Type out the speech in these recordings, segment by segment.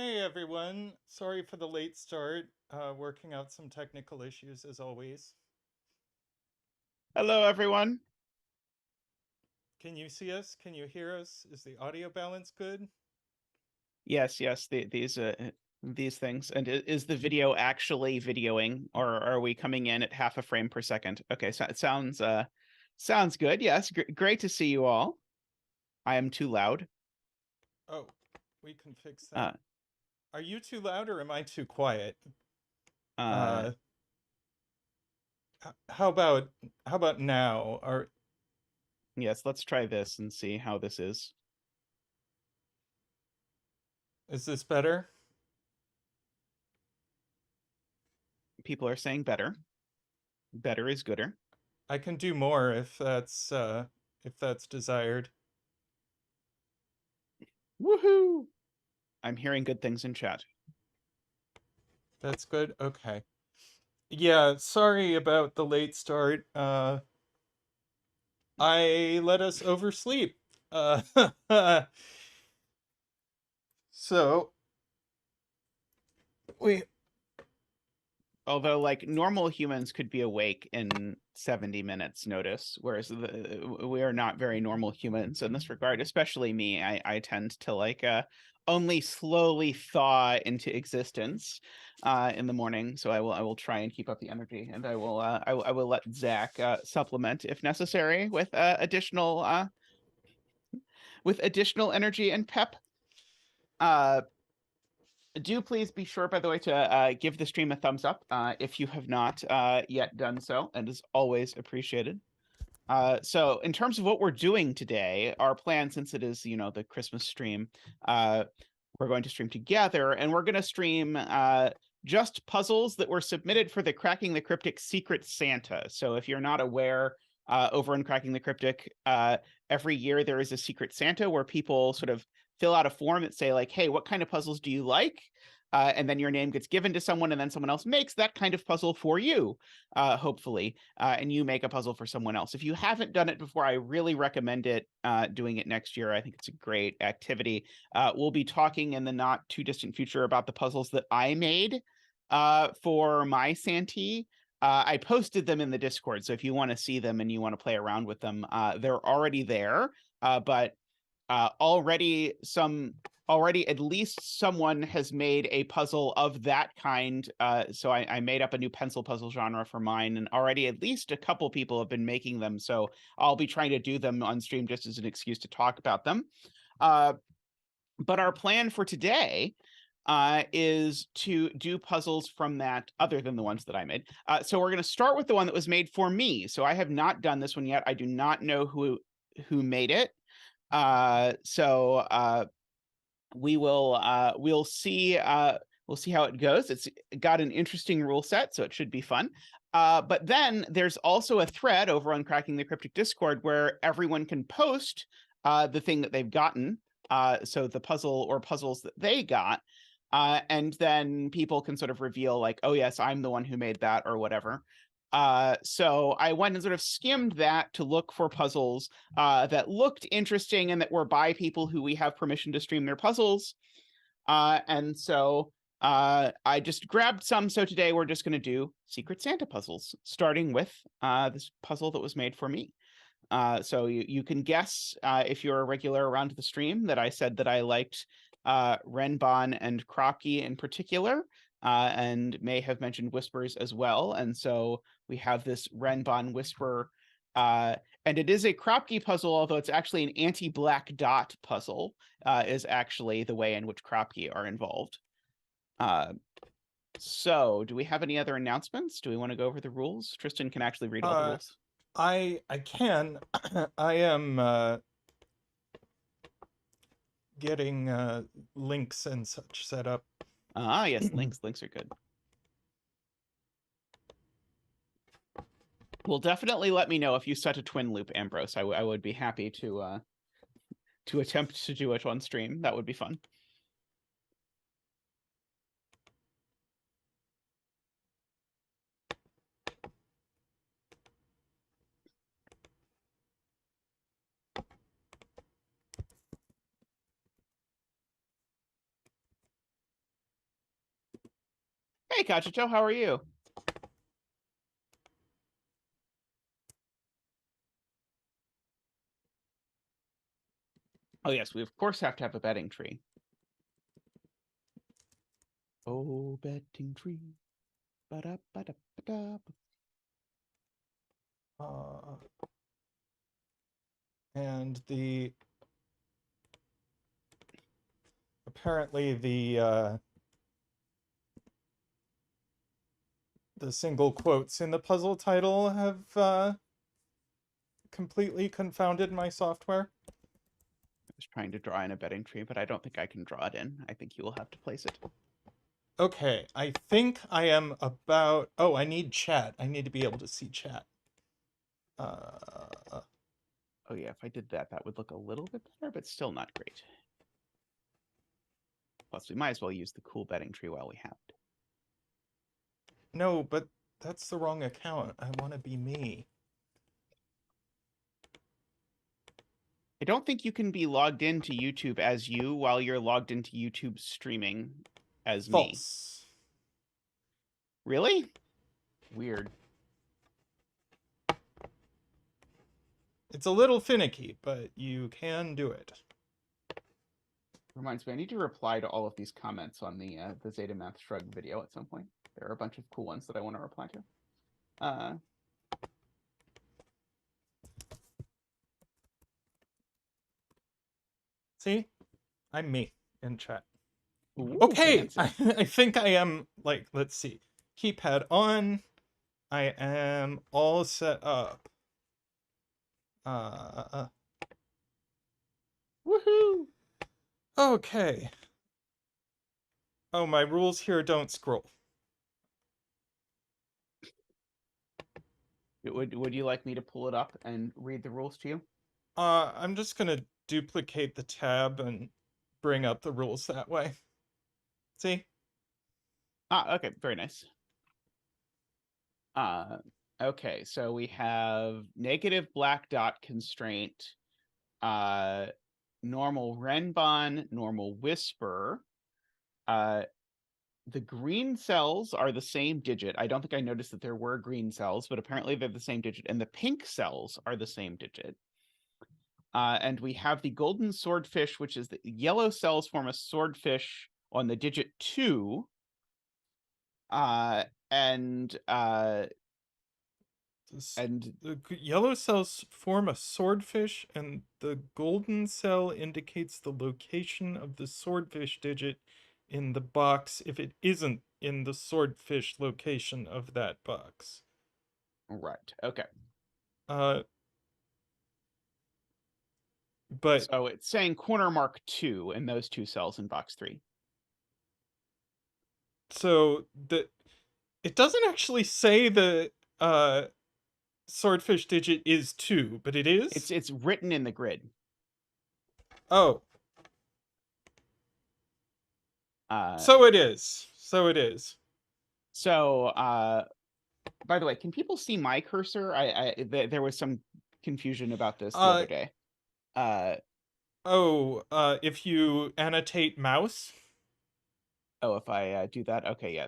Hey everyone, sorry for the late start. Working out some technical issues as always. Hello, everyone. Can you see us? Can you hear us? Is the audio balance good? Yes, these things. And is the video actually videoing, or are we coming in at half a frame per second? Okay, so it sounds good. Yes, great to see you all. I am too loud. Oh, we can fix that. Uh, Are you too loud or am I too quiet? uh, Uh, how about now? Or yes, let's try this and see how this is. is this better? People are saying better. Better is gooder. I can do more if that's desired. Woohoo! I'm hearing good things in chat. That's good. Okay. Yeah, sorry about the late start. I let us oversleep. Uh, so we Although, like, normal humans could be awake in 70 minutes notice, whereas we are not very normal humans in this regard, especially me. I tend to only slowly thaw into existence in the morning. So I will try and keep up the energy, and I will let Zach supplement if necessary with additional energy and pep. Uh, do please be sure, by the way, to give the stream a thumbs up if you have not yet done so, and is always appreciated. So in terms of what we're doing today, our plan, since it is, the Christmas stream, we're going to stream together, and we're going to stream just puzzles that were submitted for the Cracking the Cryptic Secret Santa. So if you're not aware, over in Cracking the Cryptic, every year there is a Secret Santa where people sort of fill out a form that say like, hey, what kind of puzzles do you like? And then your name gets given to someone, and then someone else makes that kind of puzzle for you, hopefully, and you make a puzzle for someone else. If you haven't done it before, I really recommend it. Doing it next year, I think it's a great activity. We'll be talking in the not too distant future about the puzzles that I made for my Santee. I posted them in the Discord, so if you want to see them and you want to play around with them, they're already there. But already at least someone has made a puzzle of that kind. So I made up a new pencil puzzle genre for mine, and already at least a couple people have been making them. So I'll be trying to do them on stream just as an excuse to talk about them. But our plan for today is to do puzzles from that other than the ones that I made. So we're going to start with the one that was made for me. So I have not done this one yet. I do not know who made it. So we'll see how it goes. It's got an interesting rule set, so it should be fun. But then there's also a thread over on Cracking the Cryptic Discord where everyone can post the thing that they've gotten, so the puzzle or puzzles that they got, and then people can sort of reveal like, oh yes, I'm the one who made that or whatever. So I went and sort of skimmed that to look for puzzles that looked interesting and that were by people who we have permission to stream their puzzles. And so I just grabbed some. So today we're just going to do Secret Santa puzzles, starting with this puzzle that was made for me. So you can guess, if you're a regular around the stream, that I said that I liked Renban and Kropki in particular, and may have mentioned Whispers as well. And so we have this Renban Whisper, uh, and it is a Kropki puzzle, although it's actually an anti-black dot puzzle, is actually the way in which Kropki are involved. So do we have any other announcements? Do we want to go over the rules? Tristan can actually read all the uh rules. I can I am getting links and such set up. Ah, yes, links are good. Well, definitely let me know if you set a twin loop, Ambrose. I would be happy to attempt to do it on stream. That would be fun. Hey, Kachito, how are you? Oh, yes, we of course have to have a betting tree. Oh, betting tree. Ba-da-ba-da-ba-da. And apparently the single quotes in the puzzle title have completely confounded my software. I was trying to draw in a betting tree, but I don't think I can draw it in. I think you will have to place it. Okay, I think I am about... Oh, I need chat. I need to be able to see chat. Oh, yeah, if I did that, that would look a little bit better, but still not great. Plus, we might as well use the cool betting tree while we have it. No, but that's the wrong account. I want to be me. I don't think you can be logged into YouTube as you while you're logged into YouTube streaming as me. False. Really? Weird. It's a little finicky, but you can do it. Reminds me, I need to reply to all of these comments on the zetamath shrug video at some point. There are a bunch of cool ones that I want to reply to. See? I'm me in chat. Ooh, Okay, fancy. I think I am, like, let's see. Keypad on. I am all set up. Woohoo! Okay. Oh, my rules here don't scroll. Would you like me to pull it up and read the rules to you? I'm just gonna duplicate the tab and bring up the rules that way. See? Ah, okay, very nice. Okay, so we have negative black dot constraint, normal Renban, normal whisper. The green cells are the same digit. I don't think I noticed that there were green cells, but apparently they're the same digit. And the pink cells are the same digit. And we have the golden swordfish, which is the yellow cells form a swordfish on the digit 2. And The yellow cells form a swordfish, and the golden cell indicates the location of the swordfish digit in the box if it isn't in the swordfish location of that box. right, okay. But So it's saying corner mark 2 in those 2 cells in box 3. so it doesn't actually say the swordfish digit is 2, but it is? It's written in the grid. Oh. So it is. So it is. So by the way, can people see my cursor? There was some confusion about this the other day. If you annotate mouse. Oh, if I do that, okay, yeah.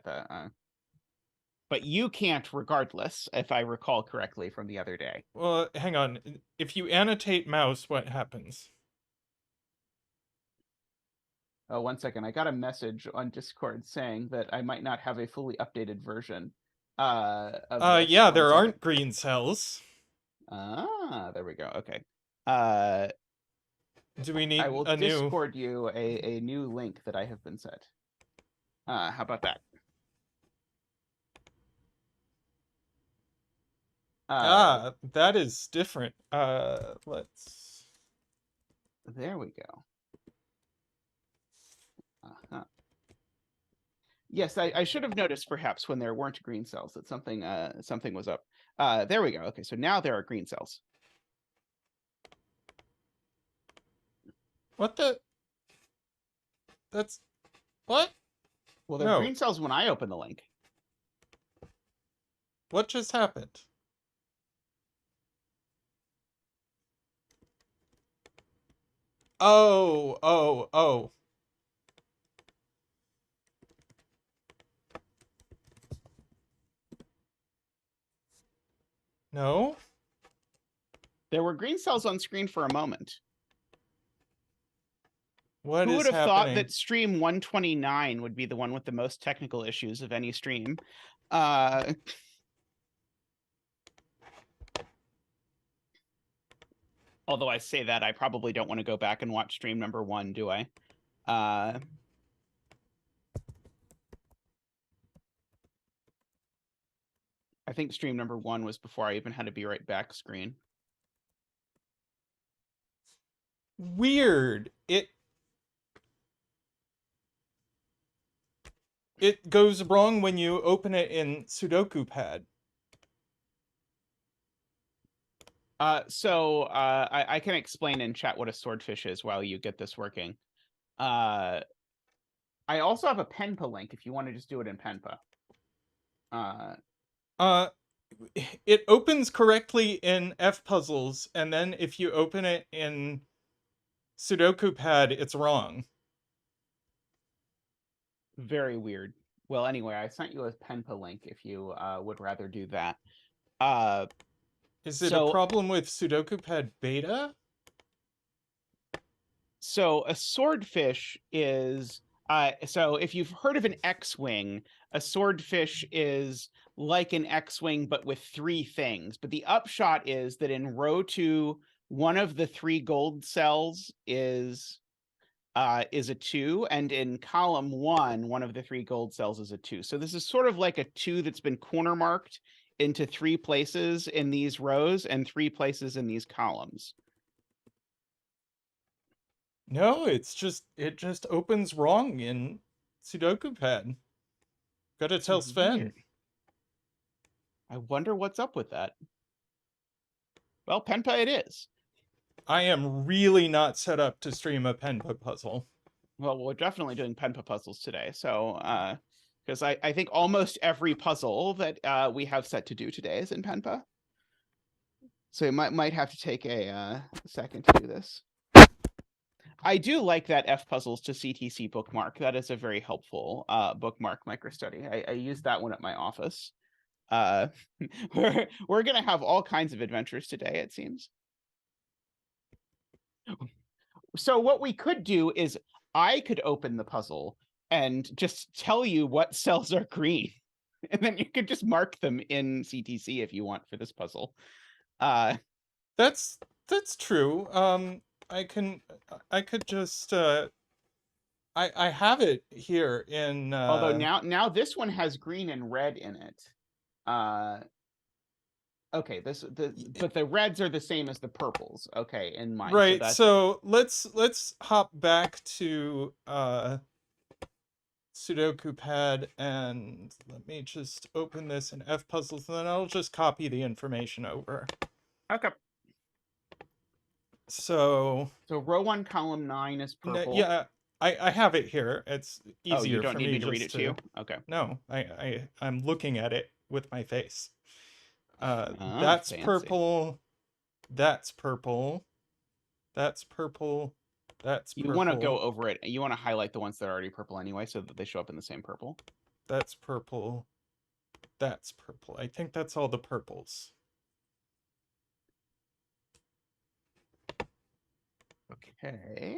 But you can't, regardless, if I recall correctly from the other day. Well, hang on. If you annotate mouse, what happens? Oh, 1 second. I got a message on Discord saying that I might not have a fully updated version of this. Yeah, 1 there second. aren't green cells. Ah, there we go. Okay. Do we need I will a new... Discord you a new link that I have been set. How about that? That is different. Let's... There we go. Yes, I should have noticed perhaps when there weren't green cells that something was up. There we go. Okay, so now there are green cells. What the... That's... What? Well, they're green cells when I open the link. What just happened? Oh. No? There were green cells on screen for a moment. What Who would is have thought happening? that stream 129 would be the one with the most technical issues of any stream? Although I say that, I probably don't want to go back and watch stream number 1, do I? I think stream number 1 was before I even had a Be Right Back screen. Weird. It goes wrong when you open it in Sudoku pad. I can explain in chat what a swordfish is while you get this working. I also have a Penpa link if you want to just do it in Penpa. It opens correctly in F puzzles, and then if you open it in Sudoku pad, it's wrong. Very weird. Well, anyway, I sent you a Penpa link if you would rather do that. Is it a problem with Sudoku pad beta? So a swordfish is so if you've heard of an X-wing, a swordfish is like an X-wing but with 3 things. But the upshot is that in row 2, one of the 3 gold cells is a 2, and in column 1, one of the 3 gold cells is a 2. So this is sort of like a 2 that's been corner marked into 3 places in these rows and 3 places in these columns. No, it just opens wrong in Sudoku pad. Gotta tell Sven. Weird. I wonder what's up with that. Well, Penpa it is. I am really not set up to stream a Penpa puzzle. Well, we're definitely doing Penpa puzzles today. So, because I think almost every puzzle that we have set to do today is in Penpa. So you might have to take a second to do this. I do like that F puzzles to CTC bookmark. That is a very helpful bookmark microstudy. I use that one at my office. We're gonna have all kinds of adventures today, it seems. So what we could do is I could open the puzzle and just tell you what cells are green, and then you could just mark them in CTC if you want for this puzzle. That's true. I could just I have it here in Although now this one has green and red in it. Okay, but the reds are the same as the purples. Okay, in mine. Right. So let's hop back to Sudoku pad, and let me just open this in F puzzles, and then I'll just copy the information over. Okay. So row 1, column 9 is purple. Yeah, I have it here. It's easier you don't for need me me to read it to you? Okay. No, I'm looking at it with my face. That's fancy. purple. That's purple. That's purple. That's purple. You want to go over it. You want to highlight the ones that are already purple anyway, so that they show up in the same purple. That's purple. That's purple. I think that's all the purples. Okay.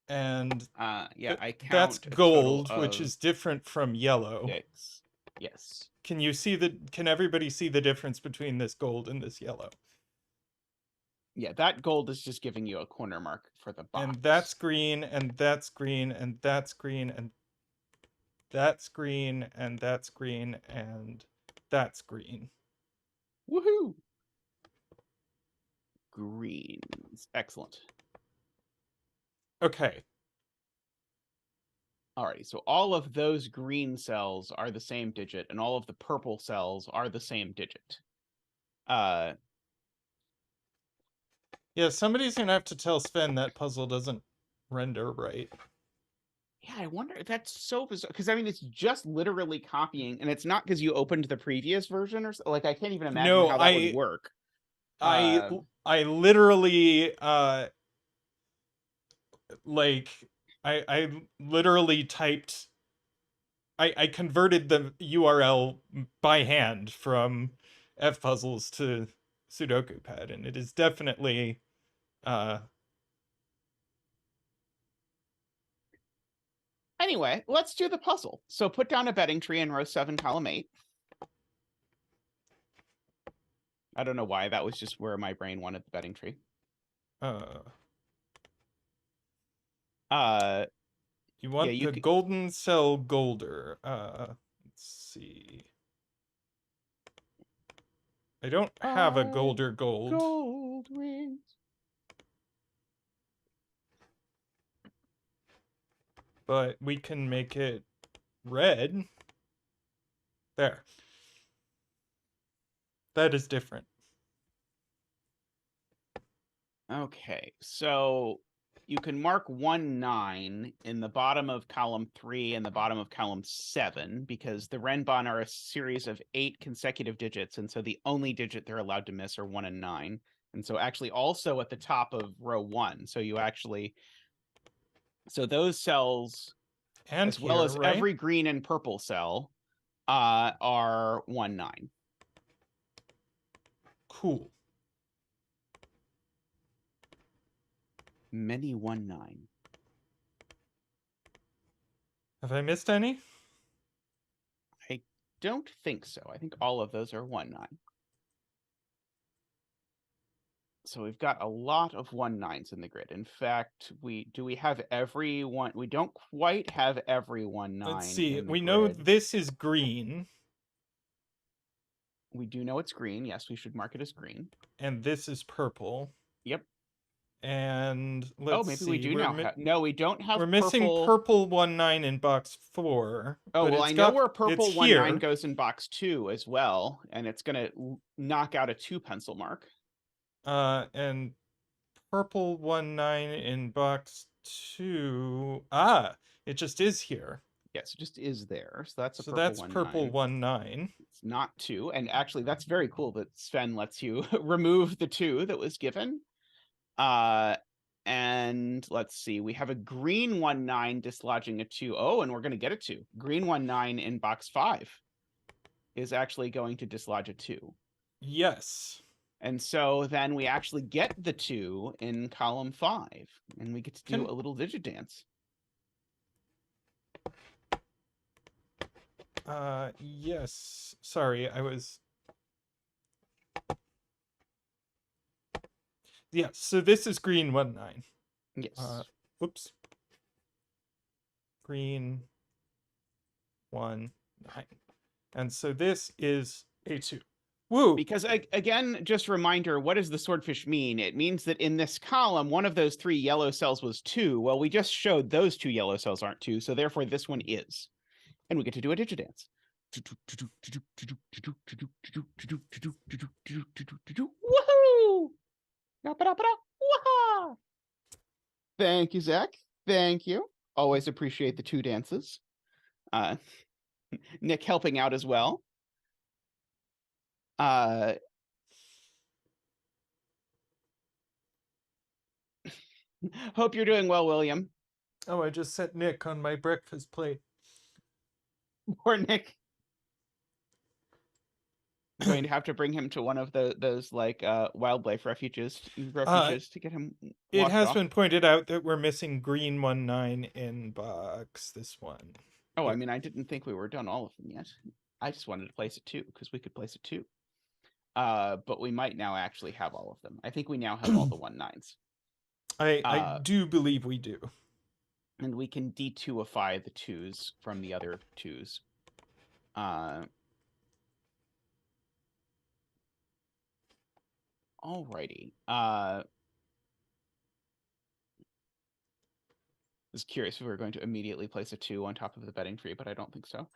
And yeah, I count. That's gold, which is different from yellow. 6. Yes. Can everybody see the difference between this gold and this yellow? Yeah, that gold is just giving you a corner mark for the box. And that's green, and that's green, and that's green, and that's green, and that's green, and that's green. Woohoo! Greens. Excellent. Okay. Alrighty, so all of those green cells are the same digit, and all of the purple cells are the same digit. Yeah, somebody's gonna have to tell Sven that puzzle doesn't render right. Yeah, I wonder if that's so bizarre, because I mean, it's just literally copying, and it's not because you opened the previous version or so. Like, I can't even imagine how that would work. I literally like I literally typed I converted the URL by hand from F puzzles to Sudoku pad, and it is definitely Anyway, let's do the puzzle. So put down a betting tree in row 7, column 8. I don't know why. That was just where my brain wanted the betting tree. You want the golden cell golder. Let's see. I don't have a golder gold. Gold rings. But we can make it red. There. That is different. Okay, so you can mark 1, 9 in the bottom of column 3 and the bottom of column 7, because the Renban are a series of 8 consecutive digits, and so the only digit they're allowed to miss are 1 and 9. And so actually also at the top of row 1. So you actually, so those cells, and as well as right? every green and purple cell, are 1, 9. Cool. Many 1, 9. Have I missed any? I don't think so. I think all of those are 1, 9. So we've got a lot of 1, 9s in the grid. In fact, we have every one. We don't quite have every 1, 9. Let's see. In the we grid. know this is green. We do know it's green. Yes, we should mark it as green. And this is purple. Yep. And let's maybe see. we do now. No, we don't have. We're missing purple 1, 9 in box 4. Oh, well, I know where purple 1, 9 goes in box 2 as well, and it's going to knock out a 2 pencil mark. And purple 1, 9 in box 2. It just is here. Yes, it just is there. So that's a purple 1, 9. Purple 1, 9. It's not 2. And actually, that's very cool that Sven lets you remove the 2 that was given. And let's see, we have a green 1, 9 dislodging a 2. Oh, and we're going to get a 2. Green 1, 9 in box 5 is actually going to dislodge a 2. Yes. And so then we actually get the 2 in column 5, and we get to do a little digit dance. Yes. Sorry, I was... Yeah, so this is green 1, 9. Yes. Whoops. Green 1, 9. And so this is a 2. Woo! Because, again, just a reminder, what does the swordfish mean? It means that in this column, one of those 3 yellow cells was 2. Well, we just showed those 2 yellow cells aren't 2, so therefore this one is. And we get to do a digit dance. Woohoo! Thank you, Zach. Thank you. Always appreciate the 2 dances. Nick helping out as well. Hope you're doing well, William. Oh, I just set Nick on my breakfast plate. Poor Nick. I'm going to have to bring him to one of those like wildlife refuges to get him. It has been pointed out that we're missing green 1, 9 in box this one. Oh, I mean, I didn't think we were done all of them yet. I just wanted to place it 2 because we could place it 2. But we might now actually have all of them. I think we now have all the 1, 9s. I do believe we do. And we can D2ify the 2s from the other 2s. Alrighty. I was curious if we were going to immediately place a 2 on top of the betting tree, but I don't think so.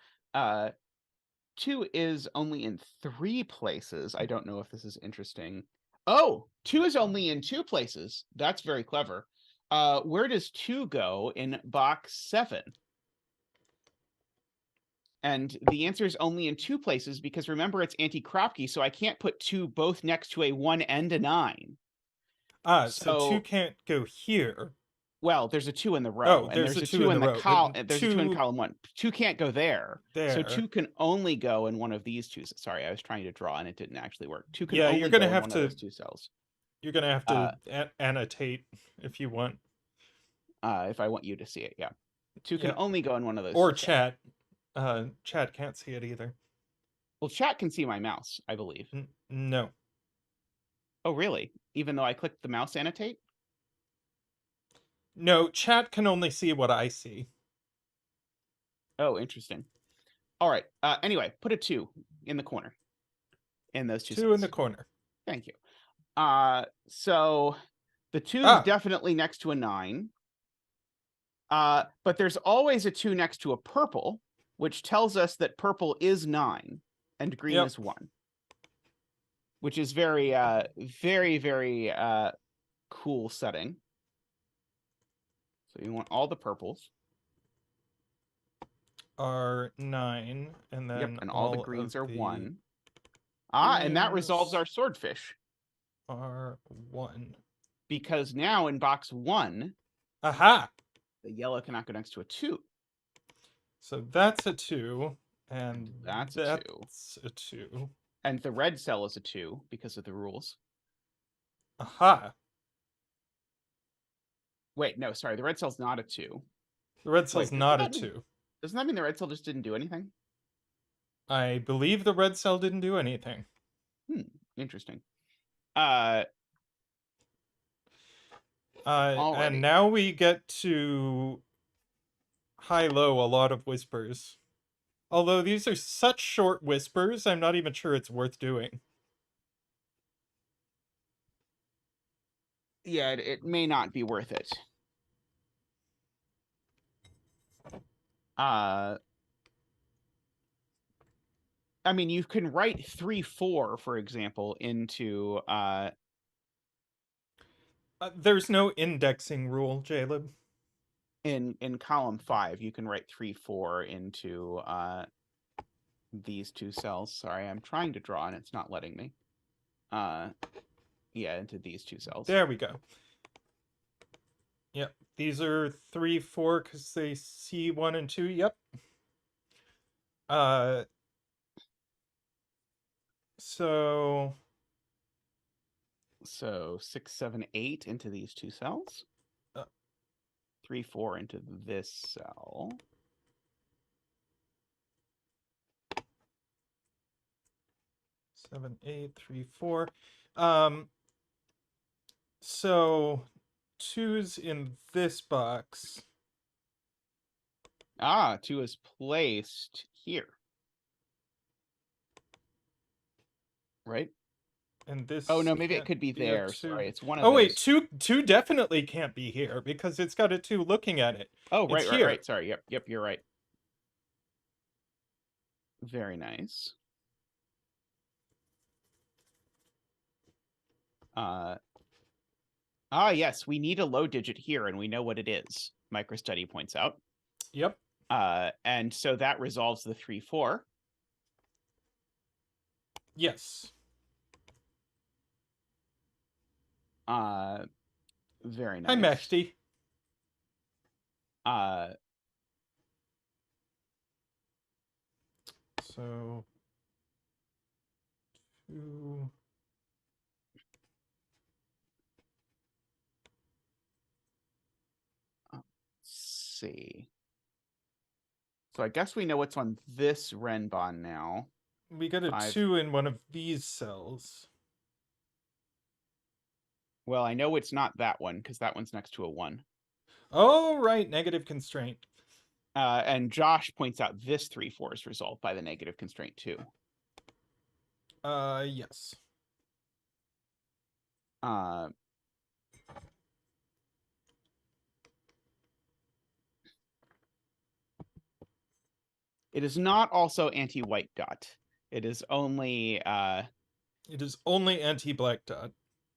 2 is only in 3 places. I don't know if this is interesting. Oh, 2 is only in 2 places. That's very clever. Where does 2 go in box 7? And the answer is only in 2 places because remember it's anti-Kropki, so I can't put 2 both next to a 1 and a 9. So 2 can't go here. Well, there's a 2 in the row, Oh, and there's there's a a 2 2 in in the the row, but there's a 2 in 2 column 1. 2 can't go there. So there. 2 can only go in one of these two. Sorry, I was trying to draw and it didn't actually work. 2 can Yeah, only go in one of those 2 cells. you're gonna have to annotate if you want. If I want you to see it, yeah. 2 can Yeah. only go in one of those Or 2 cells. chat. Chat can't see it either. Well, chat can see my mouse, I believe. No. Oh, really? Even though I clicked the mouse annotate? No, chat can only see what I see. Oh, interesting. All right. Anyway, put a 2 in the corner in those 2 2 cells. in the corner. Thank you. So the 2 is definitely next to a 9. But there's always a 2 next to a purple, which tells us that purple is 9 and green is 1. Which is very, very, very cool setting. So you want all the purples. Are 9, and then and all the greens are 1. And that resolves our swordfish. Are 1. Because now in box 1, aha, the yellow cannot go next to a 2. So that's a 2, and that's a 2. And the red cell is a 2 because of the rules. Aha. Wait, no, sorry, the red cell's not a 2. The red cell's not a 2. Doesn't that mean the red cell just didn't do anything? I believe the red cell didn't do anything. Interesting. And now we get to high-low a lot of whispers. Although these are such short whispers, I'm not even sure it's worth doing. Yeah, it may not be worth it. I mean, you can write 3-4, for example, into there's no indexing rule, Jaleb. In column 5, you can write 3-4 into these 2 cells. Sorry, I'm trying to draw and it's not letting me. Yeah, into these 2 cells. There we go. Yep, these are 3, 4 because they see 1 and 2. Yep. So 6, 7, 8 into these 2 cells. 3, 4 into this cell. Seven, 8, 3, 4. So 2's in this box. 2 is placed here. Right? And this. Oh no, maybe it could be there. Sorry, it's one of those. Oh wait, 2 definitely can't be here because it's got a 2 looking at it. Oh, right. Sorry. Yep, you're right. Very nice. Yes, we need a low digit here, and we know what it is. MicroStudy points out. Yep. And so that resolves the 3, 4. Yes. Very nice. Hi, Meshti. So 2. Let's see. So I guess we know what's on this Renban now. We got a 2 in one of these cells. Well, I know it's not that one because that one's next to a 1. Oh, right. Negative constraint. And Josh points out this 3, 4 is resolved by the negative constraint too. Yes. It is not also anti-white dot. It is only anti-black dot.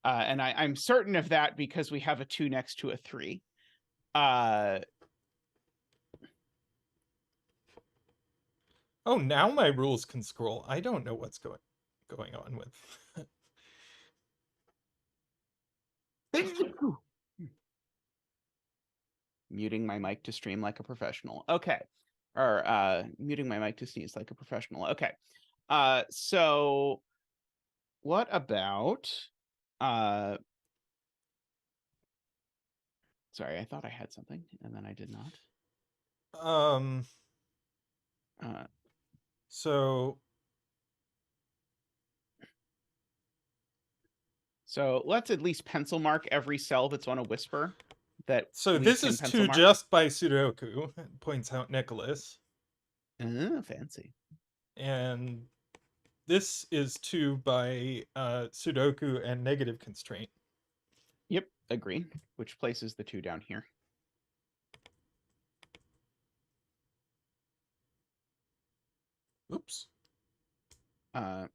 And I'm certain of that because we have a 2 next to a 3. Oh, now my rules can scroll. I don't know what's going on with. Muting my mic to stream like a professional. Okay. Or muting my mic to sneeze like a professional. Okay. So what about sorry, I thought I had something and then I did not. Uh So so let's at least pencil mark every cell that's on a whisper that we this can is pencil 2 mark. just by Sudoku, points out Nicholas. Fancy. And this is 2 by Sudoku and negative constraint. Yep, agree. Which places the 2 down here. Oops. And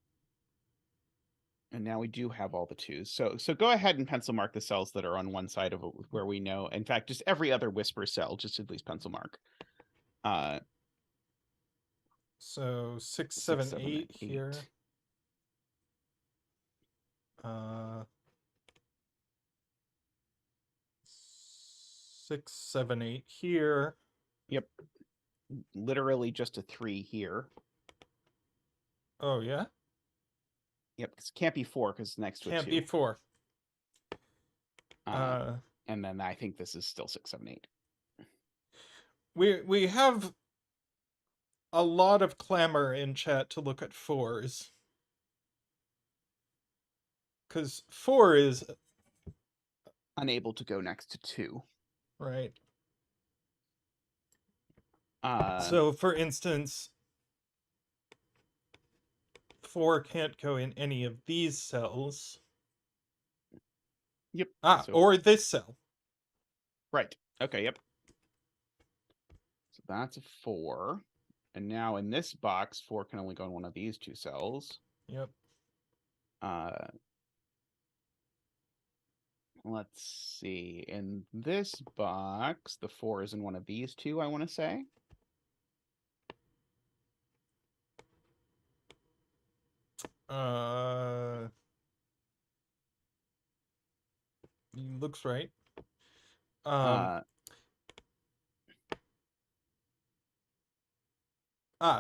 now we do have all the 2s. So go ahead and pencil mark the cells that are on one side of it where we know. In fact, just every other whisper cell, just at least pencil mark. So 6, 6, 7, 7, 8 8. here. 6, 7, 8 here. Yep. Literally just a 3 here. Oh yeah. Yep, it can't be 4 because it's next to a 2. Can't be 4. And then I think this is still 6, 7, 8. We have a lot of clamor in chat to look at 4s. Because 4 is Unable to go next to 2. right. So for instance, 4 can't go in any of these cells. Yep. Or this cell. Right. Okay, yep. So that's a 4. And now in this box, 4 can only go in one of these 2 cells. Yep. Let's see. In this box, the 4 is in one of these 2, I want to say. Looks right.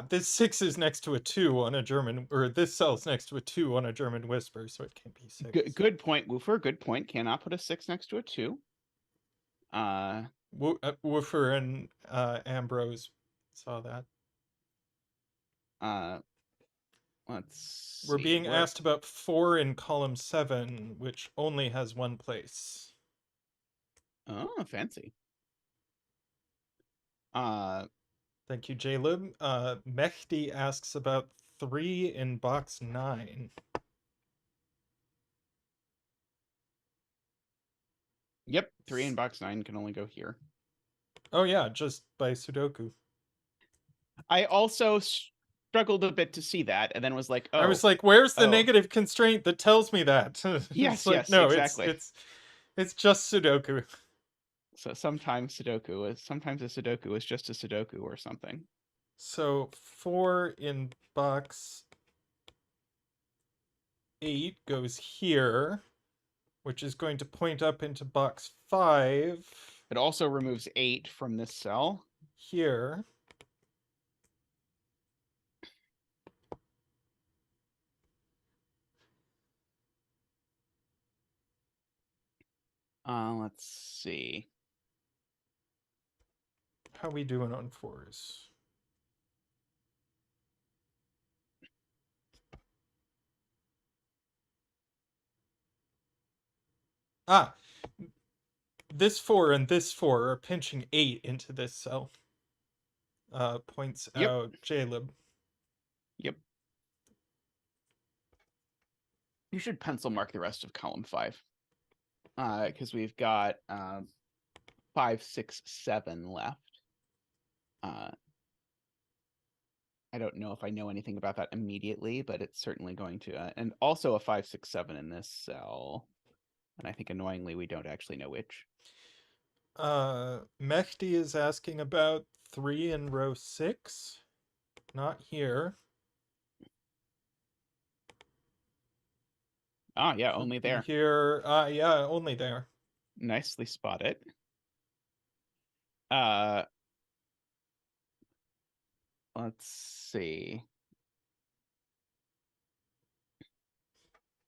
This 6 is next to a 2 on a German, or this cell's next to a 2 on a German whisper, so it can't be 6. Good point, Woofer. Good point. Cannot put a 6 next to a 2. Woofer and Ambrose saw that. Let's We're see. being asked about 4 in column 7, which only has one place. Oh, fancy. Thank you, Jalib. Mehdi asks about 3 in box 9. Yep, 3 in box 9 can only go here. Oh yeah, just by Sudoku. I also struggled a bit to see that, and then was like, "Oh." I was like, "Where's the negative constraint that tells me that?" Yes, like, yes, no, exactly. it's just Sudoku. So sometimes a Sudoku is just a Sudoku or something. So 4 in box 8 goes here, which is going to point up into box 5. It also removes 8 from this cell. Here. Let's see. How we doing on 4s? This 4 and this 4 are pinching 8 into this cell. Points out Jalib. Yep. You should pencil mark the rest of column 5. Because we've got 5, 6, 7 left. I don't know if I know anything about that immediately, but it's certainly going to. And also a 5, 6, 7 in this cell. And I think annoyingly, we don't actually know which. Mehdi is asking about 3 in row 6. Not here. Yeah, only there. Here, yeah, only there. Nicely spotted. Let's see.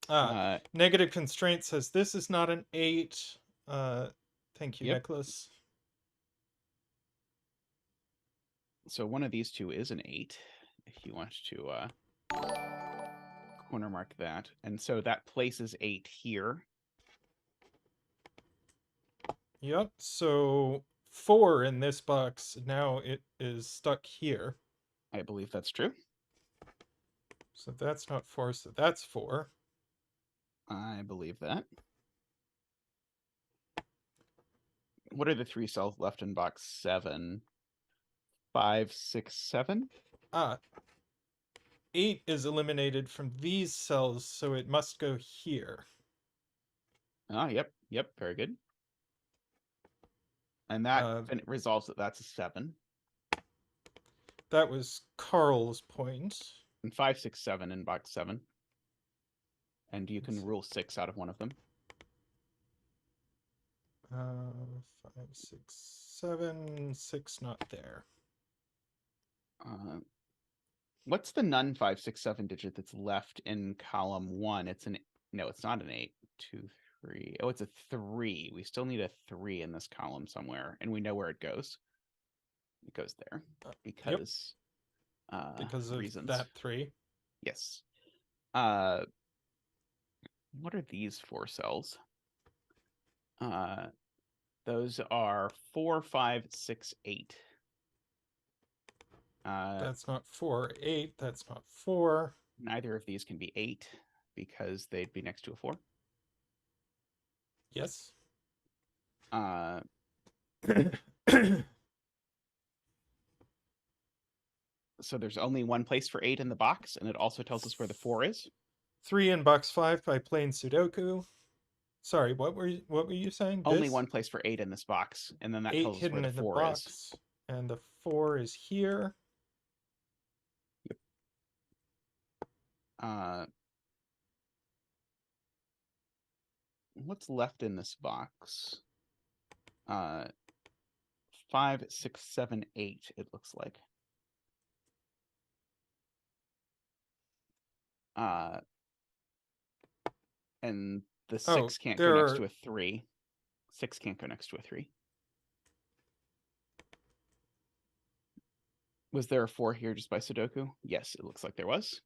Negative constraint says this is not an 8. Thank you, Yep. Nicholas. So one of these two is an 8, if you want to corner mark that. And so that places 8 here. Yep, so 4 in this box. Now it is stuck here. I believe that's true. So that's not 4, so that's 4. I believe that. What are the 3 cells left in box 7? 5, 6, 7? 8 is eliminated from these cells, so it must go here. Oh, yep. Very good. And that resolves that that's a 7. That was Carl's point. And 5, 6, 7 in box 7. And you can rule 6 out of one of them. 5, 6, 7. 6 not there. What's the none 5, 6, 7 digit that's left in column 1? No, it's not an 8. 2, 3. Oh, it's a 3. We still need a 3 in this column somewhere, and we know where it goes. It goes there because because of reasons. that 3. Yes. What are these 4 cells? Those are 4, 5, 6, 8. That's not 4, 8. That's not 4. Neither of these can be 8 because they'd be next to a 4. Yes. So there's only one place for 8 in the box, and it also tells us where the 4 is. 3 in box 5 by playing Sudoku. Sorry, what were you saying? Only one place for 8 in this box, and then that 8 tells us where hidden the in the 4 box, is. and the 4 is here. Yep. What's left in this box? 5, 6, 7, 8. It looks like. And the 6 can't go next to a 3. 6 can't go next to a 3. Was there a 4 here just by Sudoku? Yes, it looks like there was.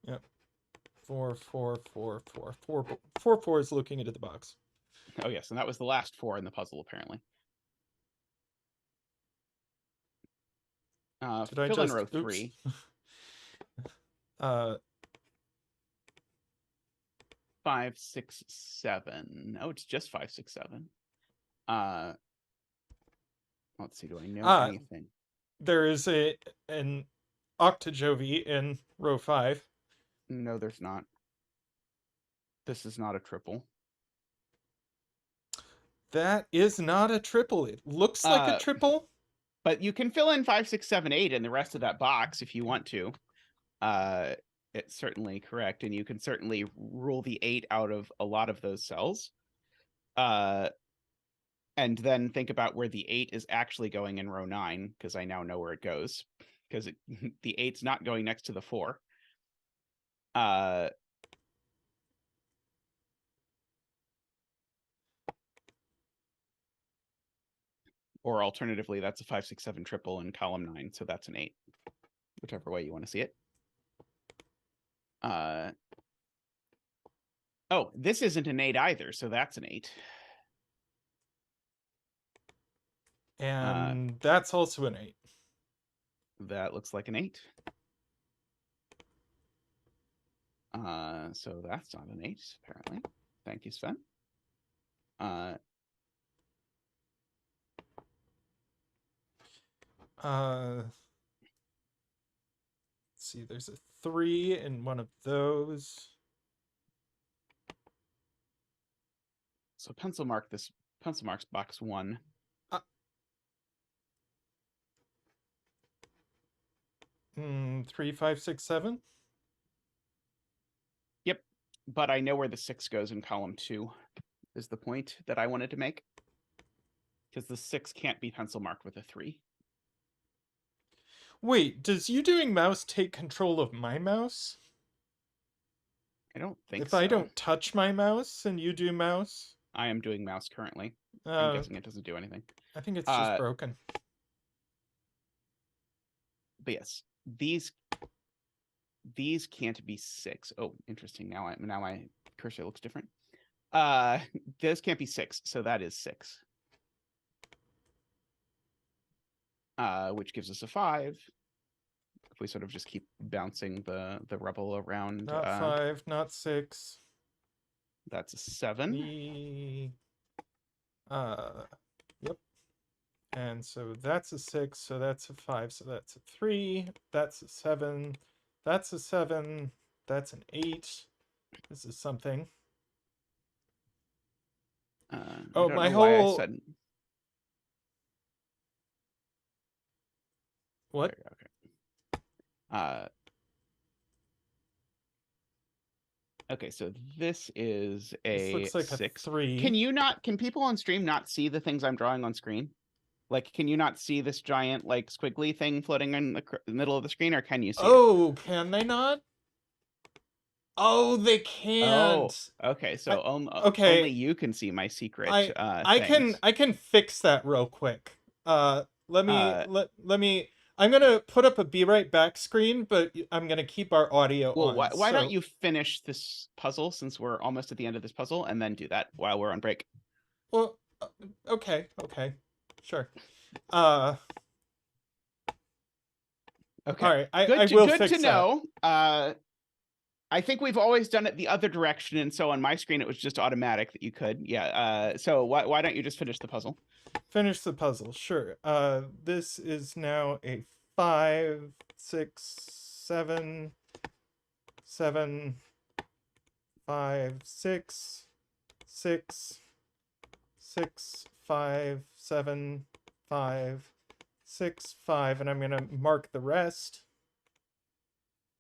Yep. 4, 4, 4, 4, 4, 4, 4 is looking into the box. Oh, yes, and that was the last 4 in the puzzle, apparently. Did I fill just... in row 3. 5, 6, 7. No, it's just 5, 6, 7. Let's see. Do I know anything? There is an octajovy in row 5. No, there's not. This is not a triple. That is not a triple. It looks like a triple. But you can fill in 5, 6, 7, 8 in the rest of that box if you want to. It's certainly correct, and you can certainly rule the 8 out of a lot of those cells. And then think about where the 8 is actually going in row 9, because I now know where it goes, because the 8's not going next to the 4. Or alternatively, that's a 5, 6, 7 triple in column 9, so that's an 8, whichever way you want to see it. Oh, this isn't an 8 either, so that's an 8. And that's also an 8. That looks like an 8. So that's not an 8, apparently. Thank you, Sven. Let's see, there's a 3 in one of those. So pencil marks box 1. 3, 5, 6, 7. Yep, but I know where the 6 goes in column 2, is the point that I wanted to make. because the 6 can't be pencil marked with a 3. Wait, does you doing mouse take control of my mouse? I don't think If I so. don't touch my mouse and you do mouse? I am doing mouse currently. I'm guessing it doesn't do anything. I think it's just broken. But yes, these can't be 6. Oh, interesting. Now my cursor looks different. Those can't be 6, so that is 6. Which gives us a 5. If we sort of just keep bouncing the rubble around. Not 5, not 6. That's a 7. Yep. And so that's a 6, so that's a 5, so that's a 3, that's a 7, that's a 7, that's an 8. This is something. Oh, my whole... I said... What? Okay. Okay, so this is this looks like 6. A 3. Can people on stream not see the things I'm drawing on screen? Like, can you not see this giant, like, squiggly thing floating in the middle of the screen, or can you see it? Oh, can they not? Oh, they can't. Oh, okay. So okay. Only you can see my secret. I can fix that real quick. Let me. I'm gonna put up a be right back screen, but I'm gonna keep our audio on. Why don't you finish this puzzle, since we're almost at the end of this puzzle, and then do that while we're on break? Well, okay, sure. Okay. All right. I will fix that. Good to know. I think we've always done it the other direction, and so on my screen it was just automatic that you could. Yeah. So why don't you just finish the puzzle? Finish the puzzle, sure. This is now a 5, 6, 7, 7, 5, 6, 6, 6, 5, 7, 5, 6, 5, and I'm gonna mark the rest.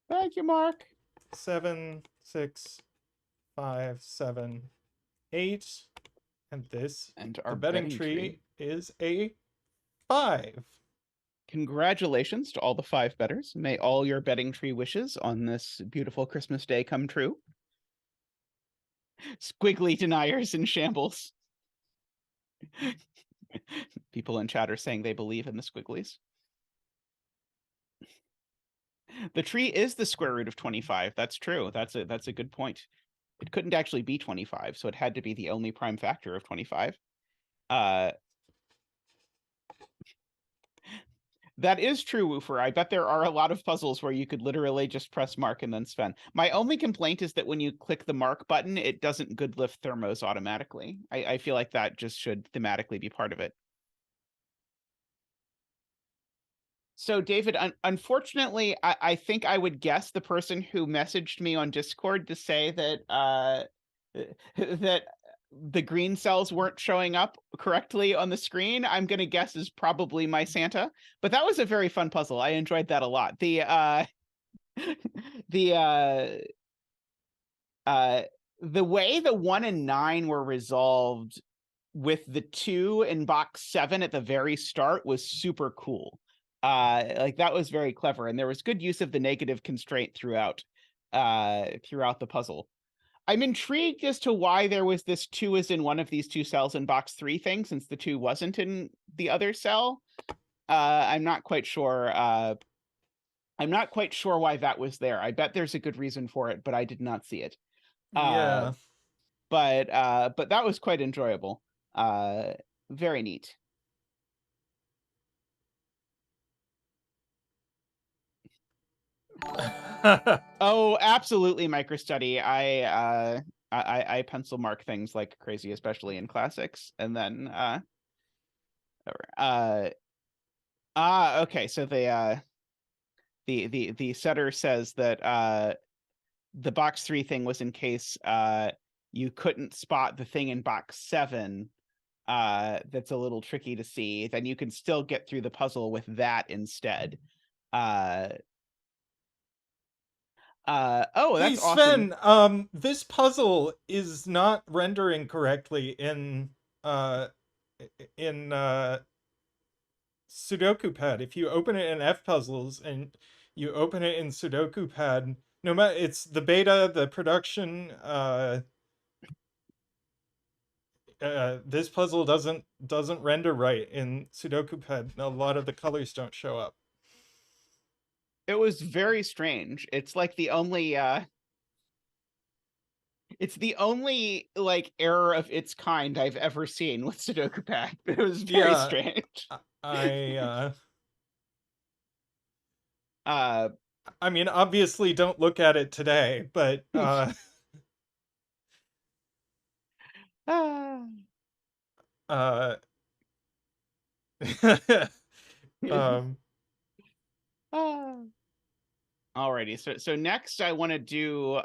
Thank you, Mark. 7, 6, 5, 7, 8, and this, and our the betting tree is a 5. Congratulations to all the 5 bettors. May all your betting tree wishes on this beautiful Christmas day come true. Squiggly deniers in shambles. People in chat are saying they believe in the squigglies. The tree is the square root of 25. That's true. That's a good point. It couldn't actually be 25, so it had to be the only prime factor of 25. That is true, Woofer. I bet there are a lot of puzzles where you could literally just press mark and then spend. My only complaint is that when you click the mark button, it doesn't good lift thermos automatically. I feel like that just should thematically be part of it. So, David, unfortunately, I think I would guess the person who messaged me on Discord to say that that the green cells weren't showing up correctly on the screen, I'm going to guess is probably my Santa. But that was a very fun puzzle. I enjoyed that a lot. The way the 1 and 9 were resolved with the 2 in box 7 at the very start was super cool. Like, that was very clever, and there was good use of the negative constraint throughout the puzzle. I'm intrigued as to why there was this 2 is in one of these 2 cells in box 3 thing, since the 2 wasn't in the other cell. I'm not quite sure. I'm not quite sure why that was there. I bet there's a good reason for it, but I did not see it. Yeah. But that was quite enjoyable. Very neat. Oh, absolutely, microstudy. I pencil mark things like crazy, especially in classics, and then okay. So the setter says that the box 3 thing was in case you couldn't spot the thing in box 7. That's a little tricky to see. Then you can still get through the puzzle with that instead. Oh, that's Sven, awesome. this puzzle is not rendering correctly in in Sudoku Pad. If you open it in F puzzles and you open it in Sudoku Pad, no matter it's the beta, the production, this puzzle doesn't render right in Sudoku Pad. A lot of the colors don't show up. It was very strange. It's the only like error of its kind I've ever seen with Sudoku Pad. It was very Yeah, strange. I Uh, I mean, obviously, don't look at it today, but ah. uh, um, Ah. Alrighty, so next I want to do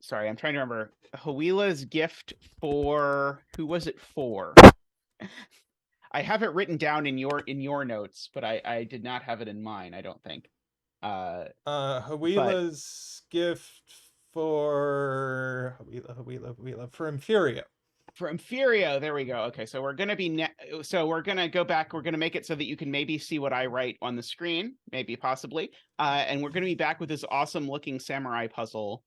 sorry, I'm trying to remember Hawila's gift for who was it for? I have it written down in your notes, but I did not have it in mine, I don't think. But Hawila's gift for Hawila for Imperio. for Imperio, there we go. Okay, so we're gonna be so we're gonna go back. We're gonna make it so that you can maybe see what I write on the screen, maybe possibly. And we're gonna be back with this awesome looking samurai puzzle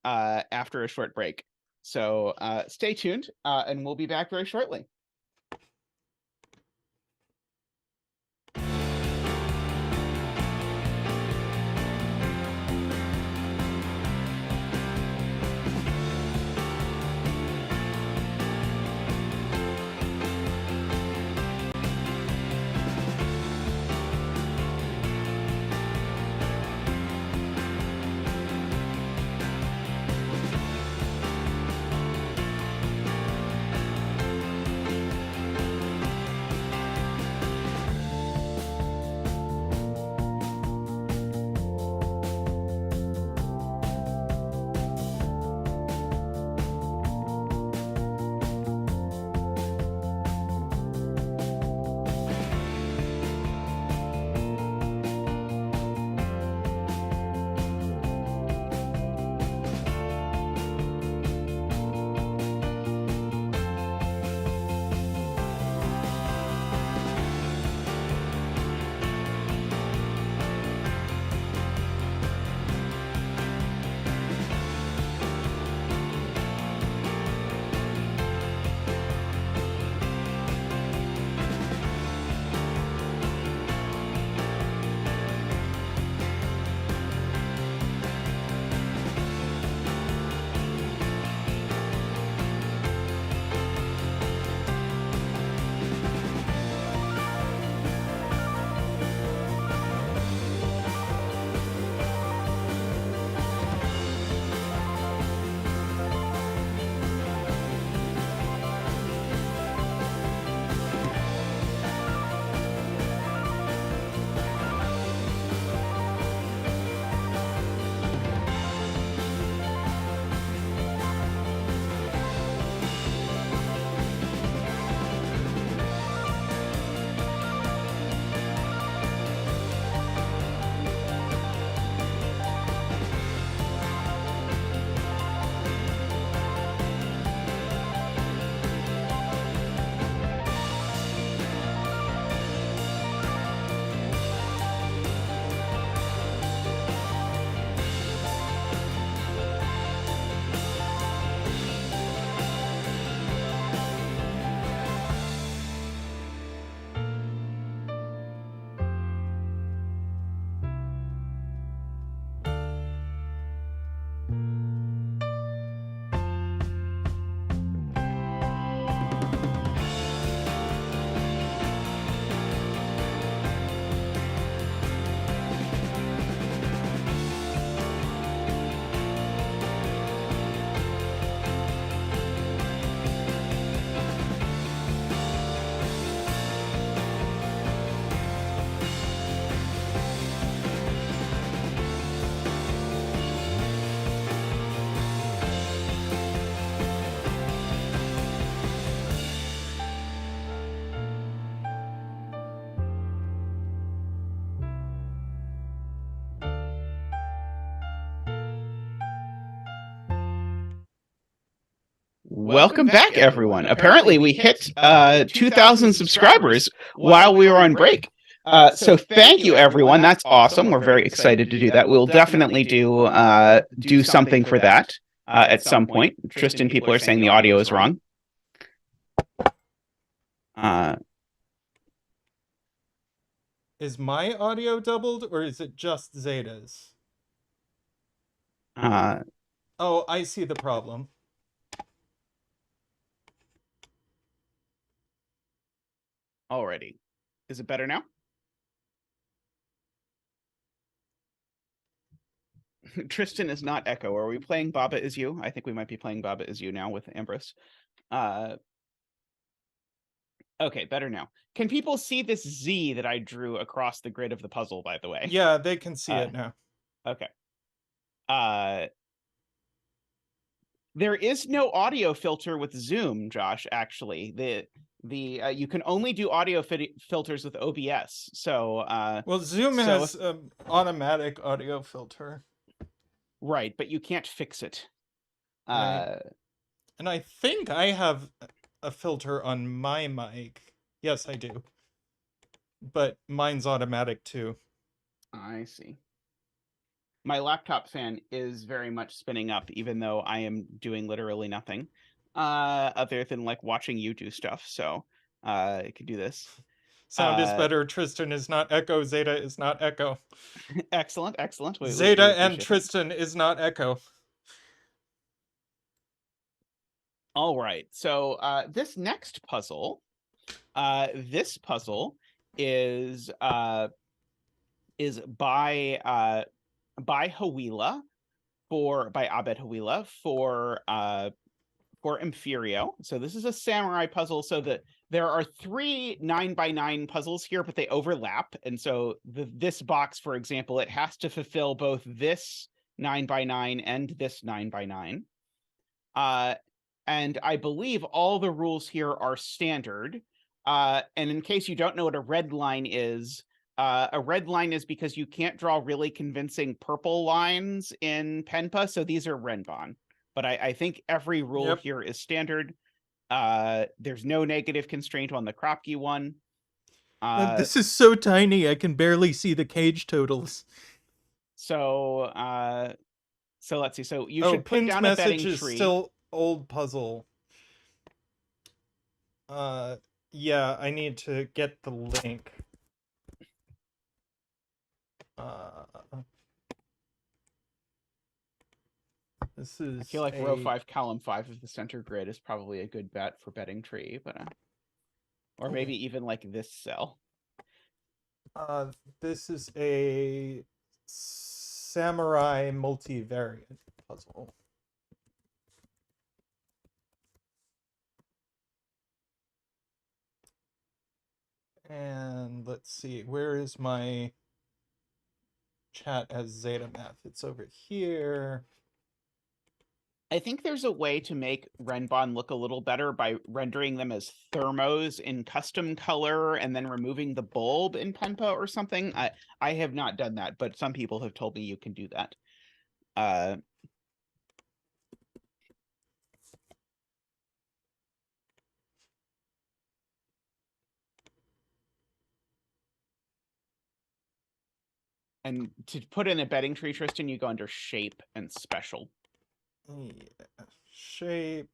after a short break. So stay tuned, and we'll be back very shortly. Welcome back, everyone. Apparently, we hit 2,000 subscribers while we were on break. So thank you, everyone. That's awesome. We're very excited to do that. We'll definitely do something for that at some point. Tristan, people are saying the audio is wrong. Is my audio doubled, or is it just Zeta's? Oh, I see the problem. Alrighty. Is it better now? Tristan is not Echo. Are we playing Baba Is You? I think we might be playing Baba Is You now with Ambrose. Okay, better now. Can people see this Z that I drew across the grid of the puzzle, by the way? Yeah, they can see it now. Okay. There is no audio filter with Zoom, Josh, actually. You can only do audio filters with OBS. So well, Zoom has an automatic audio filter. Right, but you can't fix it. Right. And I think I have a filter on my mic. Yes, I do. But mine's automatic too. I see. My laptop fan is very much spinning up, even though I am doing literally nothing other than like watching you do stuff. So I could do this. Sound is better. Tristan is not Echo. Zeta is not Echo. Excellent, excellent. Zeta and Tristan is not Echo. All right. So this next puzzle, is by Hawila by Abed Hawila for Imperio. So this is a samurai puzzle. So that there are 3 9x9 puzzles here, but they overlap. And so this box, for example, it has to fulfill both this 9x9 and this 9x9. And I believe all the rules here are standard. And in case you don't know what a red line is because you can't draw really convincing purple lines in Penpa, so these are Renban. But I think every rule here is standard. There's no negative constraint on the Kropki one. This is so tiny, I can barely see the cage totals. So let's see. So you should put down a betting tree. Is still old puzzle. Yeah, I need to get the link. This is. I feel like row 5, column 5 of the center grid is probably a good bet for betting tree, but or maybe even like this cell. This is a samurai multivariate puzzle. And let's see, where is my chat as zetamath? It's over here. I think there's a way to make Renban look a little better by rendering them as thermos in custom color and then removing the bulb in Penpa or something. I have not done that, but some people have told me you can do that. And to put in a betting tree, Tristan, you go under shape and special. Yeah, shape.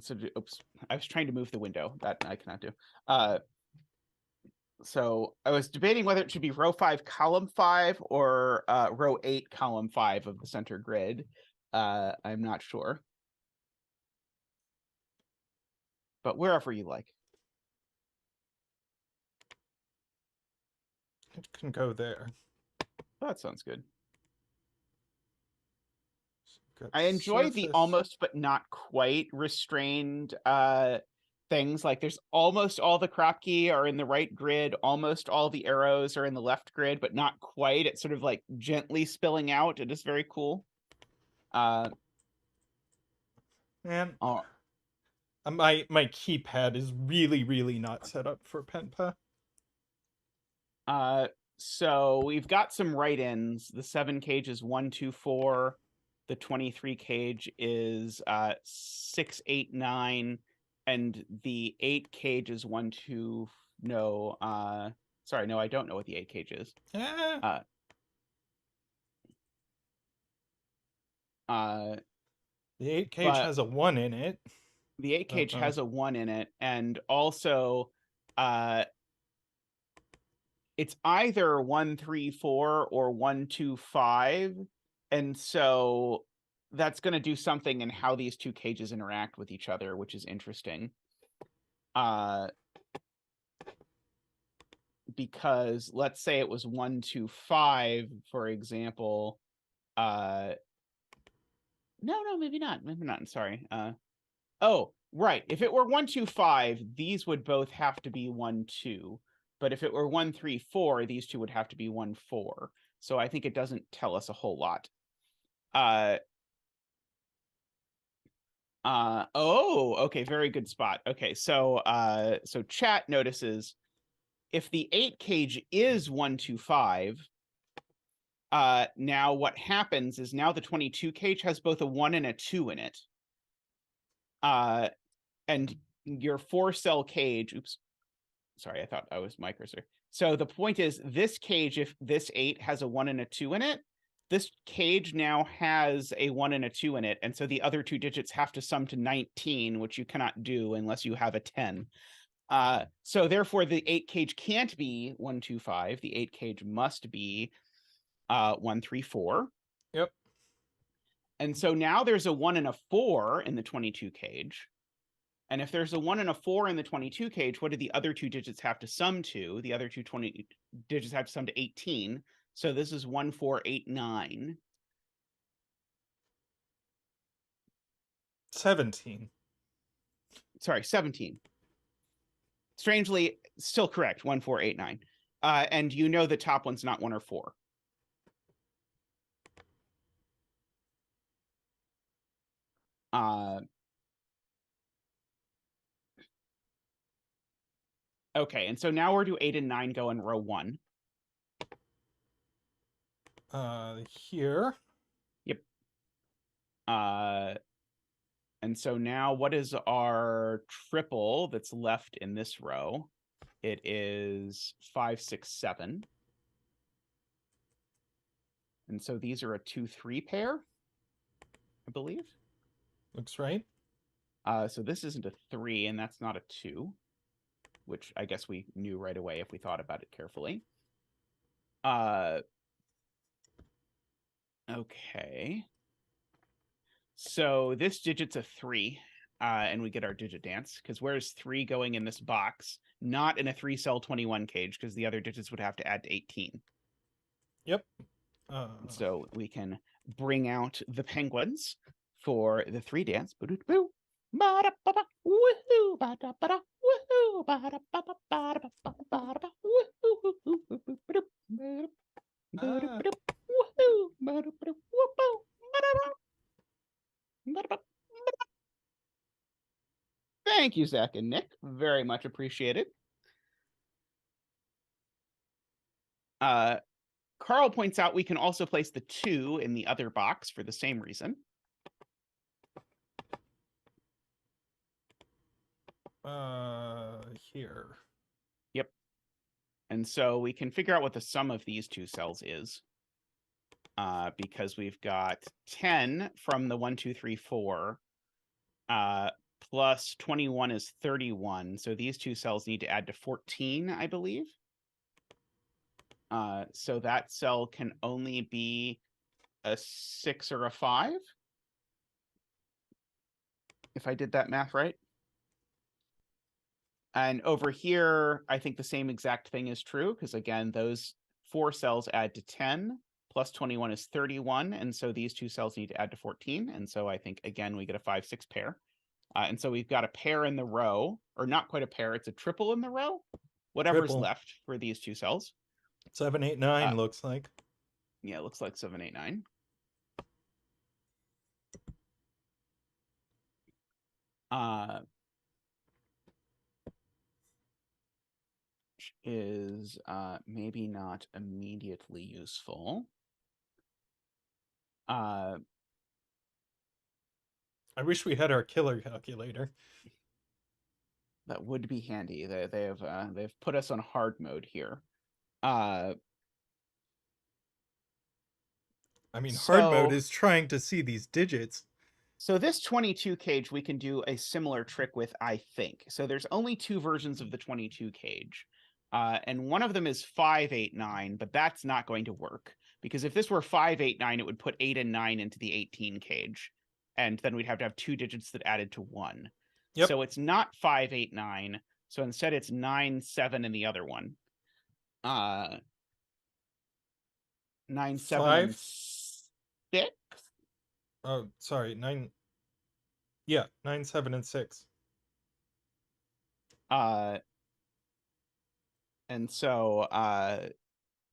So, oops, I was trying to move the window. That I cannot do. So I was debating whether it should be row 5, column 5, or row 8, column 5 of the center grid. I'm not sure. But wherever you like. It can go there. That sounds good. I enjoy the almost but not quite restrained things. Like there's almost all the Kropki are in the right grid, almost all the arrows are in the left grid, but not quite. It's sort of like gently spilling out. It is very cool. Man, my keypad is really not set up for Penpa. So we've got some write-ins. The 7 cages 1, 2, 4. The 23 cage is 6, 8, 9, and the 8 cage is 1, 2. No, sorry, no, I don't know what the 8 cage is. Ah, the 8 cage but has a 1 in it. the 8 cage has a 1 in it, and also it's either 1, 3, 4 or 1, 2, 5, and so that's going to do something in how these two cages interact with each other, which is interesting. Because let's say it was 1, 2, 5, for example. No, maybe not. Maybe not. Sorry. Oh, right. If it were 1, 2, 5, these would both have to be 1, 2. But if it were 1, 3, 4, these two would have to be 1, 4. So I think it doesn't tell us a whole lot. Oh, okay, very good spot. Okay, so so chat notices if the 8 cage is 1, 2, 5, now what happens is now the 22 cage has both a 1 and a 2 in it. And your 4-cell cage, oops, sorry, I thought I was my cursor. So the point is this cage, if this 8 has a 1 and a 2 in it, this cage now has a 1 and a 2 in it. And so the other two digits have to sum to 19, which you cannot do unless you have a 10. So therefore the 8 cage can't be 1, 2, 5. The 8 cage must be 1, 3, 4. Yep. And so now there's a 1 and a 4 in the 22 cage. And if there's a 1 and a 4 in the 22 cage, what do the other two digits have to sum to? The other two 20 digits have to sum to 18. So this is 1, 4, 8, 9. 17. Sorry, 17. Strangely, still correct. 1, 4, 8, 9. And you know the top one's not 1 or 4. Okay, and so now where do 8 and 9 go in row 1? Here. Yep. And so now what is our triple that's left in this row? It is 5, 6, 7. And so these are a 2, 3 pair, I believe. Looks right. So this isn't a 3, and that's not a 2, which I guess we knew right away if we thought about it carefully. Okay. So this digit's a 3, and we get our digit dance, because where's 3 going in this box? Not in a 3-cell 21 cage, because the other digits would have to add to 18. Yep. So we can bring out the penguins for the 3 dance. Thank you, Zach and Nick. Very much appreciated. Carl points out we can also place the 2 in the other box for the same reason. Here. Yep. And so we can figure out what the sum of these two cells is. Because we've got 10 from the 1, 2, 3, 4, plus 21 is 31. So these two cells need to add to 14, I believe. So that cell can only be a 6 or a 5. If I did that math right. And over here, I think the same exact thing is true, because again, those 4 cells add to 10, plus 21 is 31, and so these two cells need to add to 14, and so I think, again, we get a 5, 6 pair. And so we've got a pair in the row, or not quite a pair, it's a triple in the row, whatever's Triple. left for these two cells. 7, 8, 9 looks like. Yeah, it looks like 7, 8, 9. Is maybe not immediately useful. I wish we had our killer calculator. That would be handy. They've put us on hard mode here. I mean, hard mode So is trying to see these digits. So this 22 cage, we can do a similar trick with, I think. So there's only two versions of the 22 cage. And one of them is 589, but that's not going to work. Because if this were 589, it would put 8 and 9 into the 18 cage. And then we'd have to have two digits that added to 1. Yep. So it's not 589. So instead it's 9, 7 in the other one. 9, 7, and 6. Oh, sorry, 9. Yeah, 9, 7, and 6. And so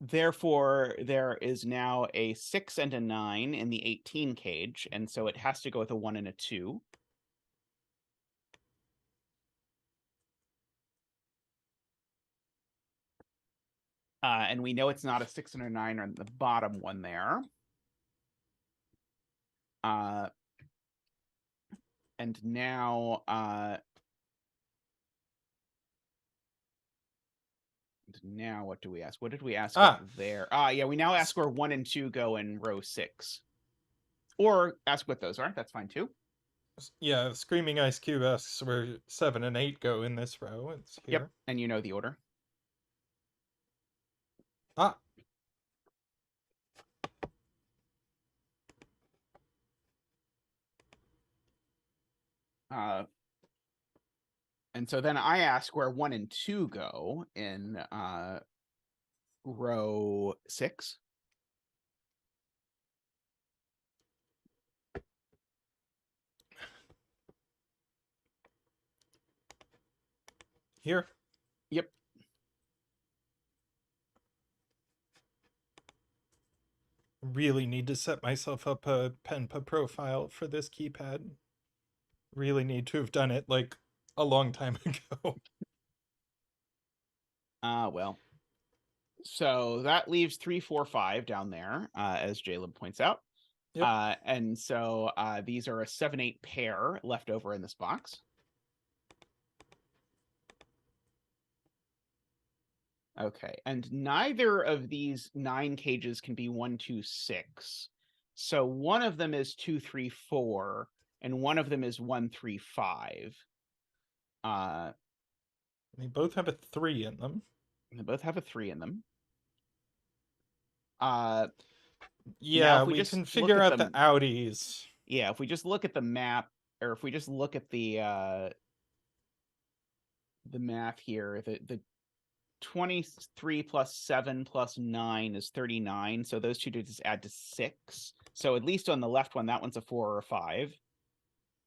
therefore there is now a 6 and a 9 in the 18 cage, and so it has to go with a 1 and a 2. And we know it's not a 6 and a 9 on the bottom one there. And now what do we ask? What did we ask there? Yeah, we now ask where 1 and 2 go in row 6. Or ask what those are. That's fine too. Yeah, Screaming Ice Cube asks where 7 and 8 go in this row. It's here. Yep, and you know the order. Ah. And so then I ask where 1 and 2 go in row 6. Here. Yep. Really need to set myself up a Penpa profile for this keypad. Really need to have done it like a long time ago. Well. So that leaves 3, 4, 5 down there, as Jaleb points out. Yep. And so these are a 7, 8 pair left over in this box. Okay, and neither of these 9 cages can be 1, 2, 6. So one of them is 2, 3, 4, and one of them is 1, 3, 5. They both have a 3 in them. They both have a 3 in them. Yeah, we can figure out the outies. Yeah, if we just look at the map, or if we just look at the math here, the 23 plus 7 plus 9 is 39. So those two digits add to 6. So at least on the left one, that one's a 4 or a 5.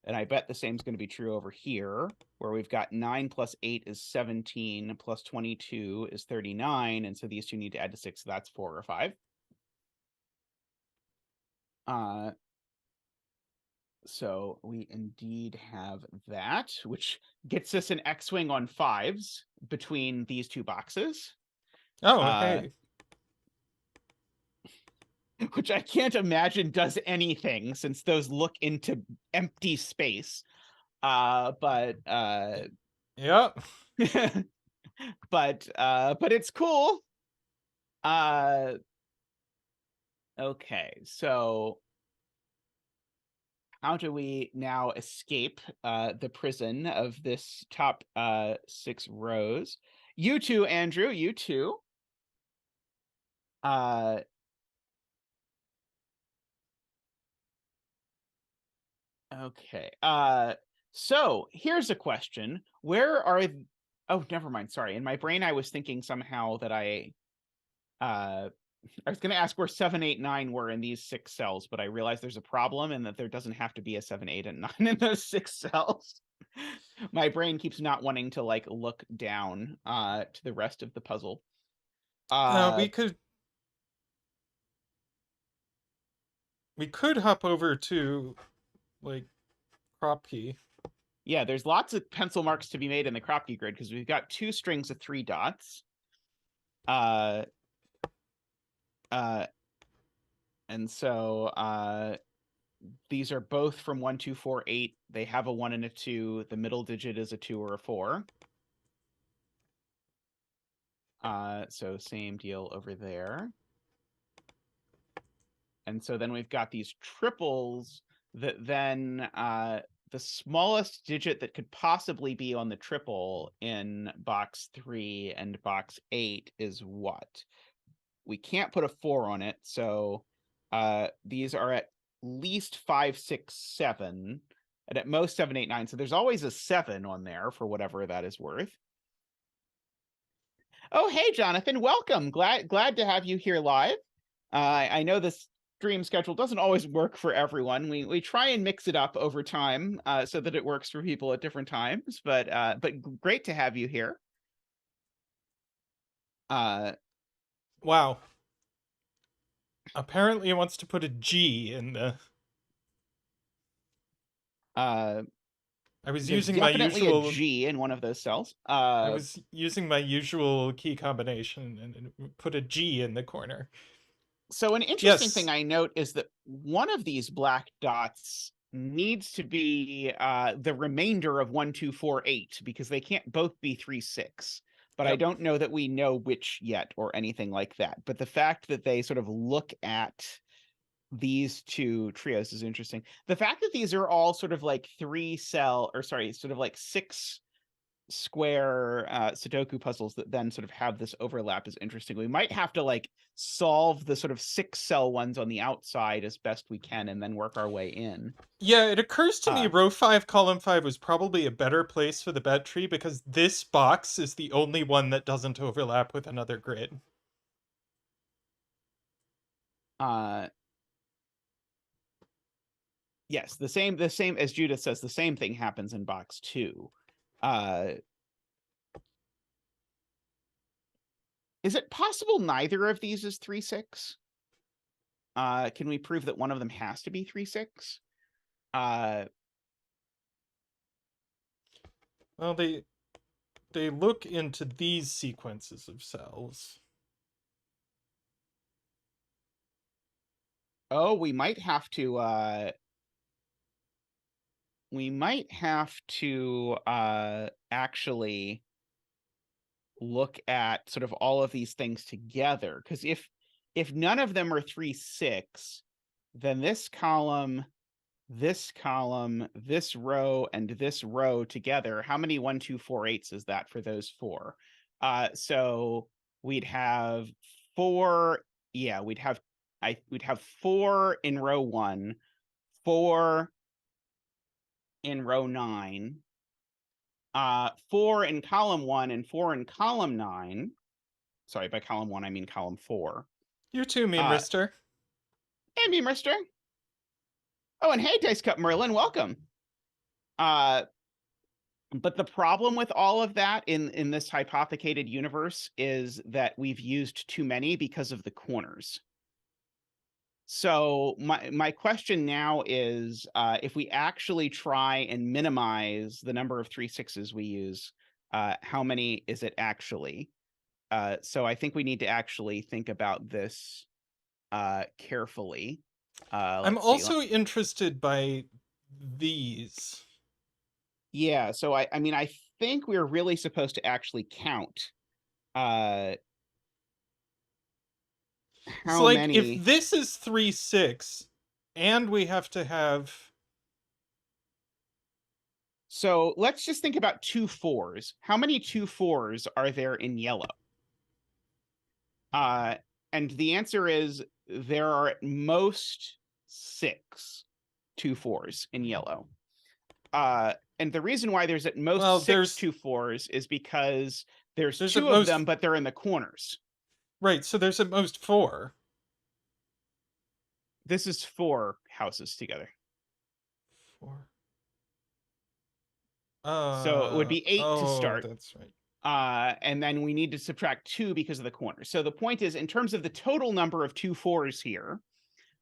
And I bet the same is going to be true over here, where we've got 9 plus 8 is 17, plus 22 is 39. And so these two need to add to 6. So that's 4 or 5. So we indeed have that, which gets us an X-wing on 5s between these two boxes. Oh, hey. Which I can't imagine does anything, since those look into empty space. But Yep. but it's cool. Okay, so how do we now escape the prison of this top 6 rows? You too, Andrew, you too. Okay. So here's a question. Where are oh, never mind. Sorry. In my brain, I was thinking somehow that I was going to ask where 7, 8, 9 were in these 6 cells, but I realized there's a problem and that there doesn't have to be a 7, 8, and 9 in those 6 cells. My brain keeps not wanting to like look down to the rest of the puzzle. We could hop over to like Kropki. Yeah, there's lots of pencil marks to be made in the Kropki grid because we've got 2 strings of 3 dots. And so these are both from 1, 2, 4, 8. They have a 1 and a 2. The middle digit is a 2 or a 4. So same deal over there. And so then we've got these triples that then the smallest digit that could possibly be on the triple in box 3 and box 8 is what? We can't put a 4 on it, so these are at least 5, 6, 7, and at most 7, 8, 9. So there's always a 7 on there for whatever that is worth. Oh, hey, Jonathan, welcome. Glad to have you here live. I know this stream schedule doesn't always work for everyone. We try and mix it up over time so that it works for people at different times. But great to have you here. Wow. Apparently, it wants to put a G in the. I was There's using my definitely usual a G in one of those cells. I was using my usual key combination and put a G in the corner. So an interesting Yes. thing I note is that one of these black dots needs to be the remainder of 1, 2, 4, 8 because they can't both be 3, 6. But I Yep. don't know that we know which yet or anything like that. But the fact that they sort of look at these two trios is interesting. The fact that these are all sort of like 6 square Sudoku puzzles that then sort of have this overlap is interesting. We might have to like solve the sort of 6-cell ones on the outside as best we can and then work our way in. Yeah, it occurs to me row 5, column 5 was probably a better place for the bet tree because this box is the only one that doesn't overlap with another grid. Yes, the same as Judith says, the same thing happens in box 2. Is it possible neither of these is 3, 6? Can we prove that one of them has to be 3, 6? Well, they look into these sequences of cells. Oh, we might have to actually look at sort of all of these things together, because if none of them are 3, 6, then this column, this row, and this row together, how many 1, 2, 4, 8s is that for those 4? So we'd have 4. Yeah, we'd have 4 in row 1, 4 in row 9, 4 in column 1, and 4 in column 9. Sorry, by column 1 I mean column 4. You too, Meme Rister. Hey, Meme Rister. Oh, and hey, Dice Cup Merlin, welcome. But the problem with all of that in this hypothecated universe is that we've used too many because of the corners. So my question now is, if we actually try and minimize the number of 3, 6s we use, how many is it actually? So I think we need to actually think about this carefully. I'm also interested by these. Yeah, so I mean, I think we're really supposed to actually count how like, many. if this is 3, 6, and we have to have. So let's just think about 2 4s. How many 2 4s are there in yellow? And the answer is there are at most 6 2 4s in yellow. And the reason why there's at most 6 2 4s is because there's 2 of them, but they're in the corners. Right, so there's at most 4. This is 4 houses together. 4. So it would be 8 to start. That's right. And then we need to subtract 2 because of the corners. So the point is, in terms of the total number of 2 4s here,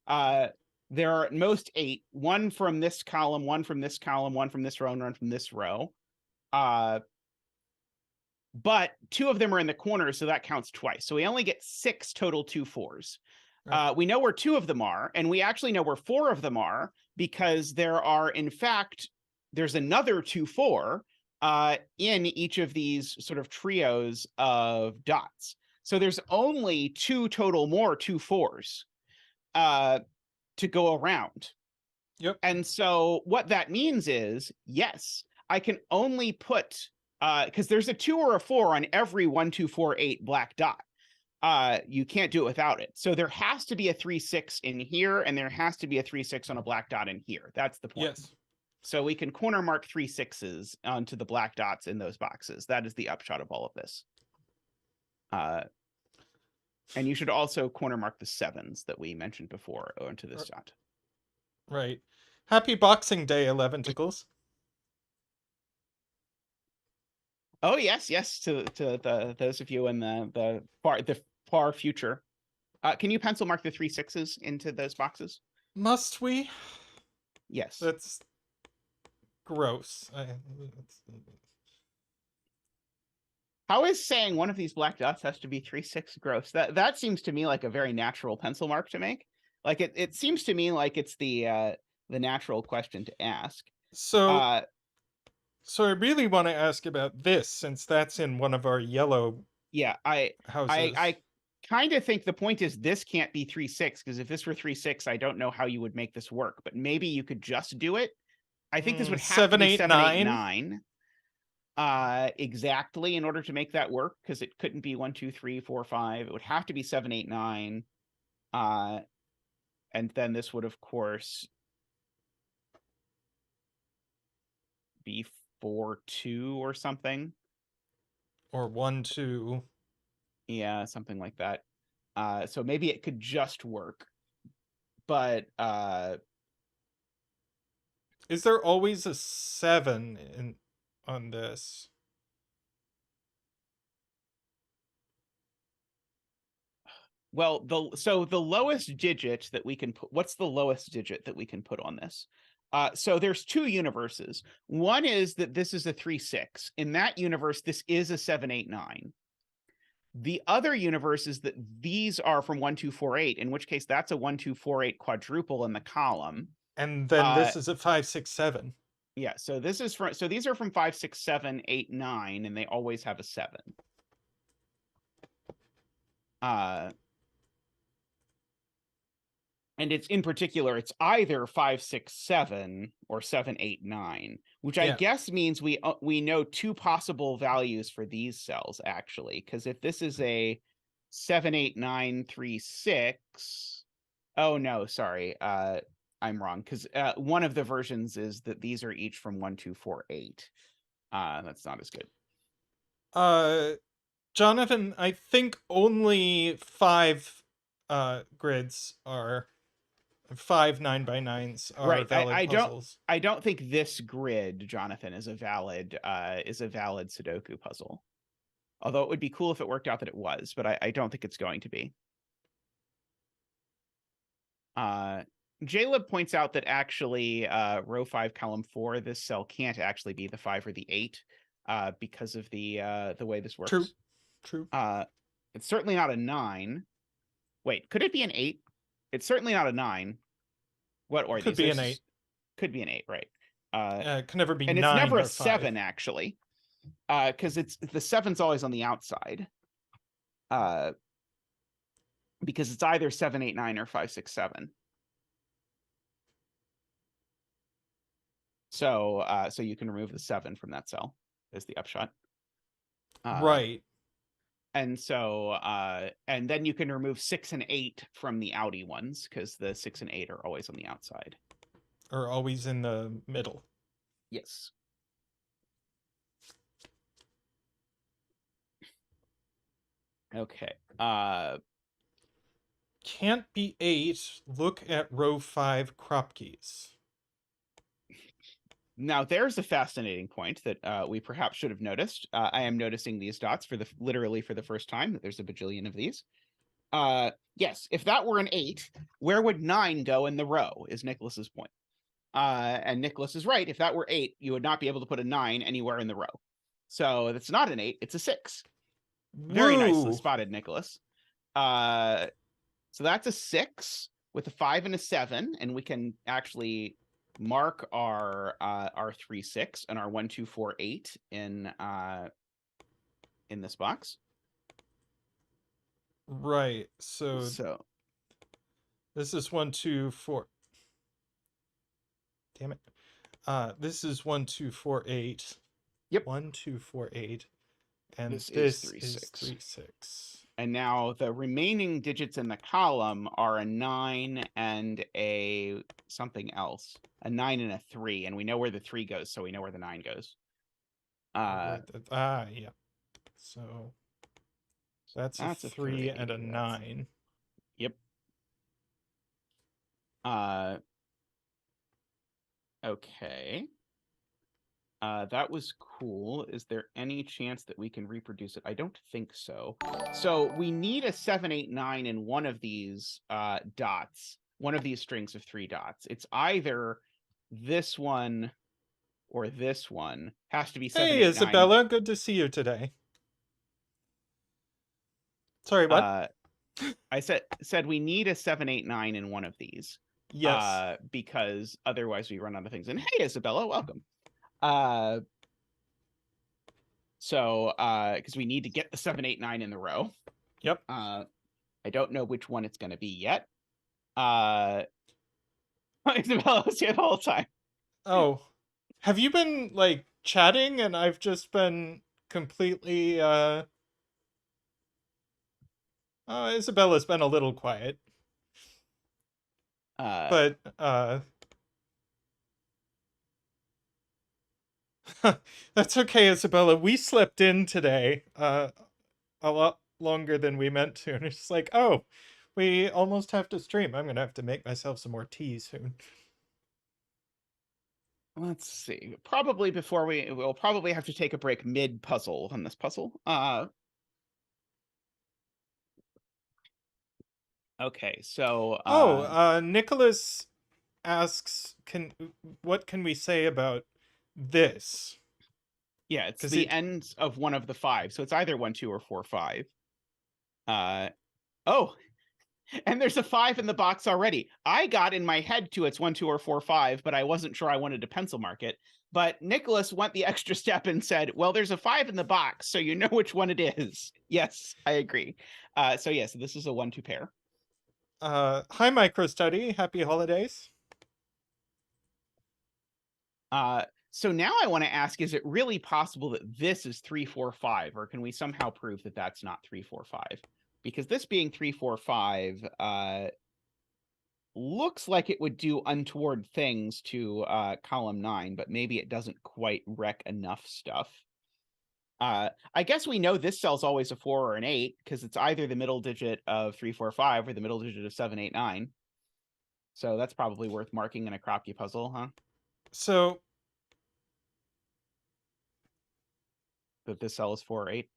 there are at most 8, 1 from this column, 1 from this column, 1 from this row, and 1 from this row. But 2 of them are in the corners, so that counts twice. So we only get 6 total 2 4s. Right. We know where 2 of them are, and we actually know where 4 of them are, because there are, in fact, there's another 2-4 in each of these sort of trios of dots. So there's only 2 total more 2-4s to go around. Yep. And so what that means is, yes, I can only put, because there's a 2 or a 4 on every 1, 2, 4, 8 black dot. You can't do it without it. So there has to be a 3-6 in here, and there has to be a 3-6 on a black dot in here. That's the point. Yes. So we can corner mark 3-6s onto the black dots in those boxes. That is the upshot of all of this. And you should also corner mark the 7s that we mentioned before onto this dot. Right. Happy Boxing Day, 11 Tickles. Oh yes, yes, to those of you in the far future. Can you pencil mark the 3-6s into those boxes? Must we? Yes. That's gross. How is saying one of these black dots has to be 3-6 gross? That seems to me like a very natural pencil mark to make. Like it seems to me like it's the natural question to ask. So so I really want to ask about this, since that's in one of our yellow houses. I kind of think the point is this can't be 3-6, because if this were 3-6, I don't know how you would make this work, but maybe you could just do it. I think this would have to be 7, 8, 9 exactly in order to make that work, because it couldn't be 1, 2, 3, 4, 5. It would have to be 7, 8, 9. And then this would, of course, be 4, 2 or something. Or 1, 2. Yeah, something like that. So maybe it could just work. But is there always a 7 on this? well, so the lowest digit that we can put, what's the lowest digit that we can put on this? So there's 2 universes. One is that this is a 3-6. In that universe, this is a 7, 8, 9. The other universe is that these are from 1, 2, 4, 8, in which case that's a 1, 2, 4, 8 quadruple in the column. And then this is a 5, 6, 7. Yeah, so this is from, so these are from 5, 6, 7, 8, 9, and they always have a 7. And it's in particular, it's either 5, 6, 7 or 7, 8, 9, which I guess means we know 2 possible values for these cells, actually, because if this is a 7, 8, 9, 3, 6, oh no, sorry, I'm wrong, because one of the versions is that these are each from 1, 2, 4, 8. That's not as good. Jonathan, I think only 5 grids are 5 9x9s are right. valid puzzles. I don't think this grid, Jonathan, is a valid Sudoku puzzle. Although it would be cool if it worked out that it was, but I don't think it's going to be. Jaleb points out that actually row 5, column 4, this cell can't actually be the 5 or the 8 because of the way this works. True. It's certainly not a 9. Wait, could it be an 8? It's certainly not a 9. What are could these? Be an 8. Could be an 8, right? It can never be and 9 it's never or a 5. 7, actually, because it's the 7's always on the outside. Because it's either 7, 8, 9 or 5, 6, 7. So so you can remove the 7 from that cell is the upshot. Right. And so and then you can remove 6 and 8 from the outie ones, because the 6 and 8 are always on the outside. Or always in the middle. Yes. Okay. Can't be 8. Look at row 5 Kropkis. Now, there's a fascinating point that we perhaps should have noticed. I am noticing these dots literally for the first time, that there's a bajillion of these. Yes, if that were an 8, where would 9 go in the row, is Nicholas's point. And Nicholas is right. If that were 8, you would not be able to put a 9 anywhere in the row. So it's not an 8, it's a 6. Very nicely spotted, Nicholas. So that's a 6 with a 5 and a 7, and we can actually mark our 3, 6 and our 1, 2, 4, 8 in this box. Right. So this is 1, 2, 4. Damn it. This is 1, 2, 4, 8. Yep. 1, 2, 4, 8. And This is this 3, is 6. 3, 6. And now the remaining digits in the column are a 9 and a something else. A 9 and a 3. And we know where the 3 goes, so we know where the 9 goes. Yeah. So that's a 3 and a 9. Yep. Okay. That was cool. Is there any chance that we can reproduce it? I don't think so. So we need a 7, 8, 9 in one of these dots, one of these strings of 3 dots. It's either this one or this one. Has to be 7, Hey, 8, 9. Isabella. Good to see you today. Sorry, what? I said we need a 7, 8, 9 in one of these. Yes. Because otherwise we run out of things. And hey, Isabella, welcome. So, because we need to get the 7, 8, 9 in the row. Yep. I don't know which one it's going to be yet. Isabella was here the whole time. Oh, have you been like chatting and I've just been completely Isabella's been a little quiet. But that's okay, Isabella. We slept in today a lot longer than we meant to, and it's like, oh, we almost have to stream. I'm gonna have to make myself some more tea soon. Let's see. Probably before we'll probably have to take a break mid puzzle on this puzzle. Okay, so Nicholas asks, what can we say about this? Yeah, it's the end of one of the 5, so it's either 1, 2, or 4, 5. Oh, and there's a 5 in the box already. I got in my head to it's 1, 2, or 4, 5, but I wasn't sure I wanted to pencil mark it. But Nicholas went the extra step and said, well, there's a 5 in the box, so you know which one it is. Yes, I agree. So this is a 1, 2 pair. Hi, MicroStudy. Happy holidays. So now I want to ask, is it really possible that this is 3, 4, 5, or can we somehow prove that that's not 3, 4, 5? Because this being 3, 4, 5 looks like it would do untoward things to column 9, but maybe it doesn't quite wreck enough stuff. I guess we know this cell's always a 4 or an 8 because it's either the middle digit of 3, 4, 5 or the middle digit of 7, 8, 9. So that's probably worth marking in a Kropki puzzle, huh? So that this cell is 4 or 8.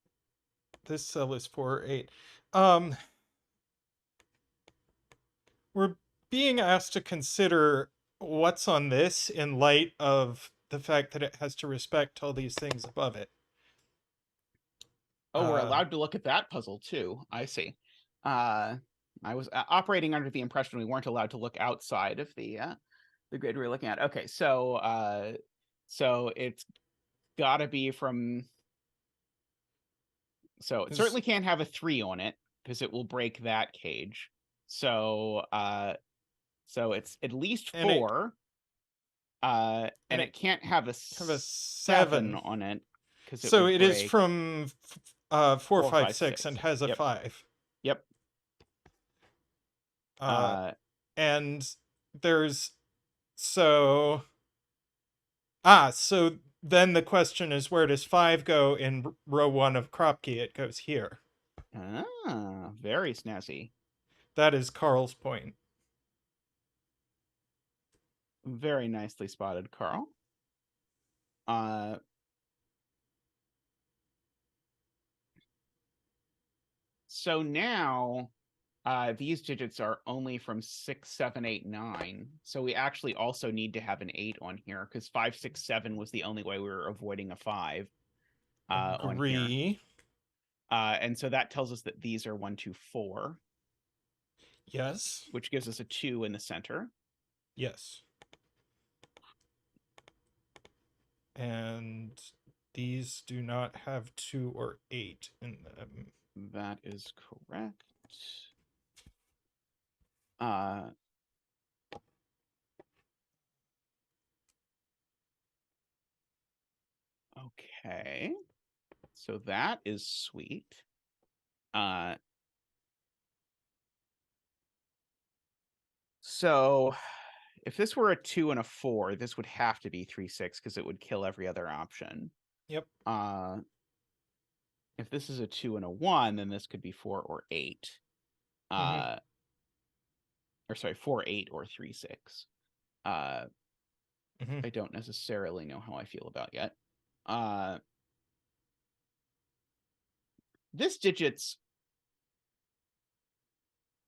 This cell is 4 or 8. We're being asked to consider what's on this in light of the fact that it has to respect all these things above it. Oh, we're allowed to look at that puzzle too. I see. I was operating under the impression we weren't allowed to look outside of the grid we're looking at. Okay, so so it's got to be from. So it certainly can't have a 3 on it because it will break that cage. So so it's at least 4. And it can't have a 7 on it because it so it is from 4, 5, 6 and has a 5. Yep. And there's so then the question is, where does 5 go in row 1 of Kropki? It goes here. Ah, very snazzy. That is Carl's point. Very nicely spotted, Carl. So now these digits are only from 6, 7, 8, 9. So we actually also need to have an 8 on here because 5, 6, 7 was the only way we were avoiding a 5 on here. And so that tells us that these are 1, 2, 4. Yes. Which gives us a 2 in the center. Yes. And these do not have 2 or 8 in them. That is correct. Okay. So that is sweet. So if this were a 2 and a 4, this would have to be 3/6 because it would kill every other option. Yep. If this is a 2 and a 1, then this could be 4 or 8. Or sorry, 4, 8, or 3/6. I don't necessarily know how I feel about yet. This digit's...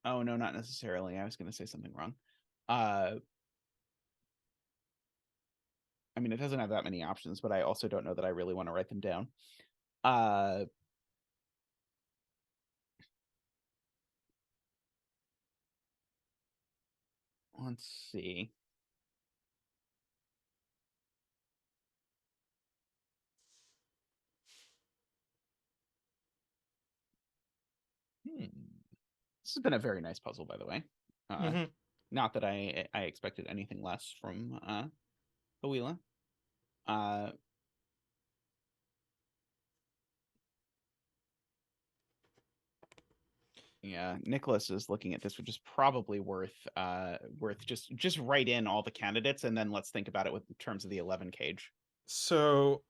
Oh, no, not necessarily. I was going to say something wrong. I mean, it doesn't have that many options, but I also don't know that I really want to write them down. Let's see. This has been a very nice puzzle, by the way. Not that I expected anything less from Hawila. Yeah, Nicholas is looking at this, which is probably worth just write in all the candidates and then let's think about it with in terms of the 11 cage. So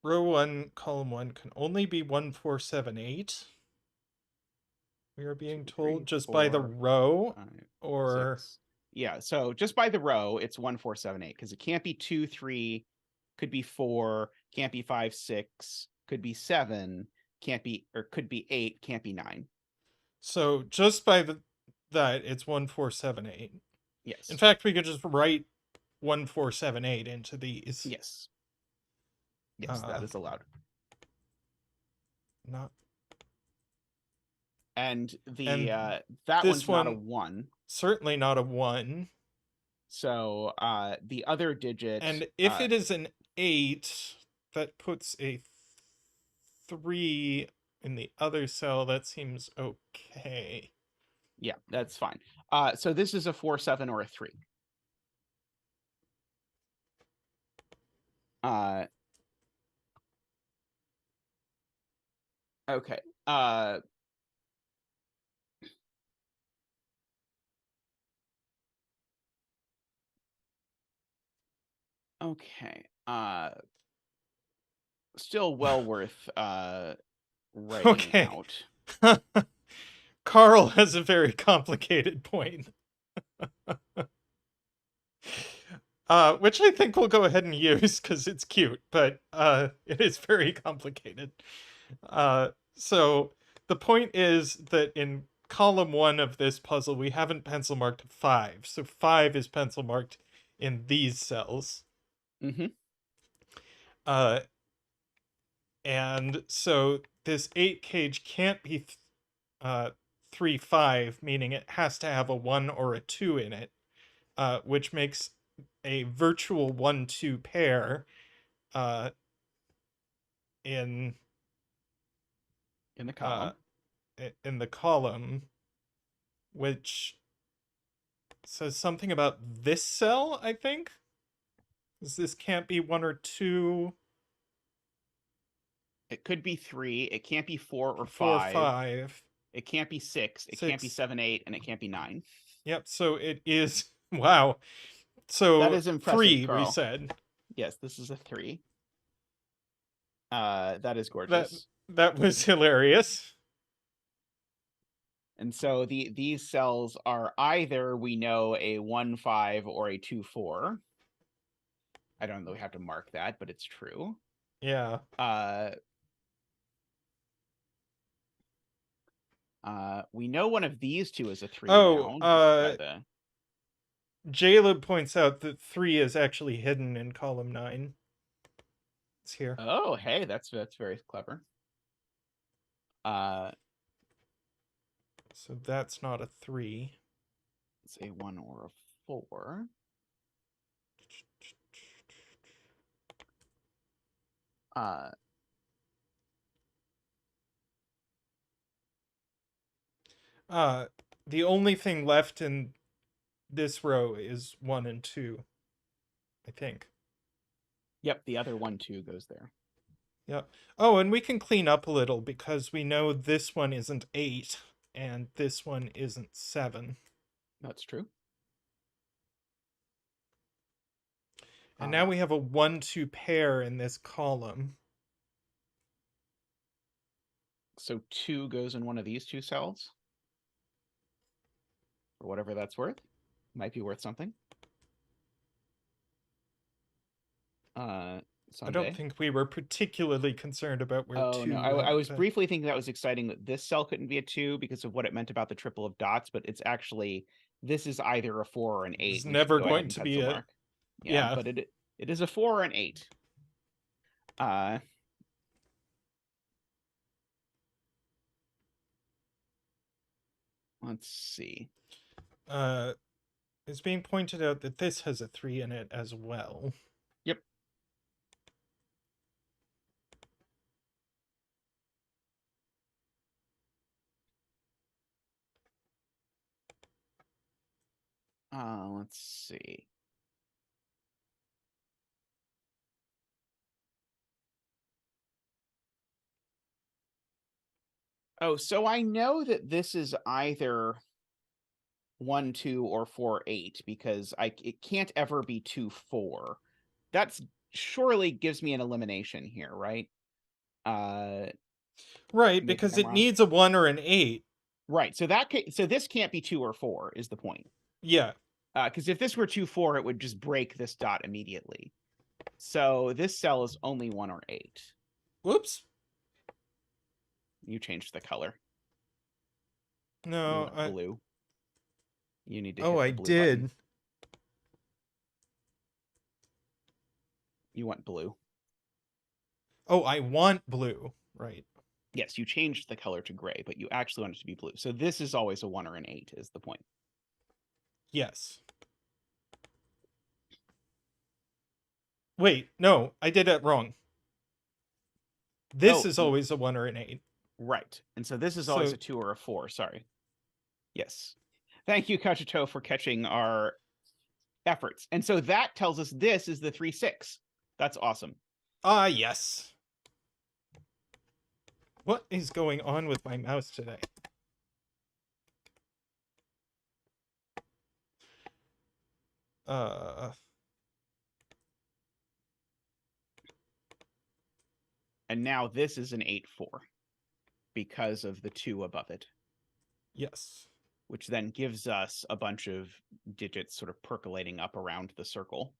row 1, column 1 can only be 1, 4, 7, 8. We are being 2, told 3, just 4, by the row 5, or 6. Yeah, so just by the row, it's 1, 4, 7, 8 because it can't be 2, 3, could be 4, can't be 5, 6, could be 7, can't be, or could be 8, can't be 9. So just by that, it's 1, 4, 7, 8. Yes. In fact, we could just write 1, 4, 7, 8 into these. Yes. Yes, that is allowed. Not. And And that this one's not a one 1. Certainly not a 1. So the other digit. And if it is an 8, that puts a 3 in the other cell. That seems okay. Yeah, that's fine. So this is a 4, 7, or a 3. Okay. Okay. Still well worth writing Okay. out. Carl has a very complicated point. Which I think we'll go ahead and use because it's cute, but it is very complicated. So the point is that in column 1 of this puzzle, we haven't pencil marked 5. So 5 is pencil marked in these cells. And so this 8 cage can't be 3, 5, meaning it has to have a 1 or a 2 in it, which makes a virtual 1, 2 pair in the column. In the column, which says something about this cell, I think. This can't be 1 or 2. It could be 3. It can't be 4 or 4, 5. 5. It can't be 6. It can't be 7, 8, and it can't be 9. Yep. So it is. Wow. So that is impressive, 3, Carl. we said. Yes, this is a 3. That is gorgeous. That was hilarious. And so these cells are either, we know, a 1, 5 or a 2, 4. I don't know, we have to mark that, but it's true. Yeah. We know one of these two is a 3 Oh, now. Jaleb points out that 3 is actually hidden in column 9. It's here. Oh, hey, that's very clever. So that's not a 3. It's a 1 or a 4. The only thing left in this row is 1 and 2, I think. Yep, the other 1, 2 goes there. Yep. Oh, and we can clean up a little because we know this one isn't 8 and this one isn't 7. That's true. And now we have a 1-2 pair in this column. So 2 goes in one of these 2 cells. For whatever that's worth. Might be worth something. Someday. I don't think we were particularly concerned about where 2 no, went, I was but... briefly thinking that was exciting that this cell couldn't be a 2 because of what it meant about the triple of dots, but it's actually, this is either a 4 or an 8. It's never going to be a... Yeah, but it is a 4 or an 8. Let's see. It's being pointed out that this has a 3 in it as well. Yep. Let's see. Oh, so I know that this is either 1, 2, or 4, 8 because it can't ever be 2, 4. That's surely gives me an elimination here, right? Right, because it needs a 1 or an 8. Right. So this can't be 2 or 4 is the point. Yeah. Because if this were 2, 4, it would just break this dot immediately. So this cell is only 1 or 8. Whoops. You changed the color. No, you want blue. You need to Oh, hit I the blue did. button. You want blue. Oh, I want blue. Right. Yes, you changed the color to gray, but you actually want it to be blue. So this is always a 1 or an 8 is the point. Yes. Wait, no, I did it wrong. This is always a 1 or an 8. Right. And so this is always a 2 or a 4. Sorry. Yes. Thank you, Kachito, for catching our efforts. And so that tells us this is the 3, 6. That's awesome. Yes. What is going on with my mouse today? And now this is an 8, 4 because of the 2 above it. Yes. Which then gives us a bunch of digits sort of percolating up around the circle.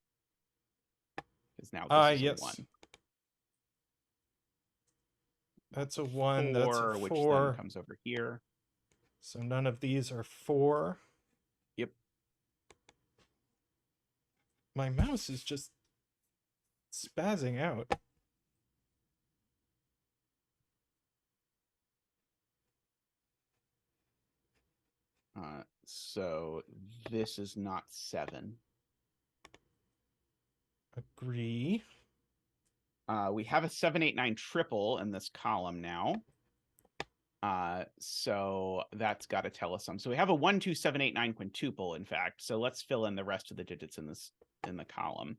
Because now this is a 1. That's a 1, 4, that's a 4. Which then comes over here. So none of these are 4. Yep. My mouse is just spazzing out. So this is not 7. Agree. We have a 7, 8, 9 triple in this column now. So that's got to tell us some. So we have a 1, 2, 7, 8, 9 quintuple, in fact. So let's fill in the rest of the digits in the column.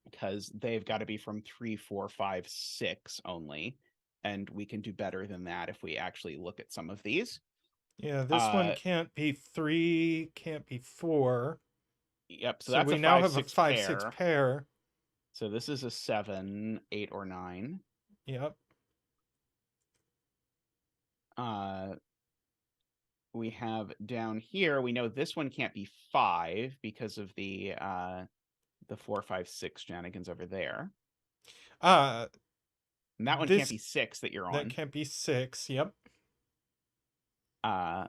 Because they've got to be from 3, 4, 5, 6 only. And we can do better than that if we actually look at some of these. Yeah, this one can't be 3, can't be 4. Yep, so that's we now have a 5, 6 pair. So this is a 7, 8, or 9. Yep. We have down here, we know this one can't be 5 because of the 4, 5, 6 shenanigans over there. And that one can't be 6 that you're on. That can't be 6, yep. Yeah,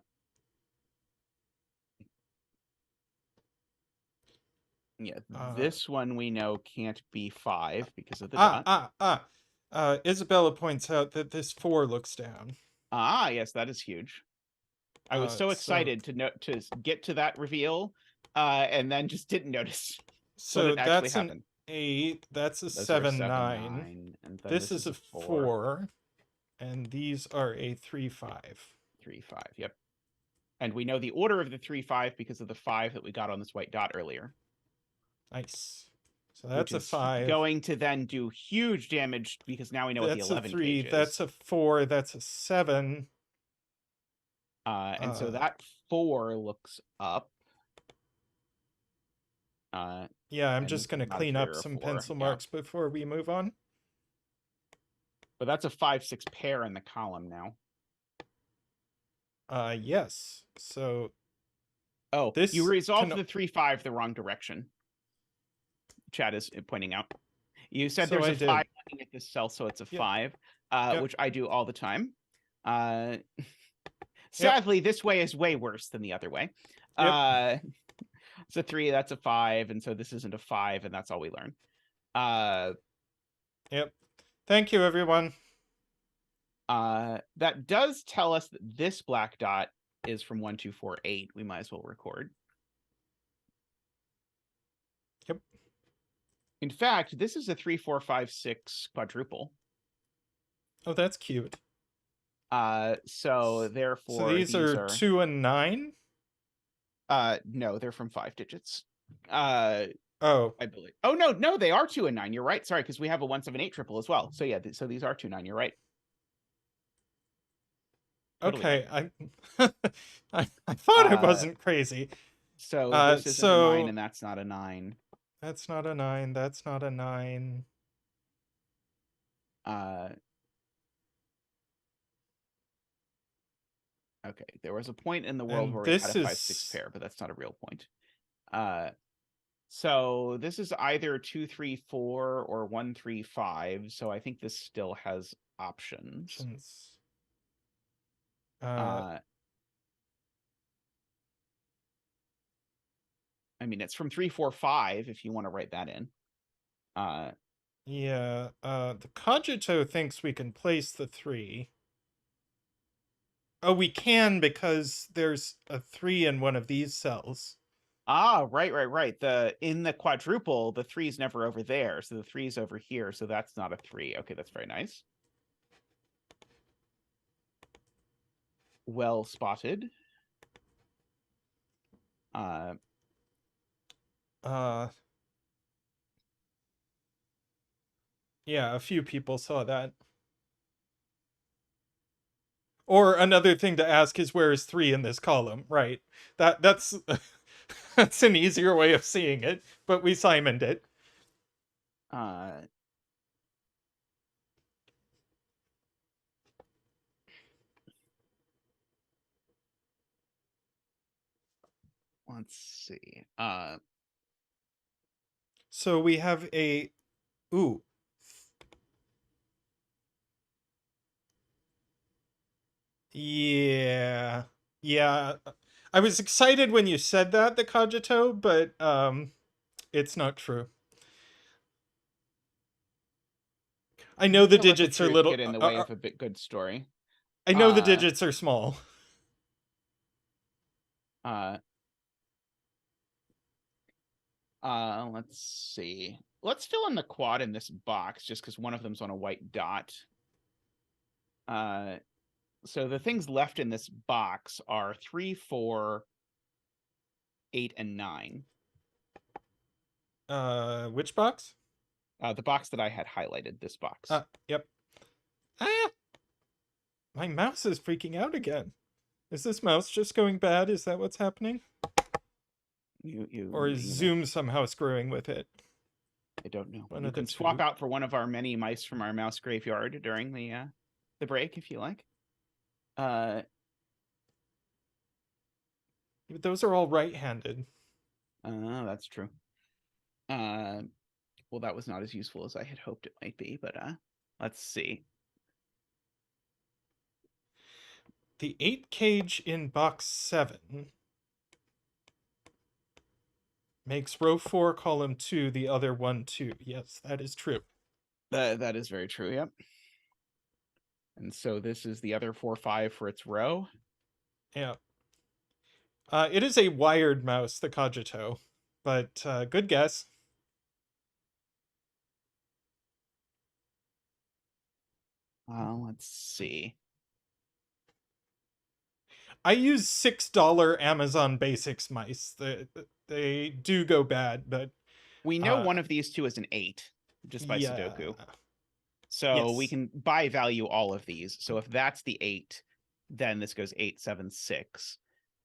this one we know can't be 5 because of the dot. Isabella points out that this 4 looks down. Yes, that is huge. I was so excited to get to that reveal, and then just didn't notice so what had actually happened. 8. That's a Those are 7, 7, 9. 9, and then This this is is a a 4, 4. And these are a 3, 5. 3, 5. Yep. And we know the order of the 3, 5 because of the 5 that we got on this white dot earlier. Nice. So Which that's a is 5. going to then do huge damage because now we know what the That's a 11 3. cage is. That's a 4. That's a 7. And so that 4 looks up. Yeah, I'm and just this going to is not a clean 3 up or a some 4, pencil yeah. marks before we move on. But that's a 5, 6 pair in the column now. Yes. So Oh, this you resolved can... the 3, 5 the wrong direction. Chad is pointing out. You said So there's I a did. 5 looking at this cell, so it's a Yep. 5, Yep. which I do all the time. Sadly, this way is way worse than the other way. Yep. It's a 3, that's a 5, and so this isn't a 5, and that's all we learn. Yep. Thank you, everyone. That does tell us that this black dot is from 1, 2, 4, 8. We might as well record. Yep. In fact, this is a 3, 4, 5, 6 quadruple. Oh, that's cute. So therefore, So these are 2 and 9? No, they're from 5 digits. Oh, I believe. Oh, no, they are 2 and 9. You're right. Sorry, because we have a 1, 7, 8 triple as well. So yeah, so these are 2, 9. You're right. Totally okay. right. I thought I wasn't crazy. So this isn't a 9, and that's not a 9. That's not a 9. That's not a 9. Okay, there was a point in the world And where we this had a 5, is 6 pair, but that's not a real point. So this is either 2, 3, 4 or 1, 3, 5. So I think this still has options. I mean, it's from 3, 4, 5 if you want to write that in. Yeah, the cogito thinks we can place the 3. Oh, we can because there's a 3 in one of these cells. Ah, right. In the quadruple, the 3 is never over there, so the 3 is over here, so that's not a 3. Okay, that's very nice. Well spotted. Yeah, a few people saw that. Or another thing to ask is where is 3 in this column, right? That's that's an easier way of seeing it, but we Simoned it. Let's see. So we have a ooh. Yeah. Yeah. I was excited when you said that, the cogito, but it's not true. I know the digits are little. Get in the way of a bit good story. I know the digits are small. Let's see. Let's fill in the quad in this box just because one of them's on a white dot. So the things left in this box are 3, 4, 8, and 9. Which box? The box that I had highlighted, this box. Yep. Ah! My mouse is freaking out again. Is this mouse just going bad? Is that what's happening? Or is Zoom somehow screwing with it? I don't know. You can swap out for one of our many mice from our mouse graveyard during the break if you like. Those are all right-handed. That's true. Well, that was not as useful as I had hoped it might be, but let's see. The 8 cage in box 7 makes row 4, column 2, the other 1, 2. Yes, that is true. That is very true, yep. And so this is the other 4, 5 for its row. Yeah. It is a wired mouse, the cogito, but good guess. Let's see. I use $6 Amazon Basics mice. They do go bad, but We know one of these two is an 8, just by yeah. Sudoku. So we Yes. can buy value all of these. So if that's the 8, then this goes 8, 7, 6.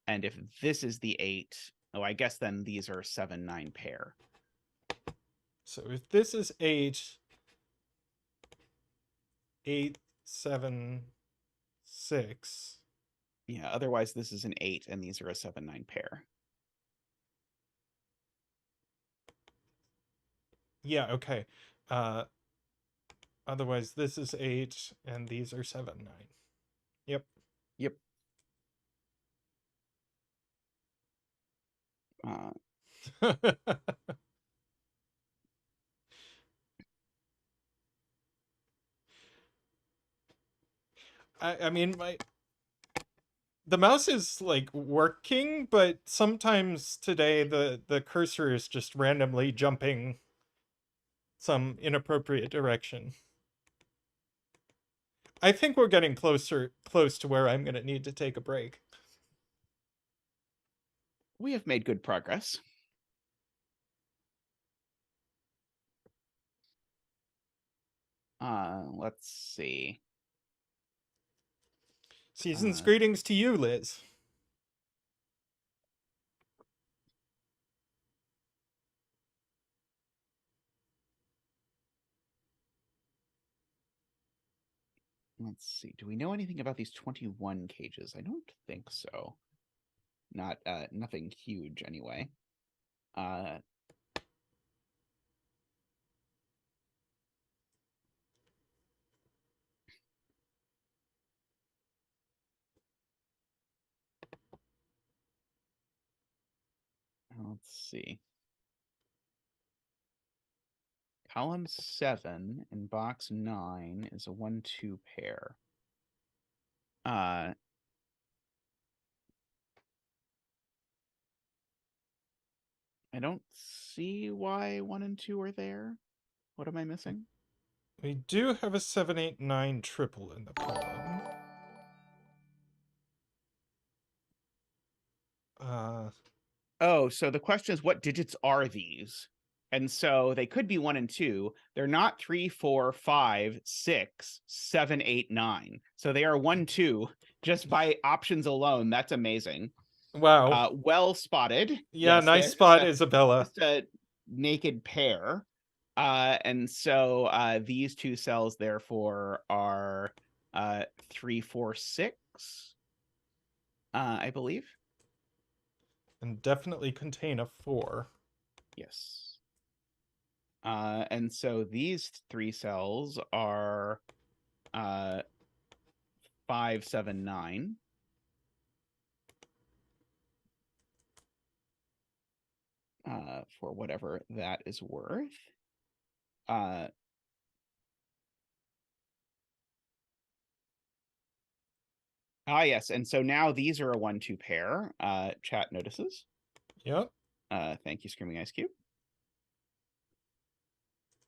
And if this is the 8, oh, I guess then these are 7, 9 pair. So if this is 8, 8, 7, 6. Yeah, otherwise this is an 8 and these are a 7, 9 pair. Yeah, okay. Otherwise this is 8 and these are 7, 9. Yep. Yep. I mean, the mouse is like working, but sometimes today the cursor is just randomly jumping some inappropriate direction. I think we're getting close to where I'm going to need to take a break. We have made good progress. Let's see. Season's greetings to you, Liz. Let's see. Do we know anything about these 21 cages? I don't think so. Not nothing huge anyway. Let's see. Column 7 in box 9 is a 1-2 pair. I don't see why 1 and 2 are there. What am I missing? We do have a 7, 8, 9 triple in the column. Oh, so the question is, what digits are these? And so they could be 1 and 2. They're not 3, 4, 5, 6, 7, 8, 9. So they are 1, 2 just by options alone. That's amazing. Wow. Well spotted. Yeah, Yes, nice spot, Isabella. just a naked pair. And so these two cells, therefore, are 3, 4, 6, I believe. And definitely contain a 4. Yes. And so these 3 cells are 5, 7, 9. For whatever that is worth. Yes, and so now these are a 1-2 pair. Chat notices. Yep. Thank you, Screaming Ice Cube.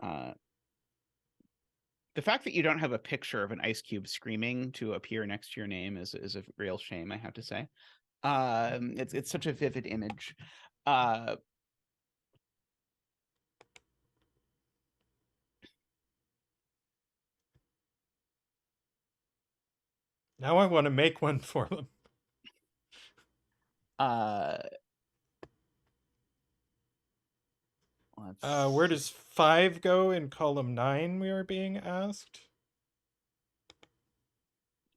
The fact that you don't have a picture of an ice cube screaming to appear next to your name is a real shame, I have to say. It's such a vivid image. Now I want to make one for them. Where does 5 go in column 9, we are being asked?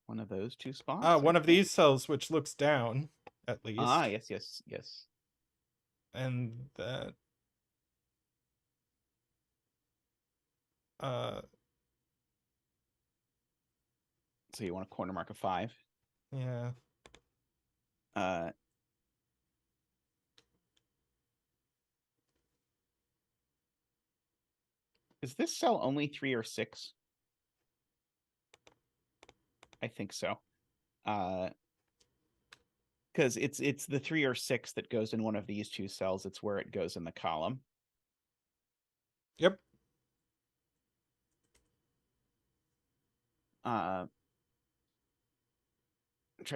One of those 2 spots? One of these cells, which looks down, at least. Yes. And that... So you want a corner mark of 5? Yeah. Is this cell only 3 or 6? I think so. Because it's the 3 or 6 that goes in one of these 2 cells. It's where it goes in the column. Yep. Trying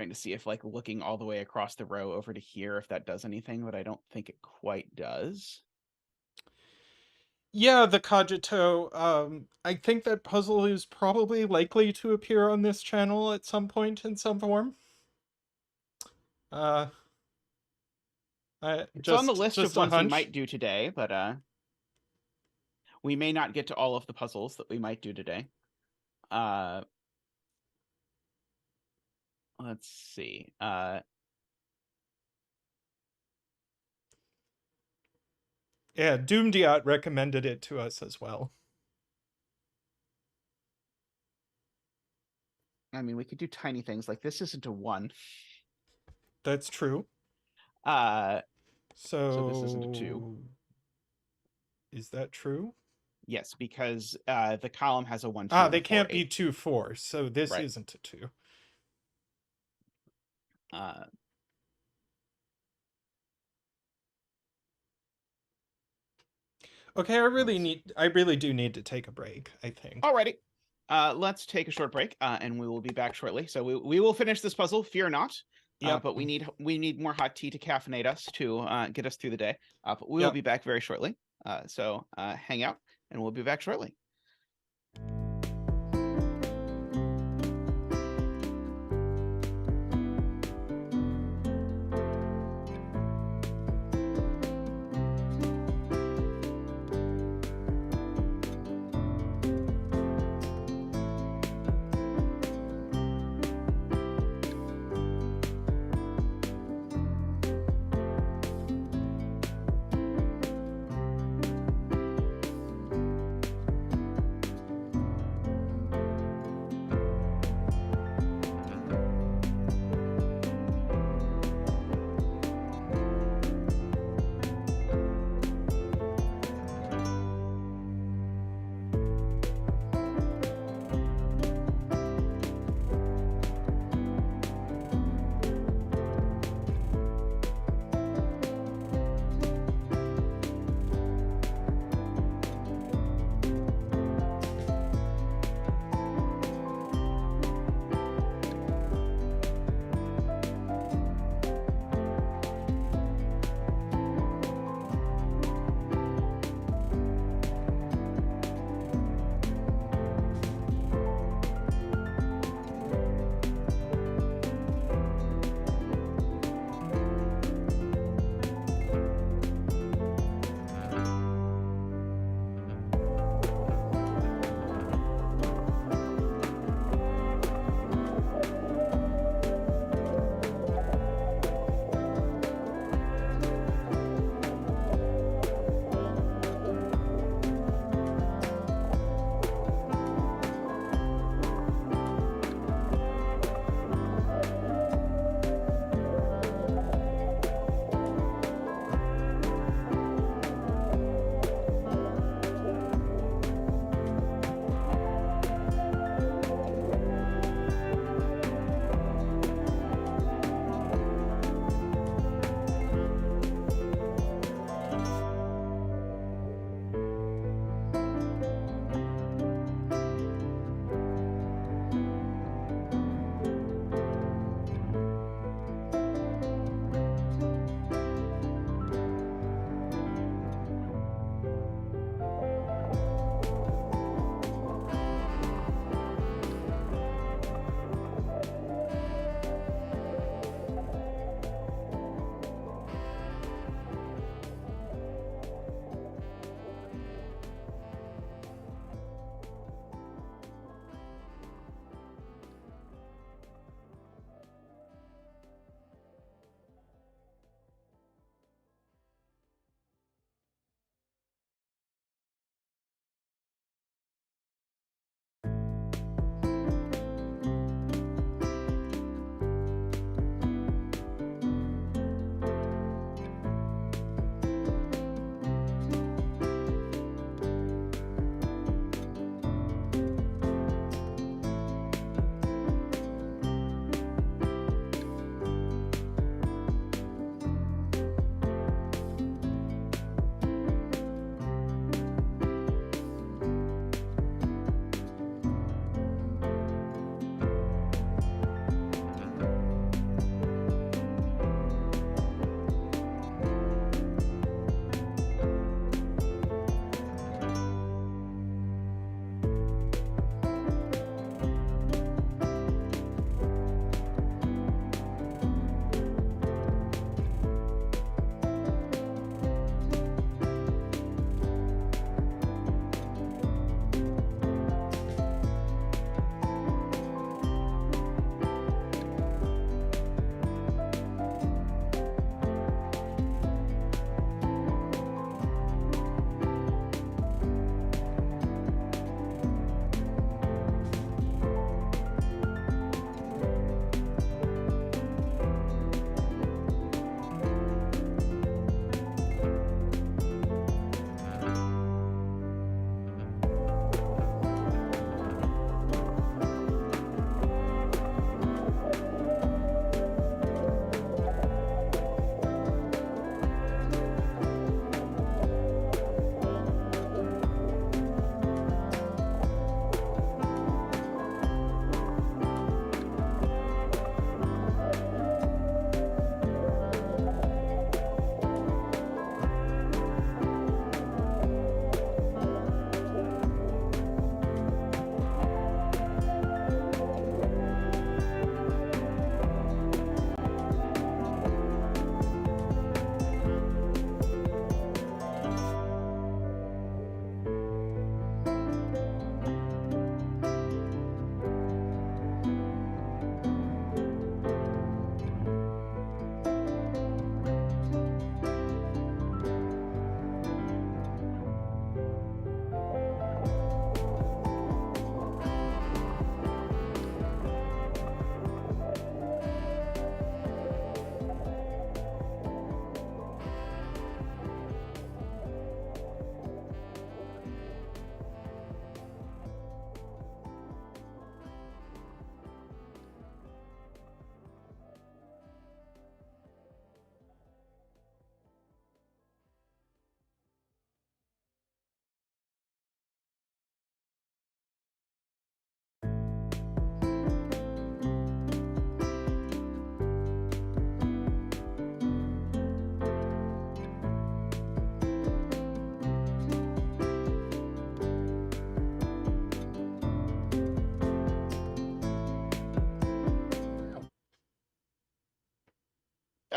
to see if like looking all the way across the row over to here, if that does anything, but I don't think it quite does. Yeah, the Cogito. I think that puzzle is probably likely to appear on this channel at some point in some form. Uh, It's on the list just of a ones we hunch. might do today, but we may not get to all of the puzzles that we might do today. Let's see. Yeah, Doomdiat recommended it to us as well. I mean, we could do tiny things like this isn't a 1. That's true. So this isn't a 2. Is that true? Yes, because the column has a 1, 2, Ah, and they a 4, can't 8. be 2 4s, so this Right. isn't a 2. Okay, I really do need to take a break, I think. Alrighty. Let's take a short break, and we will be back shortly. So we will finish this puzzle, fear not. Yep. But we need more hot tea to caffeinate us to get us through the day. But we will Yep. be back very shortly. So hang out, and we'll be back shortly.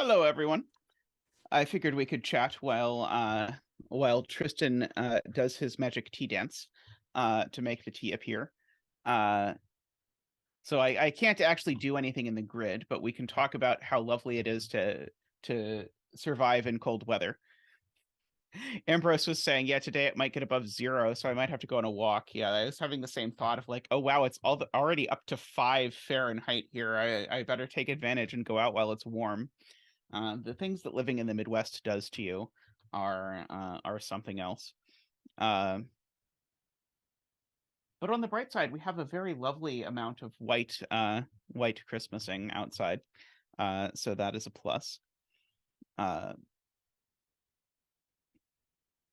Hello, everyone. I figured we could chat while Tristan does his magic tea dance to make the tea appear. So I can't actually do anything in the grid, but we can talk about how lovely it is to survive in cold weather. Ambrose was saying, yeah, today it might get above 0, so I might have to go on a walk. Yeah, I was having the same thought of like, oh wow, it's already up to 5 Fahrenheit here. I better take advantage and go out while it's warm. The things that living in the Midwest does to you are something else. But on the bright side, we have a very lovely amount of white Christmasing outside, so that is a plus.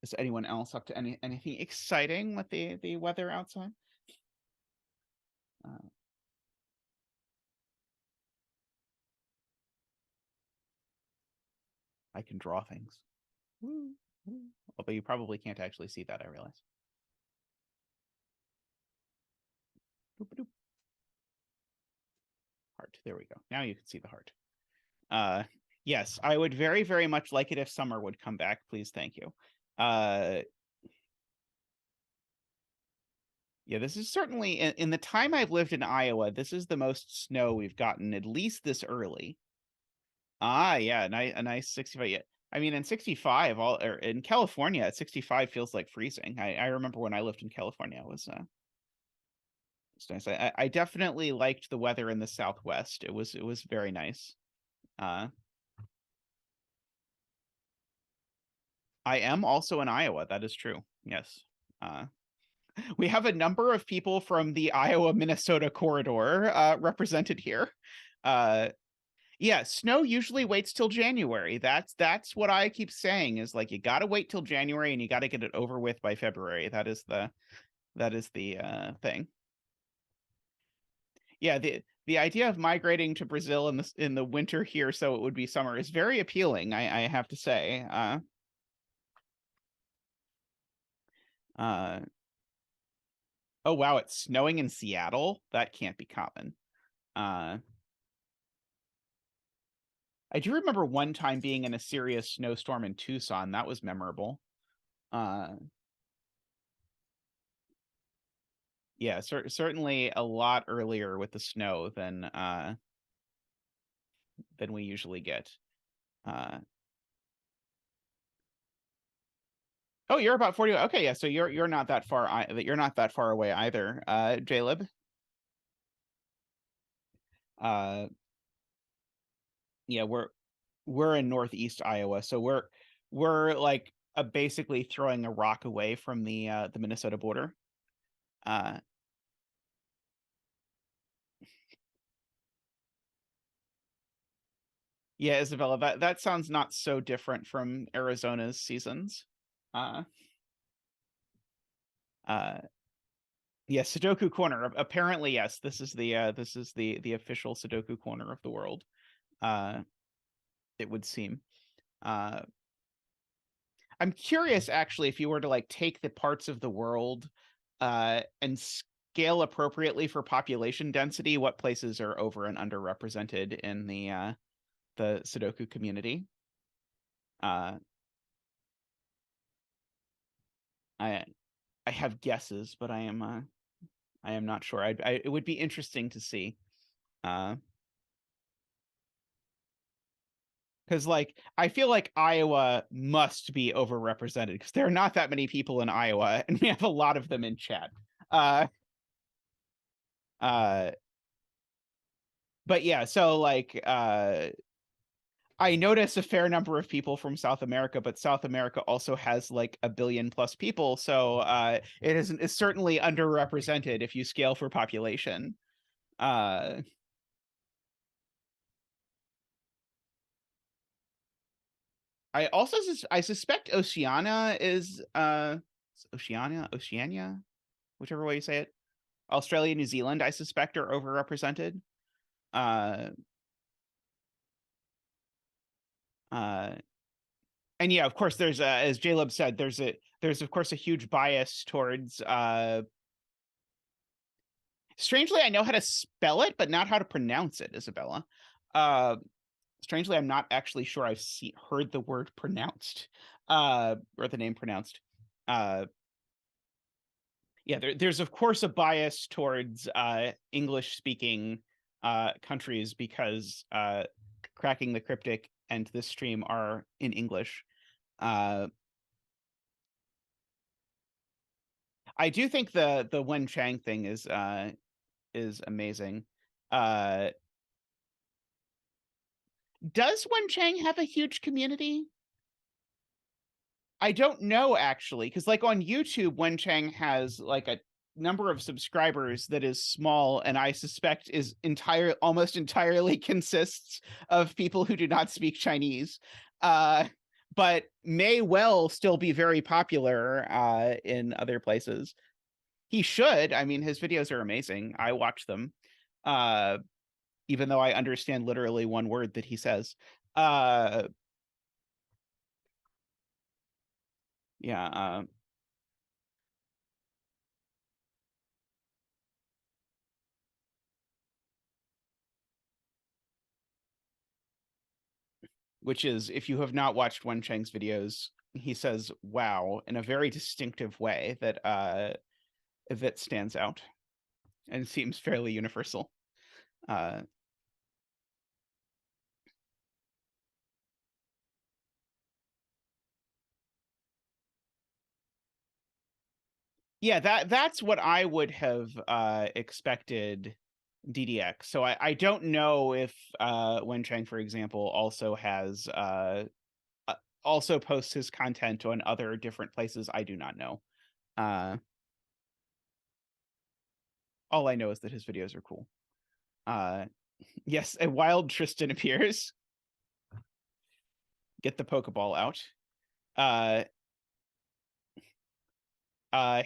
Is anyone else up to anything exciting with the weather outside? I can draw things. Although you probably can't actually see that, I realize. Heart. There we go. Now you can see the heart. Yes, I would very, very much like it if summer would come back. Please, thank you. Yeah, this is certainly in the time I've lived in Iowa, this is the most snow we've gotten, at least this early. Yeah, a nice 65. Yeah, I mean, in 65, or in California, 65 feels like freezing. I remember when I lived in California, it was nice. I definitely liked the weather in the Southwest. It was very nice. I am also in Iowa. That is true. Yes. We have a number of people from the Iowa-Minnesota corridor represented here. Yeah, snow usually waits till January. That's what I keep saying is like you got to wait till January and you got to get it over with by February. That is the thing. Yeah, the idea of migrating to Brazil in the winter here so it would be summer is very appealing, I have to say. Oh wow, it's snowing in Seattle? That can't be common. I do remember one time being in a serious snowstorm in Tucson. That was memorable. Yeah, certainly a lot earlier with the snow than we usually get. Oh, you're about 40. Okay, yeah, so you're not that far. You're not that far away either, Jaleb. Yeah, we're in northeast Iowa, so we're like basically throwing a rock away from the Minnesota border. Yeah, Isabella, that sounds not so different from Arizona's seasons. Uh, yeah, Sudoku Corner. Apparently, yes, this is the official Sudoku corner of the world. It would seem. I'm curious, actually, if you were to like take the parts of the world and scale appropriately for population density, what places are over and underrepresented in the Sudoku community? I have guesses, but I am not sure. It would be interesting to see. Because like I feel like Iowa must be overrepresented because there are not that many people in Iowa, and we have a lot of them in chat. But yeah, so like I notice a fair number of people from South America, but South America also has like 1 billion plus people, so it's certainly underrepresented if you scale for population. I also I suspect Oceania is Oceania, whichever way you say it. Australia, New Zealand, I suspect, are overrepresented. And yeah, of course, there's as Jaleb said, there's of course a huge bias towards. Strangely, I know how to spell it, but not how to pronounce it, Isabella. strangely, I'm not actually sure I've heard the word pronounced, or the name pronounced. Yeah, there's of course a bias towards English speaking countries because Cracking the Cryptic and this stream are in English. I do think the Wen Chang thing is amazing. Does Wen Chang have a huge community? I don't know actually, because like on YouTube, Wen Chang has like a number of subscribers that is small, and I suspect is almost entirely consists of people who do not speak Chinese. But may well still be very popular in other places. He should. I mean, his videos are amazing. I watch them, even though I understand literally one word that he says. Yeah. Which is, if you have not watched Wen Chang's videos, he says "wow" in a very distinctive way that stands out and seems fairly universal. Yeah, that's what I would have expected DDX. So I don't know if Wen Chang, for example, also posts his content on other different places. I do not know. All I know is that his videos are cool. Yes, a wild Tristan appears. Get the Pokeball out.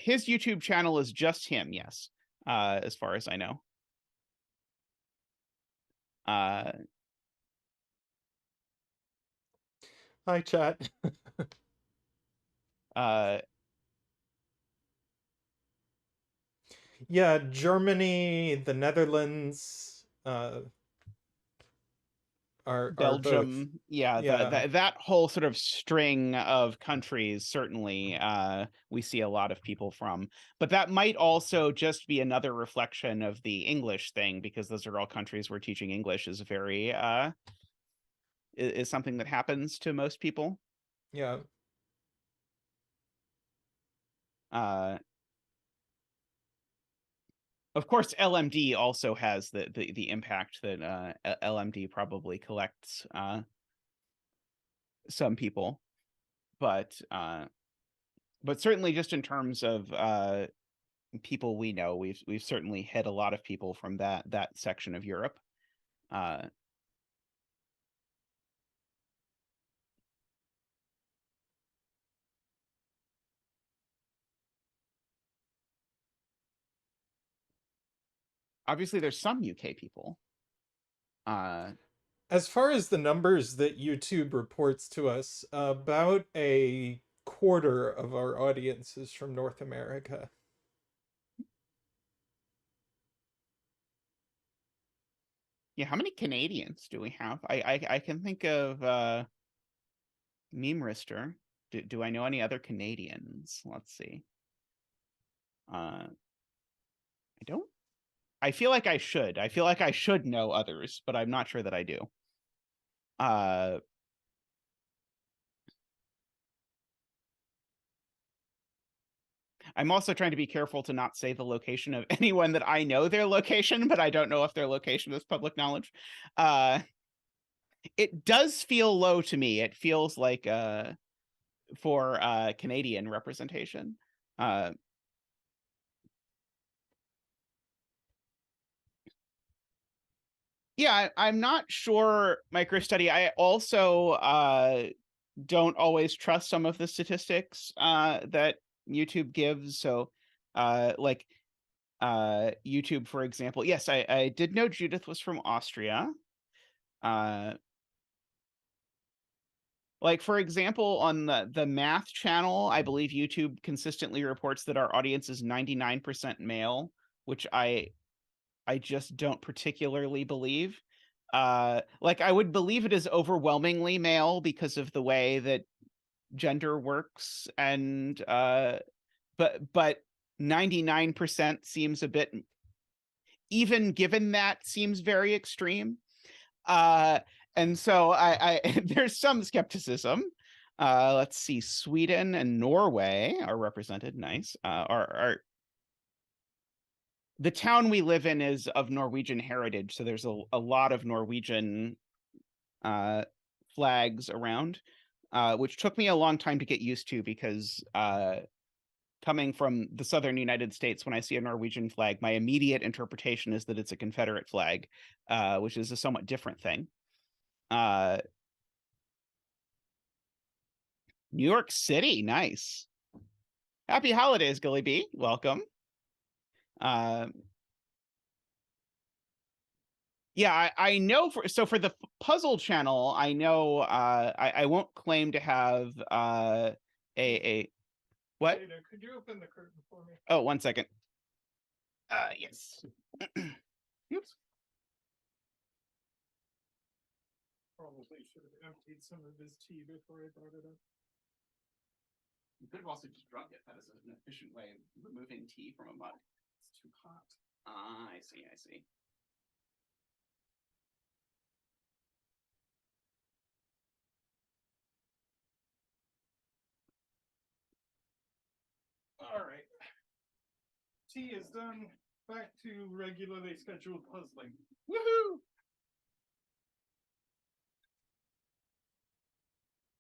His YouTube channel is just him, yes, as far as I know. Hi, chat. Yeah, Germany, the Netherlands are both. Belgium, yeah, Yeah. that whole sort of string of countries, certainly we see a lot of people from. But that might also just be another reflection of the English thing, because those are all countries where teaching English is very is something that happens to most people. Yeah. Of course, LMD also has the impact that LMD probably collects some people, but certainly just in terms of people we know, we've certainly hit a lot of people from that section of Europe. Obviously, there's some UK people. As far as the numbers that YouTube reports to us, about a quarter of our audience is from North America. Yeah, how many Canadians do we have? I can think of Meme Rister. Do I know any other Canadians? Let's see. I don't. I feel like I should. I feel like I should know others, but I'm not sure that I do. I'm also trying to be careful to not say the location of anyone that I know their location, but I don't know if their location is public knowledge. It does feel low to me. It feels like for Canadian representation. Yeah, I'm not sure, MicroStudy. I also don't always trust some of the statistics that YouTube gives. So, like YouTube, for example. Yes, I did know Judith was from Austria. Like, for example, on the math channel, I believe YouTube consistently reports that our audience is 99% male, which I just don't particularly believe. Like I would believe it is overwhelmingly male because of the way that gender works, and but 99% seems a bit, even given that, seems very extreme. And so I there's some skepticism. Let's see, Sweden and Norway are represented. Nice. Are the town we live in is of Norwegian heritage, so there's a lot of Norwegian flags around, which took me a long time to get used to because coming from the southern United States, when I see a Norwegian flag, my immediate interpretation is that it's a Confederate flag, which is a somewhat different thing. New York City, nice. Happy holidays, Gilly B. Welcome. Yeah, I know for the puzzle channel, I know I won't claim to have a what? Jada, could you open the curtain for me? Oh, 1 second. Yes. Oops. Probably should have emptied some of his tea before I brought it up. You could have also just drunk it. That is an efficient way of removing tea from a mug. It's too hot. Ah, I see, I see. All right. Tea is done. Back to regularly scheduled puzzling. Woohoo!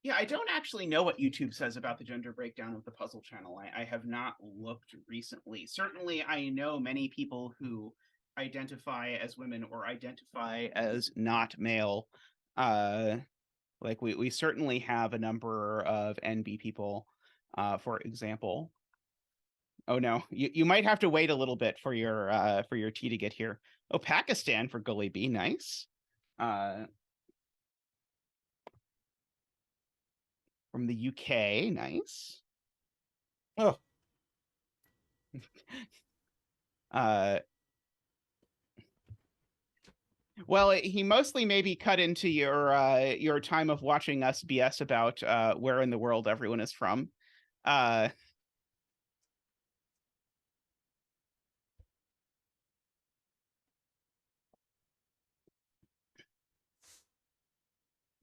Yeah, I don't actually know what YouTube says about the gender breakdown of the puzzle channel. I have not looked recently. Certainly, I know many people who identify as women or identify as not male. Like we certainly have a number of NB people, for example. Oh no, you might have to wait a little bit for your tea to get here. Oh, Pakistan for Gully B, nice. From the UK, nice. Oh. Well, he mostly maybe cut into your time of watching us BS about where in the world everyone is from.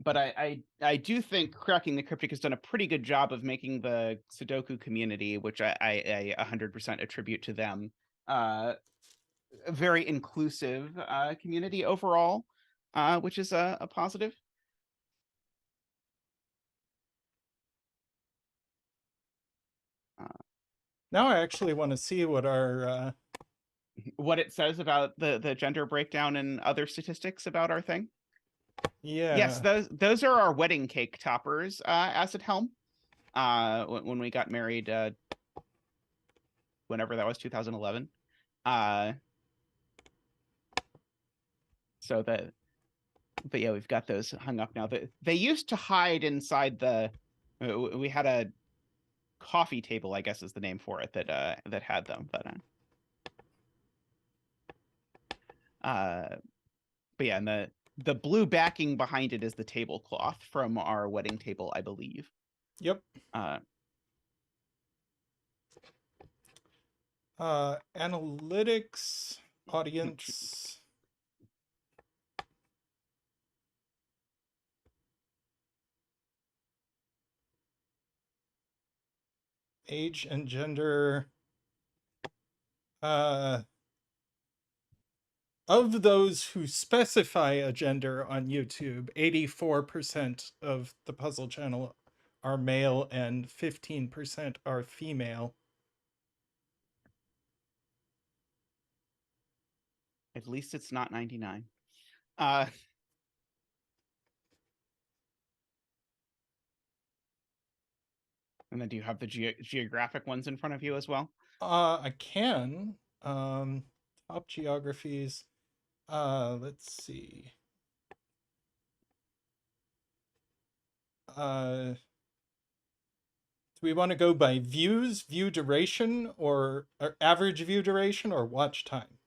But I do think Cracking the Cryptic has done a pretty good job of making the Sudoku community, which I 100% attribute to them, a very inclusive community overall, which is a positive. Now I actually want to see what our What it says about the gender breakdown and other statistics about our thing. yeah. Yes, those are our wedding cake toppers, Acid Helm. When we got married, whenever that was, 2011. So but yeah, we've got those hung up now. They used to hide inside the. We had a coffee table, I guess is the name for it, that had them, but yeah, and the blue backing behind it is the tablecloth from our wedding table, I believe. Yep. Analytics, audience. Age and gender. Of those who specify a gender on YouTube, 84% of the puzzle channel are male and 15% are female. At least it's not 99. And then do you have the geographic ones in front of you as well? I can. Top geographies. Let's see. Do we want to go by views, view duration, or average view duration, or watch time?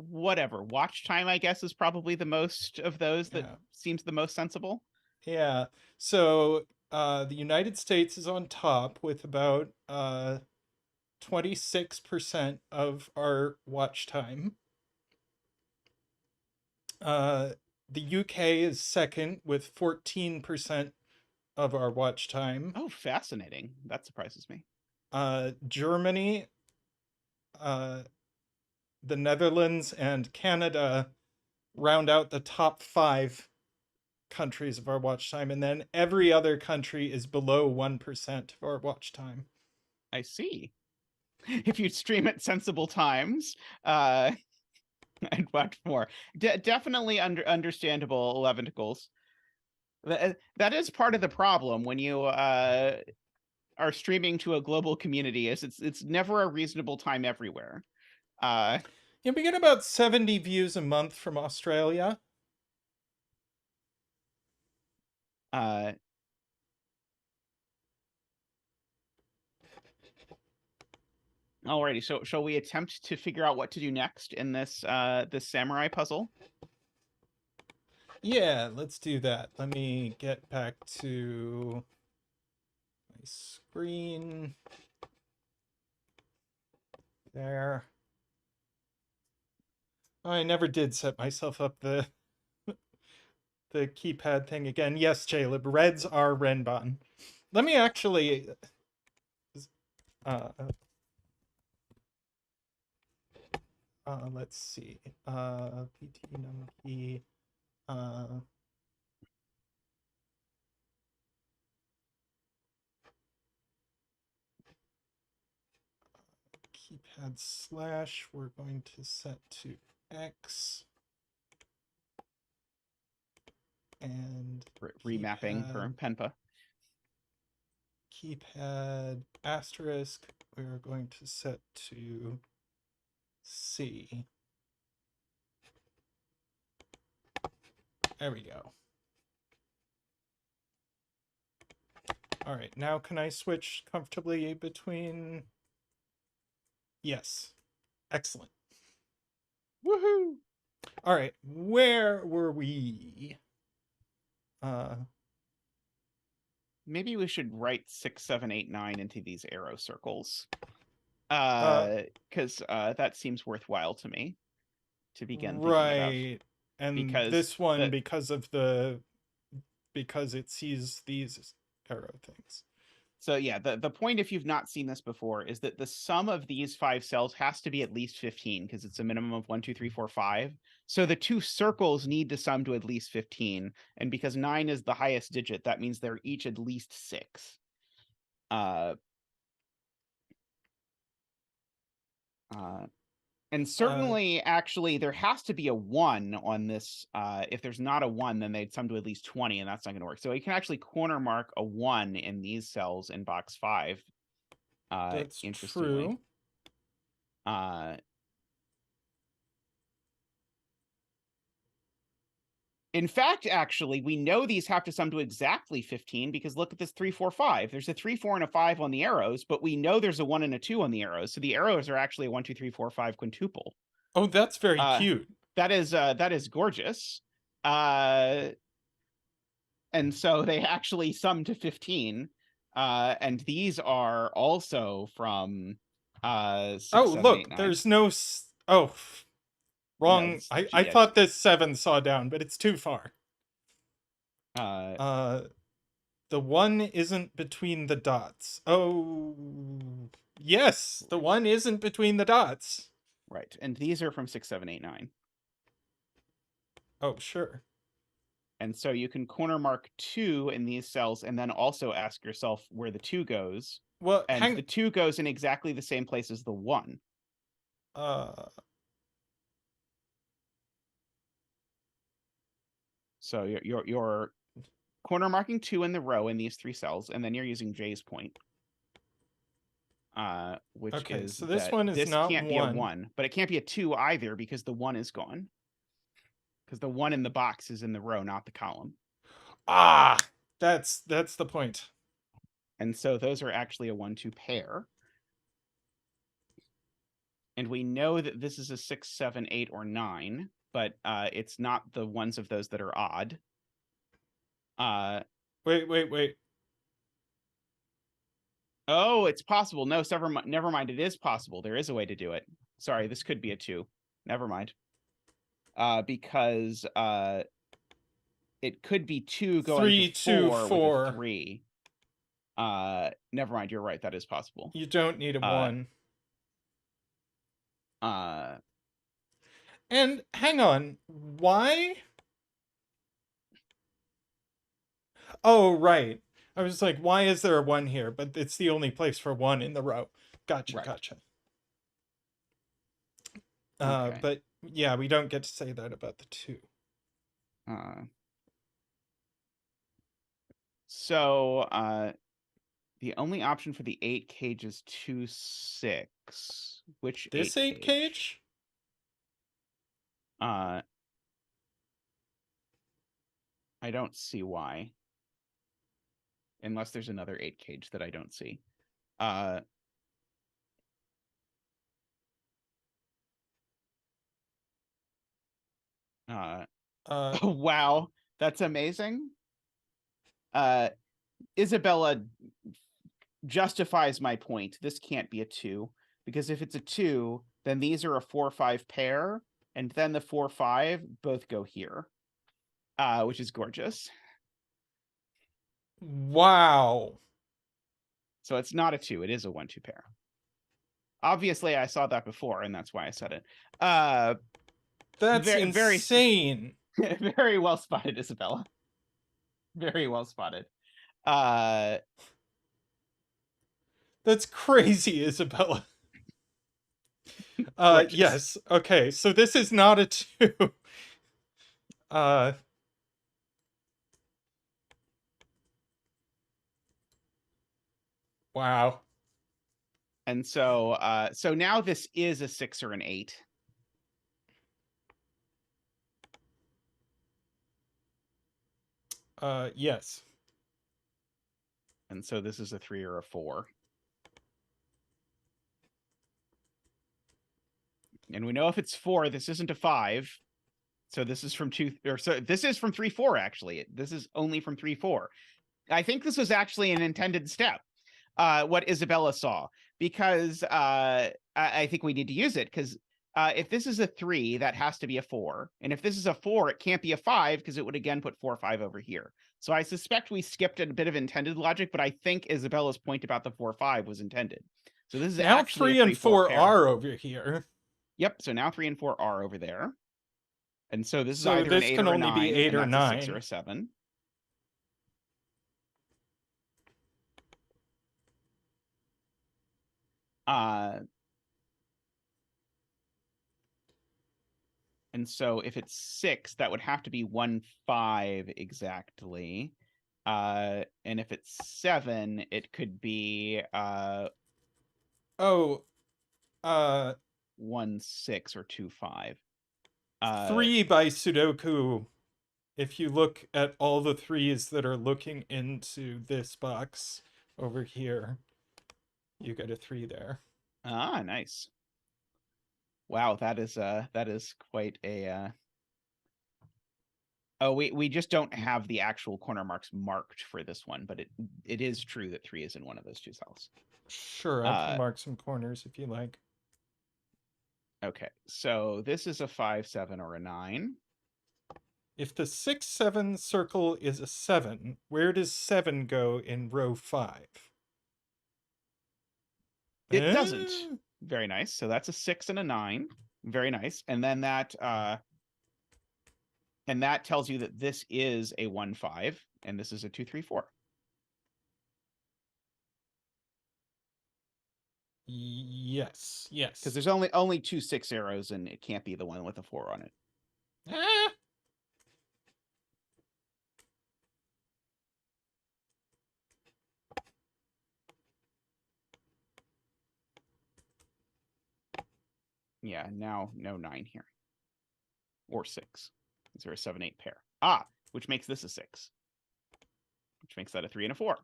whatever. Watch time, I guess, is probably the most of those that Yeah. seems the most sensible. Yeah. So the United States is on top with about 26% of our watch time. The UK is second with 14% of our watch time. Oh, fascinating. That surprises me. Germany, uh, the Netherlands, and Canada round out the top 5 countries of our watch time, and then every other country is below 1% of our watch time. I see. If you stream at sensible times, I'd watch more. Definitely understandable, Leventicles. That is part of the problem when you are streaming to a global community. Is it's never a reasonable time everywhere. Uh, Yeah, we get about 70 views a month from Australia. uh, Alrighty, so shall we attempt to figure out what to do next in this samurai puzzle? Yeah, let's do that. Let me get back to my screen. There. Oh, I never did set myself up the keypad thing again. Yes, Caleb, reds are Renban. Let me actually uh let's see. PT num key keypad slash, we're going to set to X, and Remapping for Penpa. keypad asterisk, we're going to set to C. There we go. All right, now can I switch comfortably between? Yes. Excellent. Woohoo! All right, where were we? Maybe we should write 6, 7, 8, 9 into these arrow circles. Because that seems worthwhile to me to begin thinking about. Right. And Because this one, the because it sees these arrow things. So yeah, the point, if you've not seen this before, is that the sum of these 5 cells has to be at least 15 because it's a minimum of 1, 2, 3, 4, 5. So the 2 circles need to sum to at least 15, and because 9 is the highest digit, that means they're each at least 6. And certainly, actually, there has to be a 1 on this. If there's not a 1, then they'd sum to at least 20, and that's not going to work. So you can actually corner mark a 1 in these cells in box 5. That's Interestingly. true. In fact, actually, we know these have to sum to exactly 15 because look at this 3, 4, 5. There's a 3, 4, and a 5 on the arrows, but we know there's a 1 and a 2 on the arrows. So the arrows are actually a 1, 2, 3, 4, 5 quintuple. Oh, that's very cute. That is gorgeous. And so they actually sum to 15. And these are also from 6, Oh, 7, look, 8, 9. there's no. Oh, wrong. No, I thought this 7 saw down, but it's too far. The 1 isn't between the dots. Oh, yes, the 1 isn't between the dots. Right, and these are from 6, 7, 8, 9. Oh, sure. And so you can corner mark 2 in these cells and then also ask yourself where the 2 goes. Well, and the 2 goes in exactly the same place as the 1. So you're corner marking 2 in the row in these 3 cells, and then you're using J's point. Which okay, is so this that one is this not can't 1. be a 1, but it can't be a 2 either because the 1 is gone. Because the 1 in the box is in the row, not the column. Ah, that's the point. And so those are actually a 1-2 pair. And we know that this is a 6, 7, 8, or 9, but it's not the ones of those that are odd. Wait. Oh, it's possible. No, never mind. It is possible. There is a way to do it. Sorry, this could be a 2. Never mind. Because it could be 2 going 3, to 2, 4 with a 4. 3. Never mind. You're right. That is possible. You don't need a 1. And hang on, why? Oh, right. I was like, why is there a 1 here? But it's the only place for 1 in the row. Gotcha, right. gotcha. Okay. But yeah, we don't get to say that about the 2. So the only option for the 8 cage is 2, 6. Which This 8 cage? I don't see why. Unless there's another 8 cage that I don't see. Wow, that's amazing. Isabella justifies my point. This can't be a 2, because if it's a 2, then these are a 4-5 pair, and then the 4-5 both go here, which is gorgeous. Wow. So it's not a 2. It is a 1-2 pair. Obviously, I saw that before, and that's why I said it. That's insane. Very well spotted, Isabella. Very well spotted. That's crazy, Isabella. Yes. Okay, so this is not a 2. Wow. And so so now this is a 6 or an 8. Yes. And so this is a 3 or a 4. And we know if it's 4, this isn't a 5. So this is from 2, or so this is from 3-4, actually. This is only from 3-4. I think this was actually an intended step, what Isabella saw, because I think we need to use it, because if this is a 3, that has to be a 4. And if this is a 4, it can't be a 5, because it would again put 4, 5 over here. So I suspect we skipped a bit of intended logic, but I think Isabella's point about the 4, 5 was intended. So this is now actually 3 a and 4 pair. are over here. Yep, so now 3 and 4 are over there. And so this is So either this an 8 can or a only 9, be 8 and or that's 9. a 6 or a 7. And so if it's 6, that would have to be 1, 5 exactly. And if it's 7, it could be 1, 6 or 2, 5. 3 by Sudoku. If you look at all the 3s that are looking into this box over here, you get a 3 there. Ah, nice. Wow, that is quite a Oh, we just don't have the actual corner marks marked for this one, but it is true that 3 is in one of those 2 cells. Sure, I can mark some corners if you like. Okay, so this is a 5, 7, or a 9. If the 6, 7 circle is a 7, where does 7 go in row 5? It doesn't. Very nice. So that's a 6 and a 9. Very nice. And then that tells you that this is a 1, 5, and this is a 2, 3, 4. Yes. Because there's only 2 6 arrows, and it can't be the one with a 4 on it. Yeah, now no 9 here. Or 6. Is there a 7, 8 pair? Ah, which makes this a 6. Which makes that a 3 and a 4.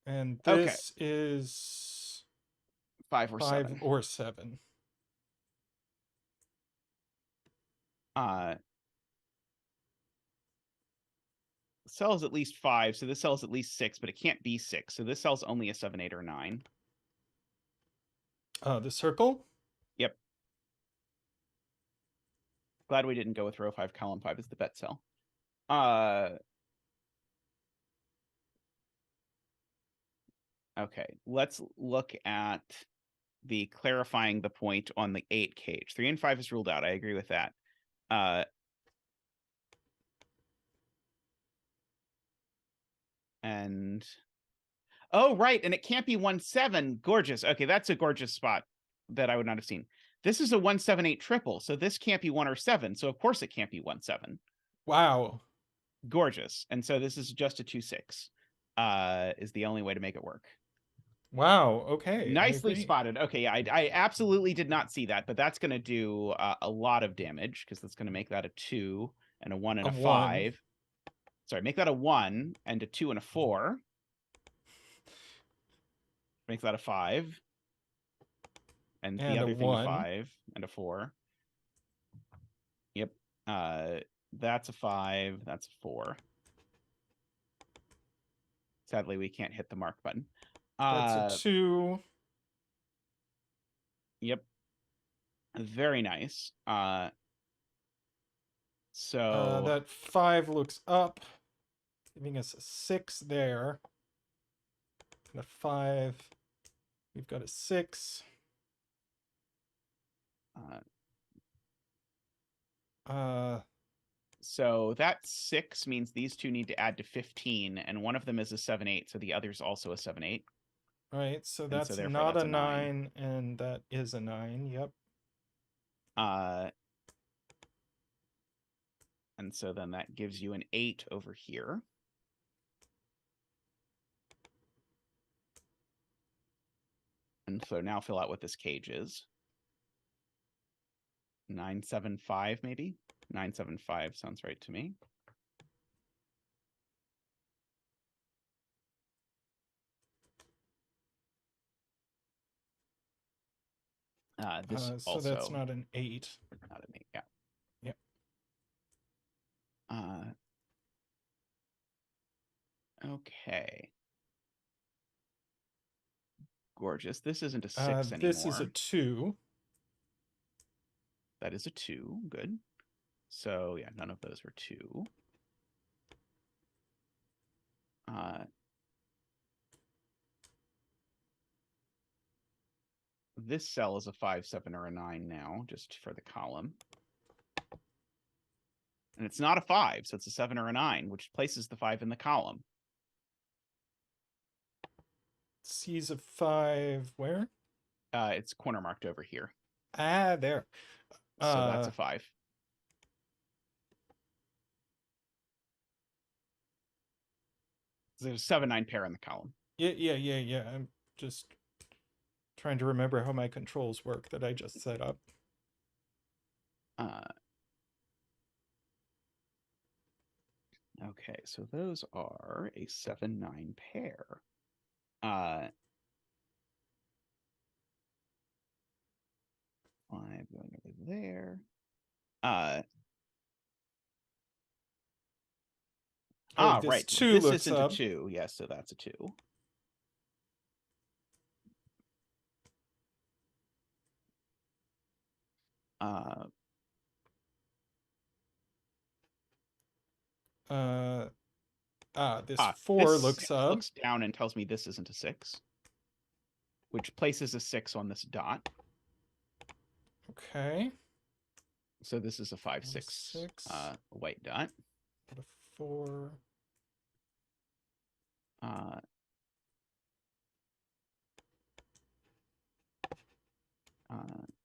And Okay. this is 5 or 5 7. or 7. Cell's at least 5, so this cell's at least 6, but it can't be 6. So this cell's only a 7, 8, or 9. The circle? Yep. Glad we didn't go with row 5, column 5 as the bet cell. Okay, let's look at the clarifying the point on the 8 cage. 3 and 5 is ruled out. I agree with that. And oh, right, and it can't be 1, 7. Gorgeous. Okay, that's a gorgeous spot that I would not have seen. This is a 1, 7, 8 triple, so this can't be 1 or 7. So of course it can't be 1, 7. Wow. Gorgeous. And so this is just a 2, 6. Is the only way to make it work. Wow. Okay. Nicely spotted. Okay, yeah, I absolutely did not see that, but that's going to do a lot of damage because that's going to make that a 2 and a 1 and a 5. 1. Sorry, make that a 1 and a 2 and a 4. Make that a 5. And the other thing a 5 and a 4. Yep. That's a 5. That's a 4. Sadly, we can't hit the mark button. That's a 2. Yep. Very nice. So that 5 looks up, giving us a 6 there. And a 5. We've got a 6. So that 6 means these two need to add to 15, and one of them is a 7, 8, so the other's also a 7, 8. Right, so And that's so therefore not that's a a 9, and that is a 9. Yep. And so then that gives you an 8 over here. And so now fill out what this cage is. 975 maybe? 975 sounds right to me. This So also that's not an 8. not an 8, yeah. Yep. Okay. Gorgeous. This isn't a 6 anymore. This is a 2. That is a 2. Good. So yeah, none of those were 2. This cell is a 5, 7, or a 9 now, just for the column. And it's not a 5, so it's a 7 or a 9, which places the 5 in the column. C's of 5, where? It's corner marked over here. There. So that's a 5. There's a 7, 9 pair in the column. Yeah. I'm just trying to remember how my controls work that I just set up. Okay, so those are a 7, 9 pair. 5 going over there. This right. 2 this looks isn't up. a 2. Yes, so that's a 2. This 4 this looks up. Looks down and tells me this isn't a 6, which places a 6 on this dot. Okay. So this is a 5, 6, white dot. A 4.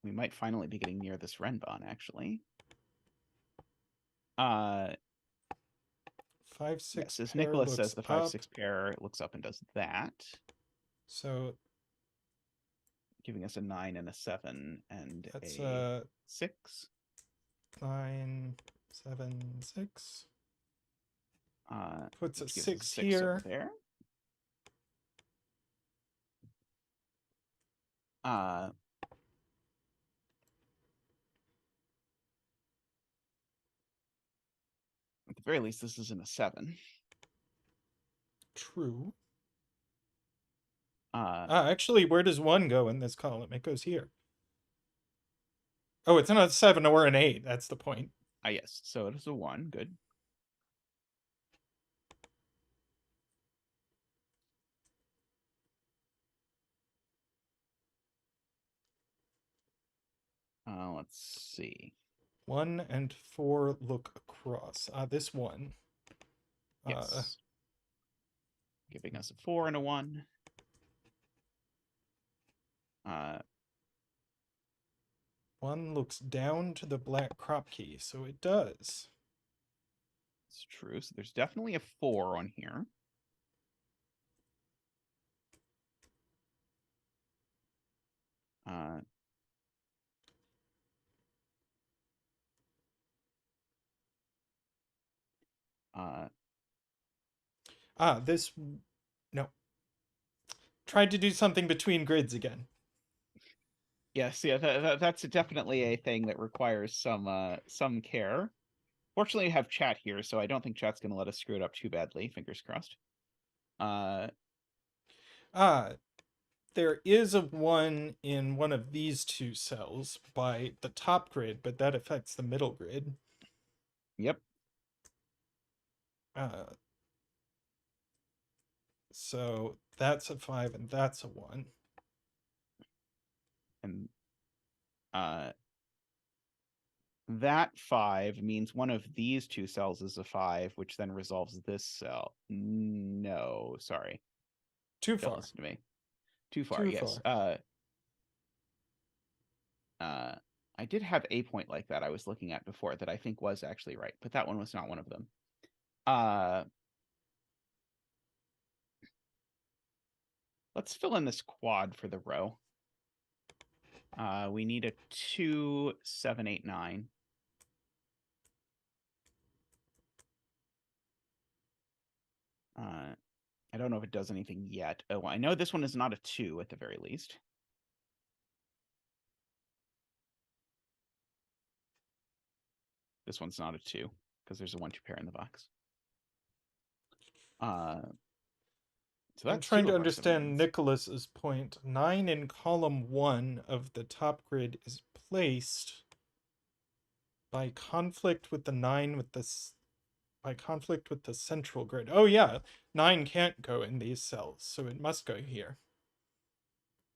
We might finally be getting near this Renban, actually. 5, 6. Yes, as pair Nicholas looks says, the 5, up. 6 pair looks up and does that. So giving us a 9 and a 7 and that's a 6. 9, 7, 6. Puts a Which gives us 6 a 6 here. over there. At the very least, this isn't a 7. True. Uh, Actually, where does 1 go in this column? It goes here. Oh, it's not a 7 or an 8. That's the point. yes, so it is a 1. Good. Let's see. 1 and 4 look across. This one. Yes. Giving us a 4 and a 1. 1 looks down to the black Kropki, so it does. It's true. So there's definitely a 4 on here. This. No. Tried to do something between grids again. Yes, yeah, that's definitely a thing that requires some care. Fortunately, we have chat here, so I don't think chat's going to let us screw it up too badly. Fingers crossed. There is a 1 in one of these 2 cells by the top grid, but that affects the middle grid. Yep. So that's a 5 and that's a 1. And that 5 means one of these 2 cells is a 5, which then resolves this cell. No, sorry. Too Don't far. listen to me. Too far, Too yes. far. I did have a point like that I was looking at before that I think was actually right, but that one was not one of them. Let's fill in this quad for the row. We need a 2, 7, 8, 9. I don't know if it does anything yet. Oh, I know this one is not a 2 at the very least. This one's not a 2 because there's a 1-2 pair in the box. So I'm that's trying 2 to of our understand 7-9s. Nicholas's point. 9 in column 1 of the top grid is placed by conflict with the 9 with this. By conflict with the central grid. Oh yeah, 9 can't go in these cells, so it must go here.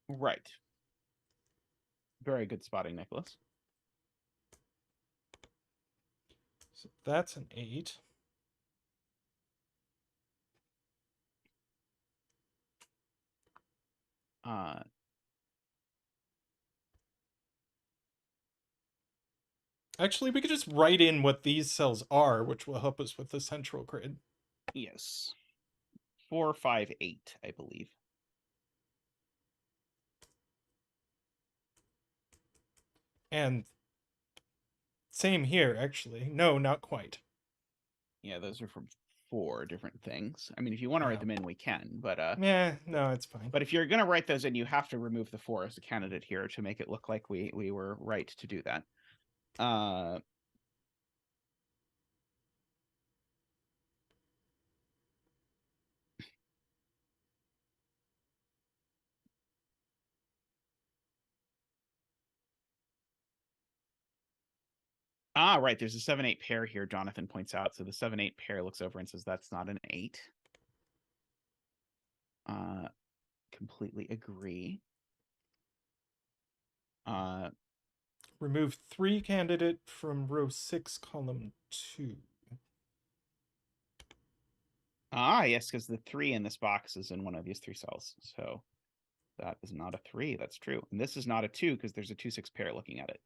Right. Very good spotting, Nicholas. So that's an 8. Actually, we could just write in what these cells are, which will help us with the central grid. Yes. 4, 5, 8, I believe. And same here, actually. No, not quite. Yeah, those are from 4 different things. I mean, if you want to write them in, we can, but yeah, no, it's fine. But if you're going to write those in, you have to remove the 4 as a candidate here to make it look like we were right to do that. Right. There's a 7-8 pair here, Jonathan points out. So the 7-8 pair looks over and says that's not an 8. Completely agree. Remove 3 candidate from row 6, column 2. Yes, because the 3 in this box is in one of these 3 cells. So that is not a 3. That's true. And this is not a 2 because there's a 2-6 pair looking at it.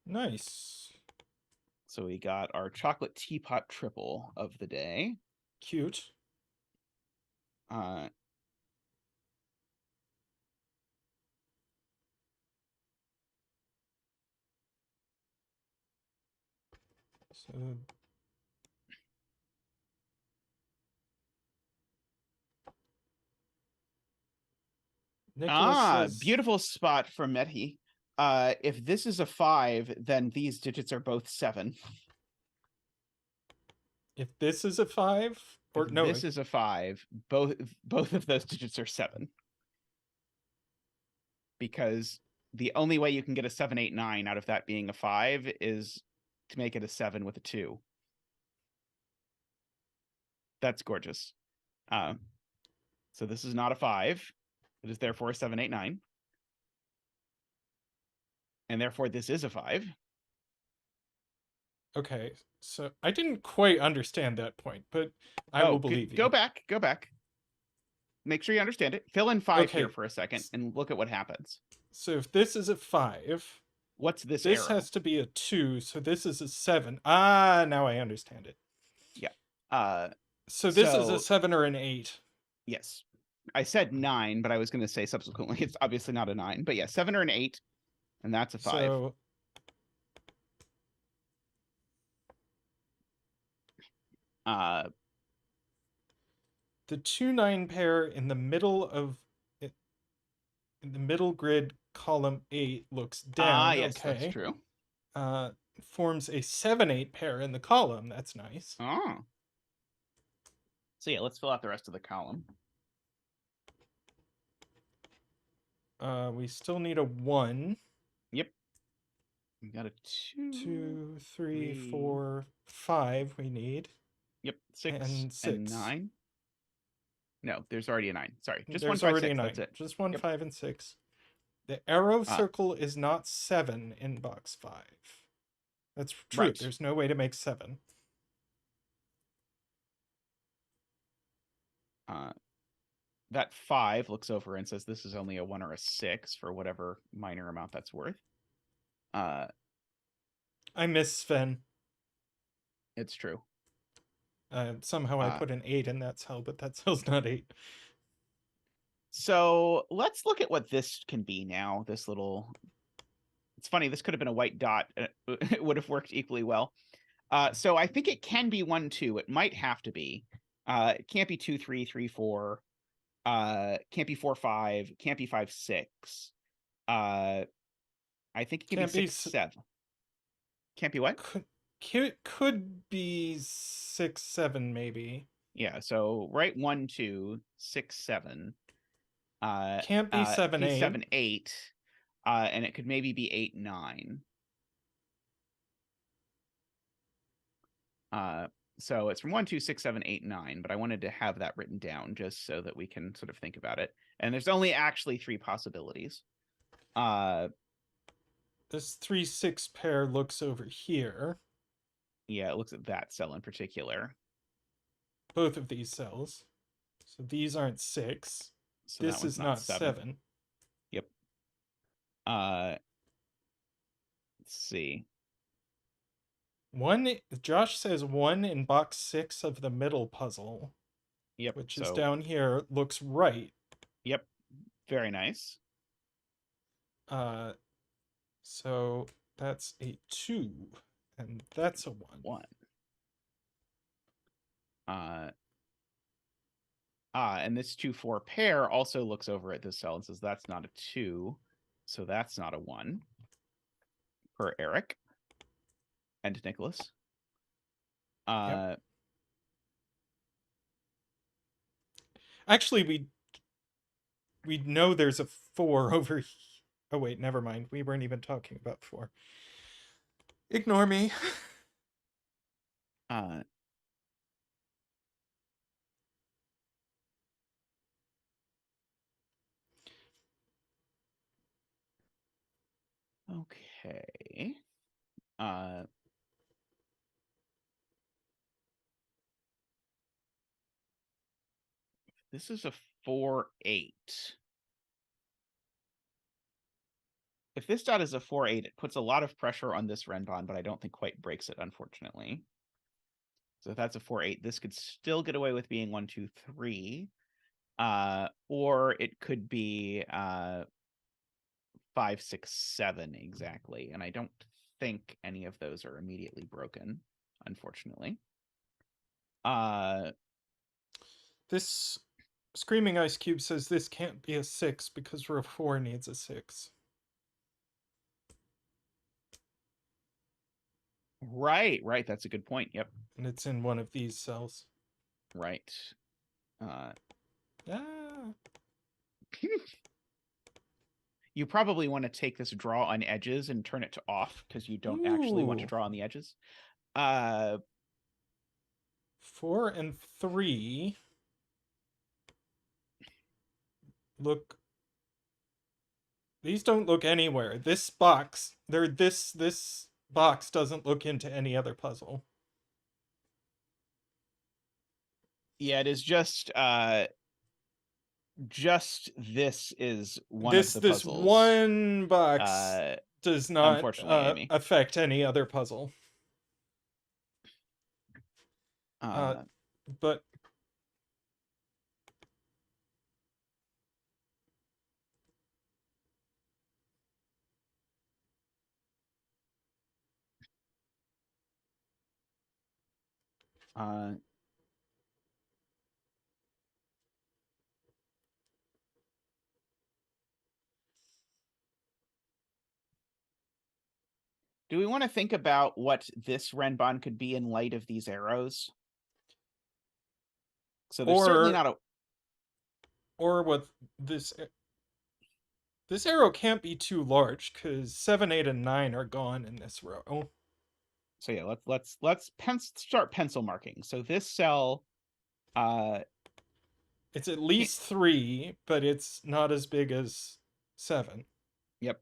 Nice. So we got our chocolate teapot triple of the day. Cute. So Nicholas says, beautiful spot from Medhi. If this is a 5, then these digits are both 7. if this is a 5, or If no, this is a 5, both of those digits are 7. Because the only way you can get a 7, 8, 9 out of that being a 5 is to make it a 7 with a 2. That's gorgeous. So this is not a 5. It is therefore a 7, 8, 9. And therefore this is a 5. okay, so I didn't quite understand that point, but I will believe you. Go back. Make sure you understand it. Fill in 5 Okay. here for a second and look at what happens. So if this is a 5, What's this this arrow? has to be a 2, so this is a 7. Ah, now I understand it. Yeah. So this is a 7 or an 8. Yes. I said 9, but I was going to say subsequently it's obviously not a 9. But yeah, 7 or an 8, and that's a 5. So the 2-9 pair in the middle grid column 8 looks down. Yes, okay. that's true. Forms a 7-8 pair in the column. That's nice. Oh. So yeah, let's fill out the rest of the column. We still need a 1. Yep. We got a 2, 3, 4, 5 we need. Yep, 6 and 6. 9. No, there's already a 9. Sorry, just There's 1, 5, already 6. a 9. That's it. Just 1, Yep. 5, and 6. The arrow circle is not 7 in box 5. That's true. Right. There's no way to make 7. That 5 looks over and says this is only a 1 or a 6 for whatever minor amount that's worth. I miss Sven. It's true. Somehow I put an 8 in that cell, but that cell's not 8. So let's look at what this can be now. This little... It's funny, this could have been a white dot. It would have worked equally well. So I think it can be 1, 2. It might have to be. It can't be 2, 3, 3, 4. Can't be 4, 5. Can't be 5, 6. I think it can be 6, 7. Can't be what? Could be 6, 7, maybe. Yeah, so right 1, 2, 6, 7. Can't be 7, 8. 7, 8. And it could maybe be 8, 9. So it's from 1, 2, 6, 7, 8, 9, but I wanted to have that written down just so that we can sort of think about it. And there's only actually 3 possibilities. This 3, 6 pair looks over here. Yeah, it looks at that cell in particular. Both of these cells. So these aren't 6. So this is not 7. Yep. Let's see. Josh says 1 in box 6 of the middle puzzle. Yep. Which is down here, looks right. Yep. Very nice. So that's a 2. And that's a 1. And this 2, 4 pair also looks over at this cell and says that's not a 2. So that's not a 1. Per Eric and Nicholas. Yep. Actually, we know there's a 4 over here. Oh wait, never mind. We weren't even talking about 4. Ignore me. Okay. This is a 4, 8. If this dot is a 4, 8, it puts a lot of pressure on this Renban, but I don't think quite breaks it, unfortunately. So if that's a 4, 8, this could still get away with being 1, 2, 3. Or it could be 5, 6, 7 exactly. And I don't think any of those are immediately broken, unfortunately. Screaming Ice Cube says this can't be a 6 because row 4 needs a 6. Right. That's a good point. Yep. And it's in one of these cells. Right. You probably want to take this draw on edges and turn it to off because you don't actually want to Ooh. draw on the edges. 4 and 3 look. These don't look anywhere. This box, this box doesn't look into any other puzzle. Yeah, it is just this is one This of the this puzzles. one box does not Unfortunately, Amy. affect any other puzzle. But do we want to think about what this Renban could be in light of these arrows? So there's certainly not a. Or what this arrow can't be too large because 7, 8, and 9 are gone in this row. So yeah, let's start pencil marking. So this cell, it's at least 3, but it's not as big as 7. Yep.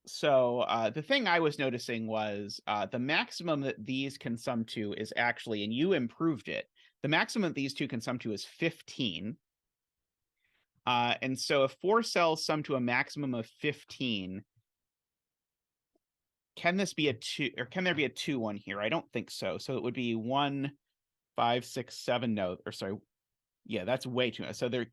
So the thing I was noticing was the maximum that these can sum to is actually, and you improved it, the maximum these two can sum to is 15. And so if 4 cells sum to a maximum of 15, can this be a 2, or can there be a 2 on here? I don't think so. So it would be 1, 5, 6, 7. No, or sorry. Yeah, that's way too much. So there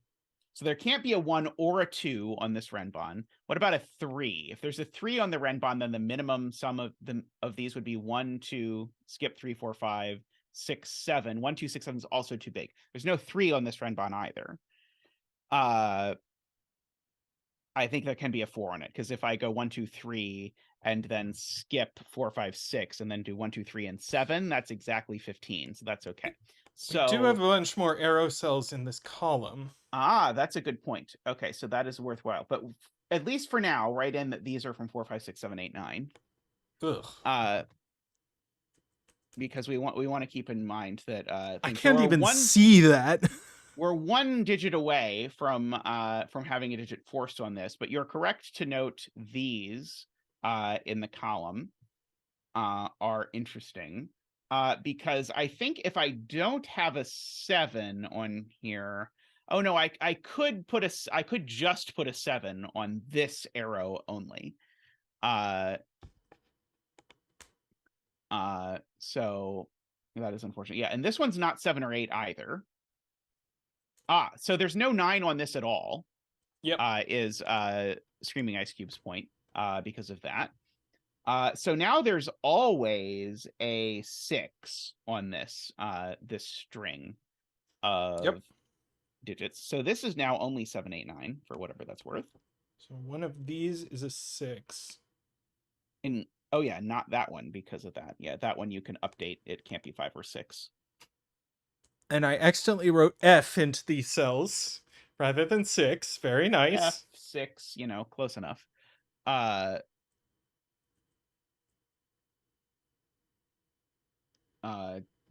can't be a 1 or a 2 on this Renban. What about a 3? If there's a 3 on the Renban, then the minimum sum of these would be 1, 2, skip 3, 4, 5, 6, 7. 1, 2, 6, 7 is also too big. There's no 3 on this Renban either. I think there can be a 4 on it, because if I go 1, 2, 3 and then skip 4, 5, 6 and then do 1, 2, 3, and 7, that's exactly 15. So that's okay. So we do have a bunch more arrow cells in this column. That's a good point. Okay, so that is worthwhile. But at least for now, write in that these are from 4, 5, 6, 7, 8, 9. Ugh. Because we want to keep in mind that I can't even see that. We're 1 digit away from having a digit forced on this, but you're correct to note these in the column are interesting. Because I think if I don't have a 7 on here, oh no, I could just put a 7 on this arrow only. So that is unfortunate. Yeah, and this one's not 7 or 8 either. So there's no 9 on this at all. Yep. Is Screaming Ice Cube's point because of that. So now there's always a 6 on this this string of digits. So this is now only 7, 8, 9 for whatever that's worth. So one of these is a 6. And oh yeah, not that one because of that. Yeah, that one you can update. It can't be 5 or 6. And I accidentally wrote F into these cells rather than 6. Very nice. F6, close enough.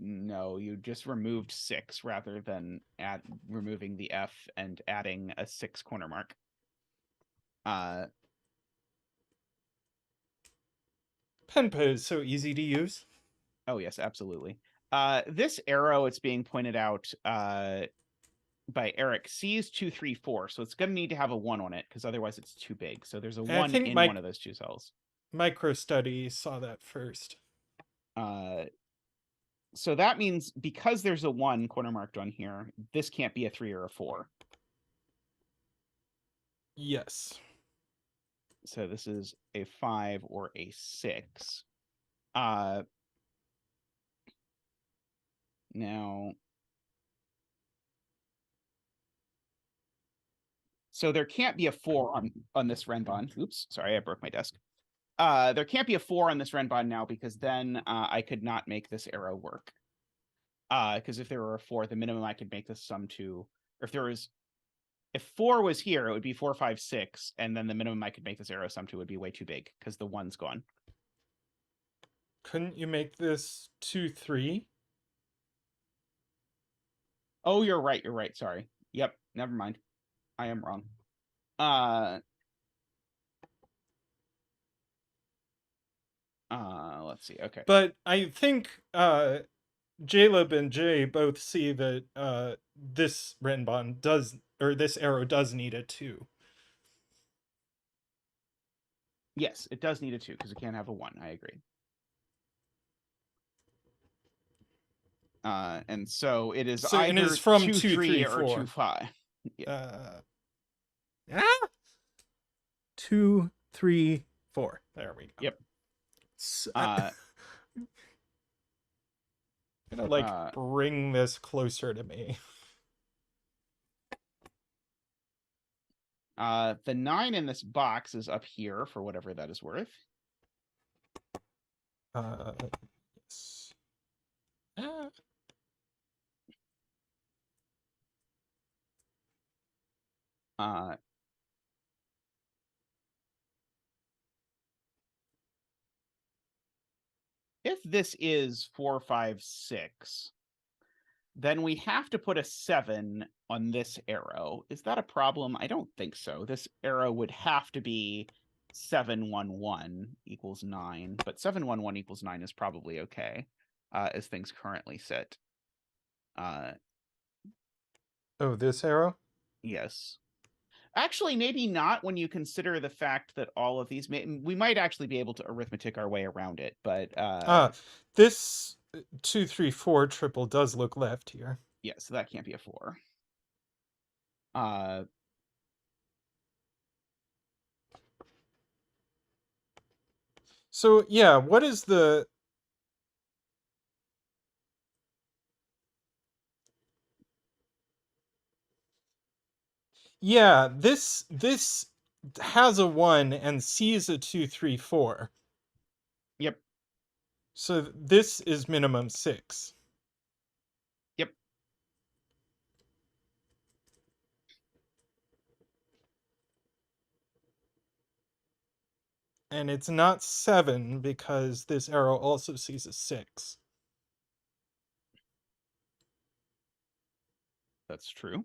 No, you just removed 6 rather than removing the F and adding a 6 corner mark. Penpa is so easy to use. Oh yes, absolutely. This arrow, it's being pointed out by Eric, sees 2, 3, 4, so it's going to need to have a 1 on it because otherwise it's too big. So there's a 1 in one of those 2 cells. Microstudy saw that first. So that means because there's a 1 corner marked on here, this can't be a 3 or a 4. Yes. So this is a 5 or a 6. Now, so there can't be a 4 on this Renban. Oops, sorry, I broke my desk. There can't be a 4 on this Renban now because then I could not make this arrow work. Because if there were a 4, the minimum I could make this sum to, or if 4 was here, it would be 4, 5, 6, and then the minimum I could make this arrow sum to would be way too big because the 1's gone. Couldn't you make this 2, 3? Oh, you're right. You're right. Sorry. Yep. Never mind. I am wrong. Let's see. Okay. But I think Jaleb and Jay both see that this Renban does, or this arrow does need a 2. Yes, it does need a 2 because it can't have a 1. I agree. And so it is So, and either it's from 2, 2, 3, 3, or 4. 2, 5. Yeah. 2, 3, 4. There we go. Yep. So, I'm gonna bring this closer to me. The 9 in this box is up here for whatever that is worth. Yes. If this is 4, 5, 6, then we have to put a 7 on this arrow. Is that a problem? I don't think so. This arrow would have to be 7, 1, 1 equals 9, but 7, 1, 1 equals 9 is probably okay as things currently sit. Oh, this arrow? Yes. Actually, maybe not when you consider the fact that all of these we might actually be able to arithmetic our way around it, but this 2, 3, 4 triple does look left here. yeah, so that can't be a 4. So yeah, what is the Yeah, this has a 1 and sees a 2, 3, 4. Yep. So this is minimum 6. Yep. And it's not 7 because this arrow also sees a 6. That's true.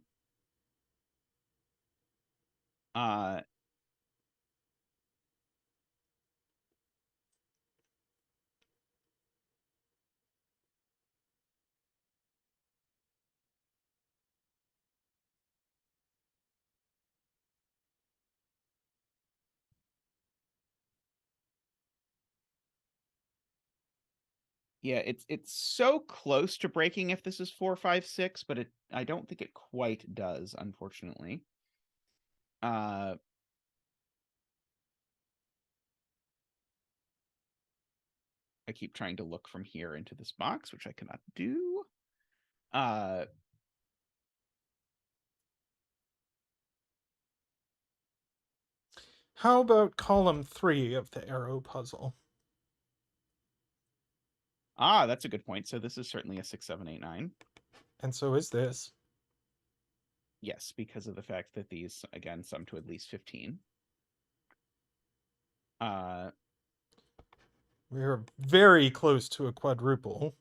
Yeah, it's so close to breaking if this is 4, 5, 6, but I don't think it quite does, unfortunately. I keep trying to look from here into this box, which I cannot do. How about column 3 of the arrow puzzle? That's a good point. So this is certainly a 6, 7, 8, 9. And so is this. Yes, because of the fact that these, again, sum to at least 15. We're very close to a quadruple.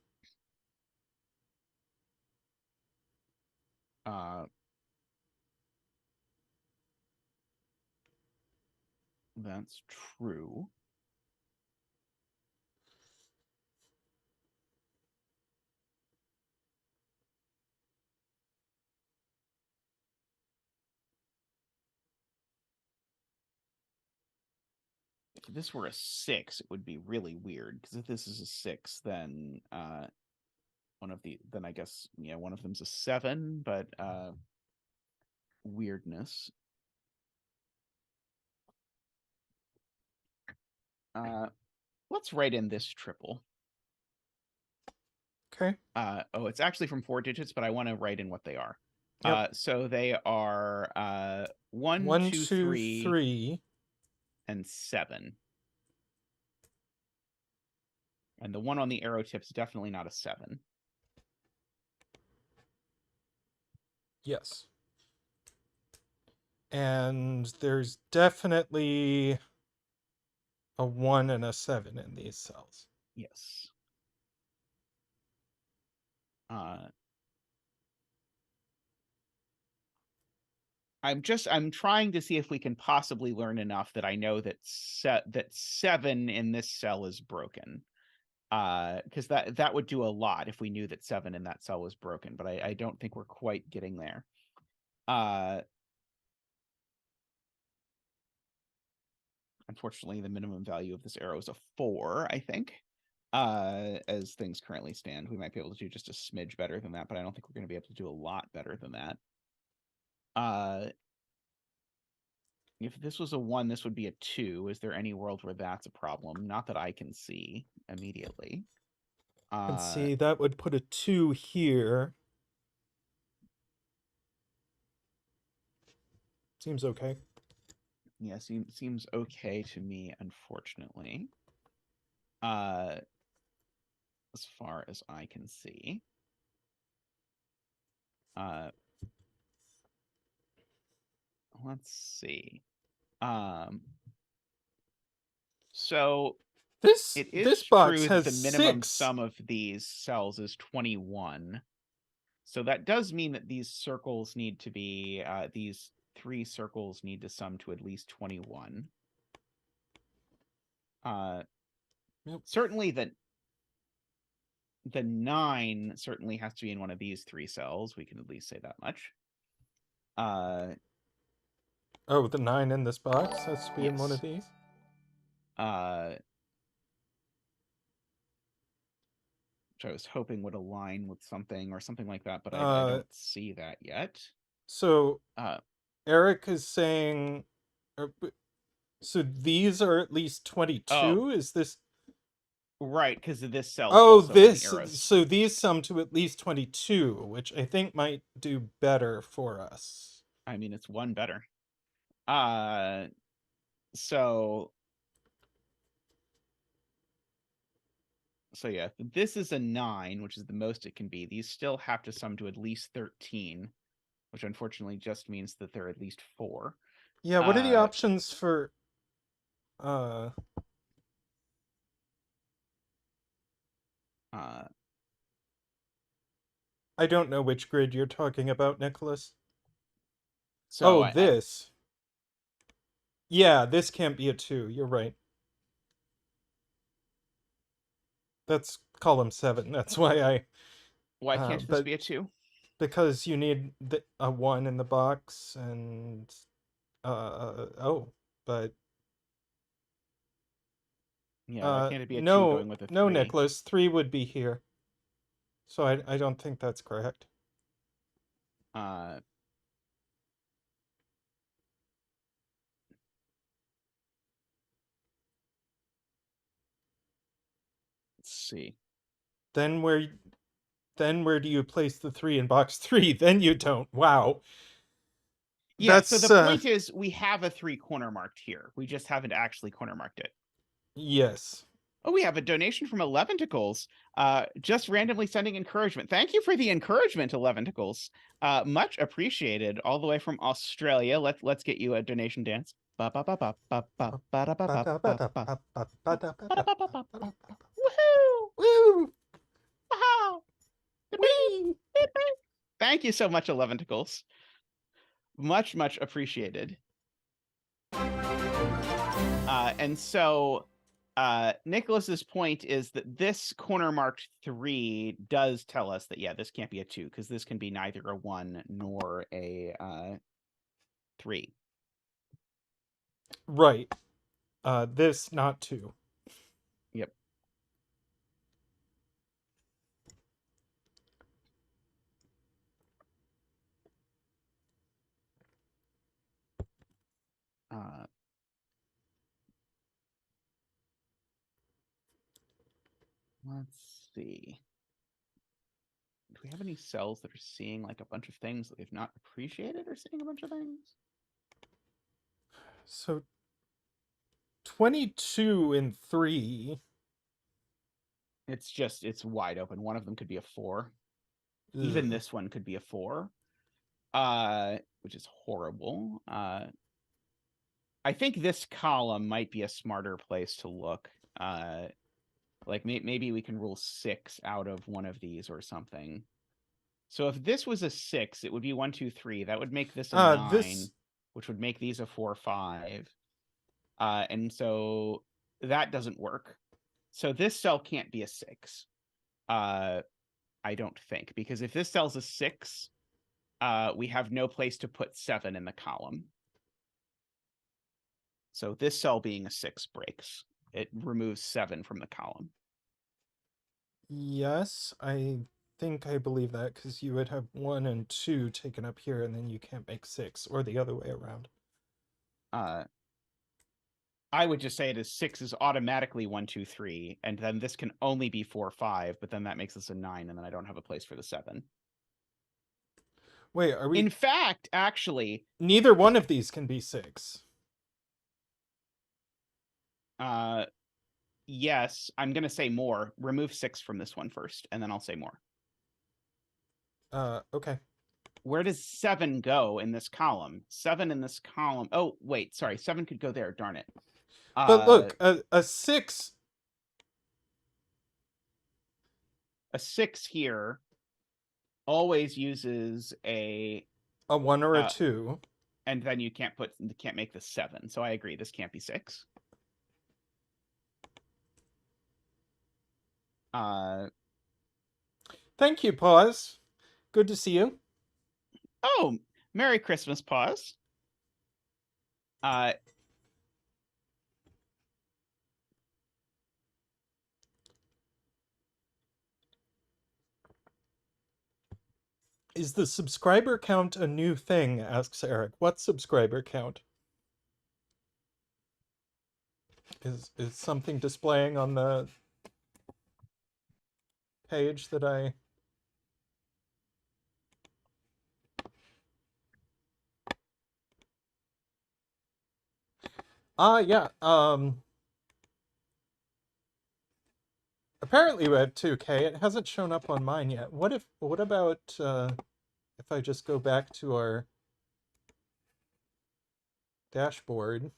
That's true. If this were a 6, it would be really weird, because if this is a 6, then then I guess, yeah, one of them's a 7, but weirdness. Let's write in this triple. Okay. Oh, it's actually from 4 digits, but I want to write in what they are. Yep. So they are 1, 1, 2, 2, 3, 3. and 7. And the one on the arrow tip's definitely not a 7. Yes. And there's definitely a 1 and a 7 in these cells. Yes. I'm trying to see if we can possibly learn enough that I know that that 7 in this cell is broken. Because that would do a lot if we knew that 7 in that cell was broken, but I don't think we're quite getting there. Unfortunately, the minimum value of this arrow is a 4, I think. As things currently stand, we might be able to do just a smidge better than that, but I don't think we're going to be able to do a lot better than that. If this was a 1, this would be a 2. Is there any world where that's a problem? Not that I can see immediately. And see, that would put a 2 here. Seems okay. Yeah, seems okay to me, unfortunately. As far as I can see. Let's see. So it This is box true that has the minimum 6. sum of these cells is 21. So that does mean that these circles need to be, these 3 circles need to sum to at least 21. Yep. Certainly the 9 certainly has to be in one of these 3 cells. We can at least say that much. Oh, the 9 in this box has to be in one Yes. of these? Which I was hoping would align with something or something like that, but I don't see that yet. So Uh, Eric is saying, so these are at least 22? Is this? right, because this cell's Oh, also on the this. arrows. So these sum to at least 22, which I think might do better for us. I mean, it's 1 better. So yeah, this is a 9, which is the most it can be. These still have to sum to at least 13, which unfortunately just means that they're at least 4. Yeah, what are the options for I don't know which grid you're talking about, Nicholas. So this. Yeah, this can't be a 2. You're right. That's column 7. That's why I. why can't this But be a 2? because you need a 1 in the box and but Yeah, why can't it be a 2 no, going with a 3? no, Nicholas, 3 would be here. So I don't think that's correct. Let's see. Then where do you place the 3 in box 3? Then you don't. Wow. Yeah, That's so the point is we have a 3 corner marked here. We just haven't actually corner marked it. yes. Oh, we have a donation from Eleventicles. Just randomly sending encouragement. Thank you for the encouragement, Eleventicles. Much appreciated. All the way from Australia. Let's get you a donation dance. Woohoo! Woo! Wow! Wee! Thank you so much, Eleventicles. Much appreciated. And so Nicholas's point is that this corner marked 3 does tell us that, yeah, this can't be a 2 because this can be neither a 1 nor a 3. Right. This not 2. Yep. Let's see. Do we have any cells that are seeing like a bunch of things that they've not appreciated or seeing a bunch of things? So 22 and 3. It's wide open. One of them could be a 4. Ugh. Even this one could be a 4. Which is horrible. I think this column might be a smarter place to look. Like maybe we can rule 6 out of one of these or something. So if this was a 6, it would be 1, 2, 3. That would make this a 9, This which would make these a 4, 5. And so that doesn't work. So this cell can't be a 6. I don't think, because if this cell's a 6, we have no place to put 7 in the column. So this cell being a 6 breaks. It removes 7 from the column. Yes, I think I believe that, because you would have 1 and 2 taken up here, and then you can't make 6, or the other way around. I would just say it is 6 is automatically 1, 2, 3, and then this can only be 4, 5, but then that makes this a 9, and then I don't have a place for the 7. Wait, are we? In fact, actually, Neither one of these can be 6. Yes, I'm gonna say more. Remove 6 from this one first, and then I'll say more. Okay. Where does 7 go in this column? 7 in this column. Oh, wait, sorry. 7 could go there. Darn it. But look, a 6. A 6 here always uses a 1 or a 2. And then you can't make the 7. So I agree. This can't be 6. Thank you, Pause. Good to see you. Oh, Merry Christmas, Pause. Is the subscriber count a new thing? Asks Eric. What subscriber count? Is something displaying on the page that I... Yeah. Apparently we have 2K. It hasn't shown up on mine yet. What about if I just go back to our dashboard?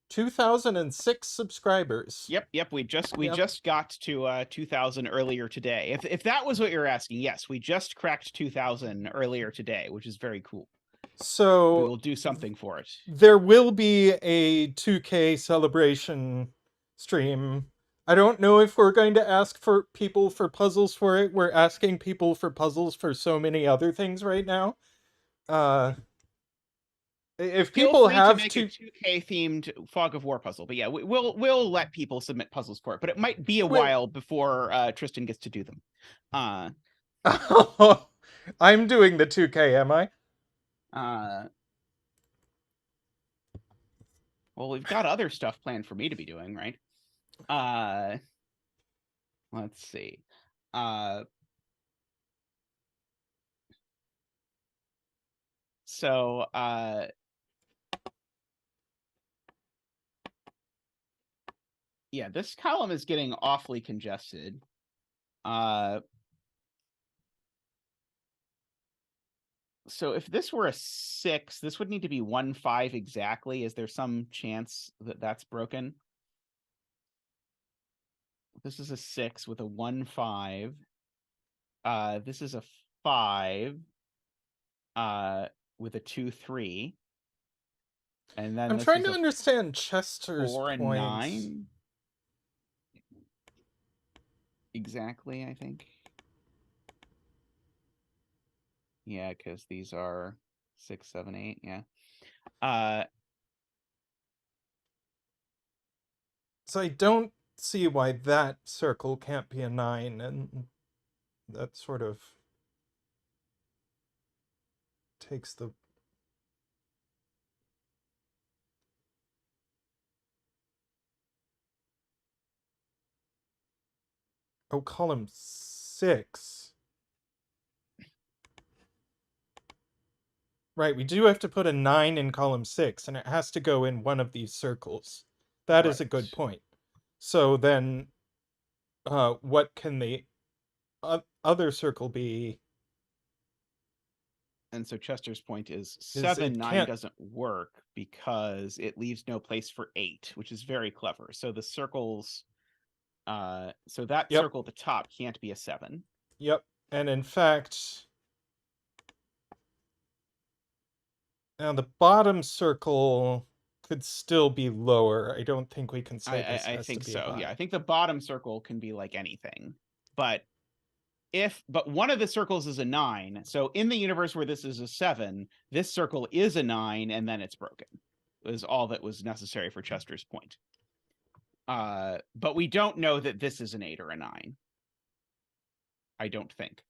2006 subscribers. Yep. We just got to 2,000 earlier today. If that was what you're asking, yes, we just cracked 2,000 earlier today, which is very cool. So we will do something for it. There will be a 2K celebration stream. I don't know if we're going to ask for people for puzzles for it. We're asking people for puzzles for so many other things right now. If people have to make a 2K themed Fog of War puzzle, but yeah, we'll let people submit puzzles for it. But it might be a while before Tristan gets to do them. I'm doing the 2K, am I? Well, we've got other stuff planned for me to be doing, right? Let's see. So yeah, this column is getting awfully congested. So if this were a 6, this would need to be 1, 5 exactly. Is there some chance that that's broken? This is a 6 with a 1, 5. This is a 5 with a 2, 3. And then I'm trying to understand Chester's 4 and points. 9. Exactly, I think. Yeah, because these are 6, 7, 8. Yeah. So I don't see why that circle can't be a 9, and that sort of takes the... Oh, column 6. Right, we do have to put a 9 in column 6, and it has to go in one of these circles. That is a good Right. point. So then, what can the other circle be? And so Chester's point is Is 7, it 9 can't. doesn't work because it leaves no place for 8, which is very clever. So the circles, so that Yep, circle at the top can't be a 7. yep. And in fact, now the bottom circle could still be lower. I don't think we can say this I has to think be so. Yeah, I high. think the bottom circle can be like anything. But one of the circles is a 9. So in the universe where this is a 7, this circle is a 9 and then it's broken. Is all that was necessary for Chester's point. But we don't know that this is an 8 or a 9. I don't think.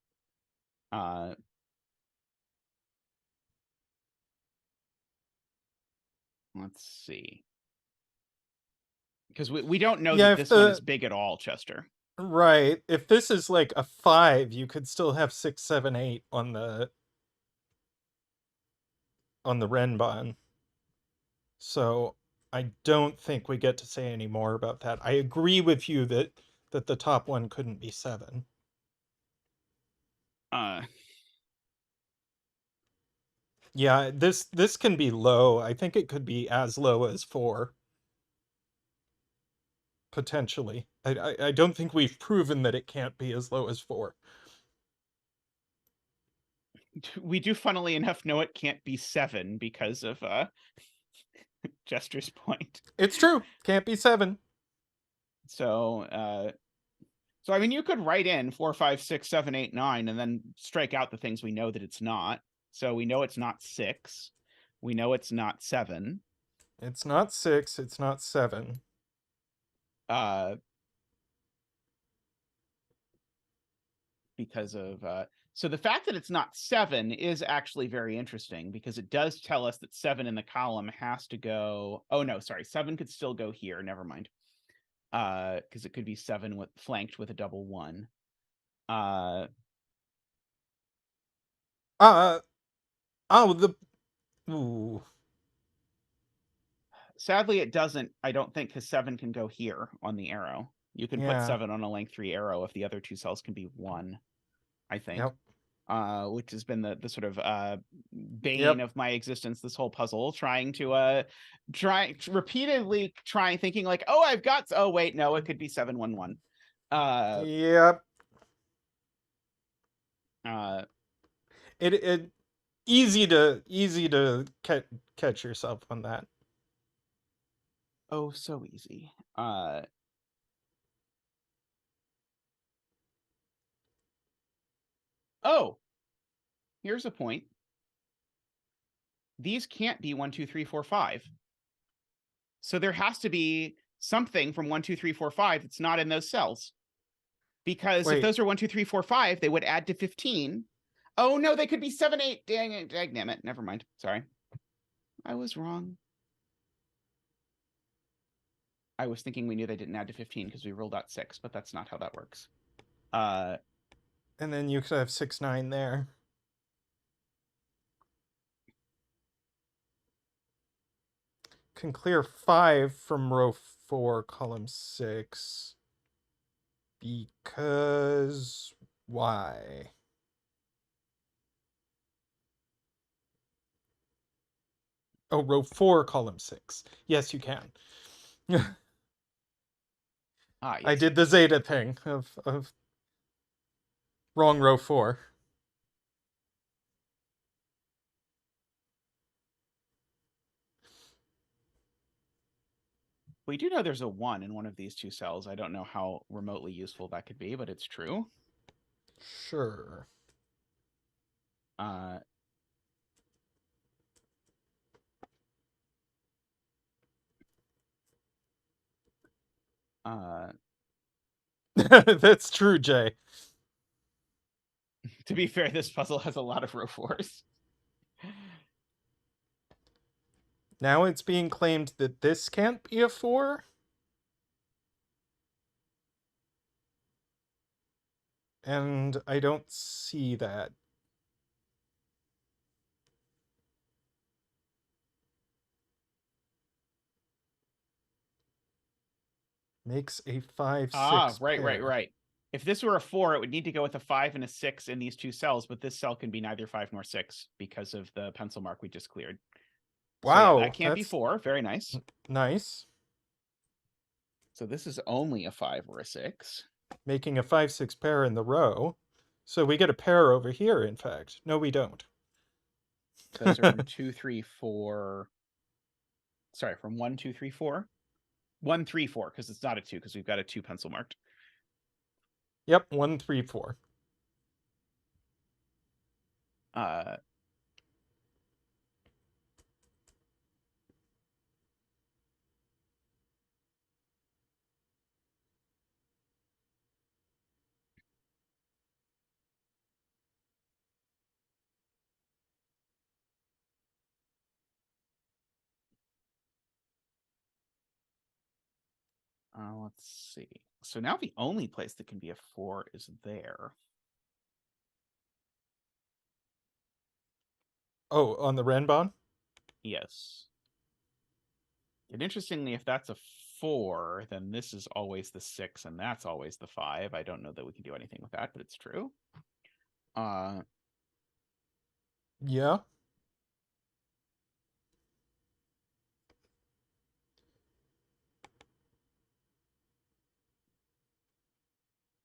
Let's see. Because we don't know Yeah, that if this one is the big at all, Chester. right, if this is like a 5, you could still have 6, 7, 8 on the Renban. So I don't think we get to say any more about that. I agree with you that the top one couldn't be 7. Uh, Yeah, this can be low. I think it could be as low as 4 potentially. I don't think we've proven that it can't be as low as 4. we do, funnily enough, know it can't be 7 because of Chester's point. It's true. Can't be 7. So, so I mean, you could write in 4, 5, 6, 7, 8, 9, and then strike out the things we know that it's not. So we know it's not 6. We know it's not 7. It's not 6, it's not 7. Uh, because of so the fact that it's not 7 is actually very interesting because it does tell us that 7 in the column has to go. Oh no, sorry, 7 could still go here. Never mind. Because it could be 7 with flanked with a double 1. Uh oh, the ooh. Sadly, it doesn't. I don't think because 7 can go here on the arrow. You can put Yeah. 7 on a length 3 arrow if the other two cells can be 1. I think. Yep. Which has been the sort of bane Yep. of my existence. This whole puzzle, trying to repeatedly thinking like, oh, I've got. Oh wait, no, it could be 711. Yep. Uh, It easy to catch yourself on that. oh, so easy. Oh, here's a point. These can't be 1, 2, 3, 4, 5. So there has to be something from 1, 2, 3, 4, 5 that's not in those cells. Because if Wait, those are 1, 2, 3, 4, 5, they would add to 15. Oh no, they could be 7, 8. Dang it, damn it. Never mind. Sorry. I was wrong. I was thinking we knew they didn't add to 15 because we ruled out 6, but that's not how that works. and then you could have 6, 9 there. Can clear 5 from row 4, column 6. Because why? Oh, row 4, column 6. Yes, you can. yes, I did the zeta thing of wrong row 4. we do know there's a 1 in one of these two cells. I don't know how remotely useful that could be, but it's true. Sure. Uh, uh, That's true, Jay. to be fair, this puzzle has a lot of row 4s. Now it's being claimed that this can't be a 4? And I don't see that. Makes a 5-6 right. If this were a 4, it would need to go with a 5 and a 6 in these two cells, but this cell can be neither 5 nor 6 because of the pencil mark we just cleared. Wow, so yeah, that can't be 4. Very nice. Nice. So this is only a 5 or a 6. Making a 5-6 pair in the row. So we get a pair over here, in fact. No, we don't. Those are from 2, 3, 4. Sorry, from 1, 2, 3, 4. 1, 3, 4, because it's not a 2, because we've got a 2 pencil marked. Yep, 1, 3, 4. Let's see. So now the only place that can be a 4 is there. Oh, on the Renban? Yes. And interestingly, if that's a 4, then this is always the 6, and that's always the 5. I don't know that we can do anything with that, but it's true. Yeah.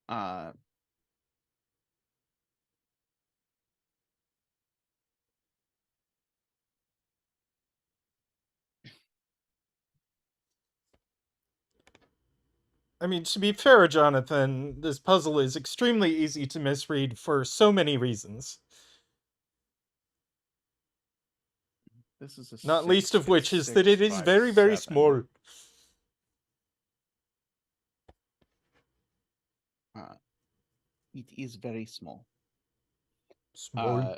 I mean, to be fair, Jonathan, this puzzle is extremely easy to misread for so many reasons. This is a Not 6, least of which is 6, that it is 5, very, very 7. small. It is very small. Small.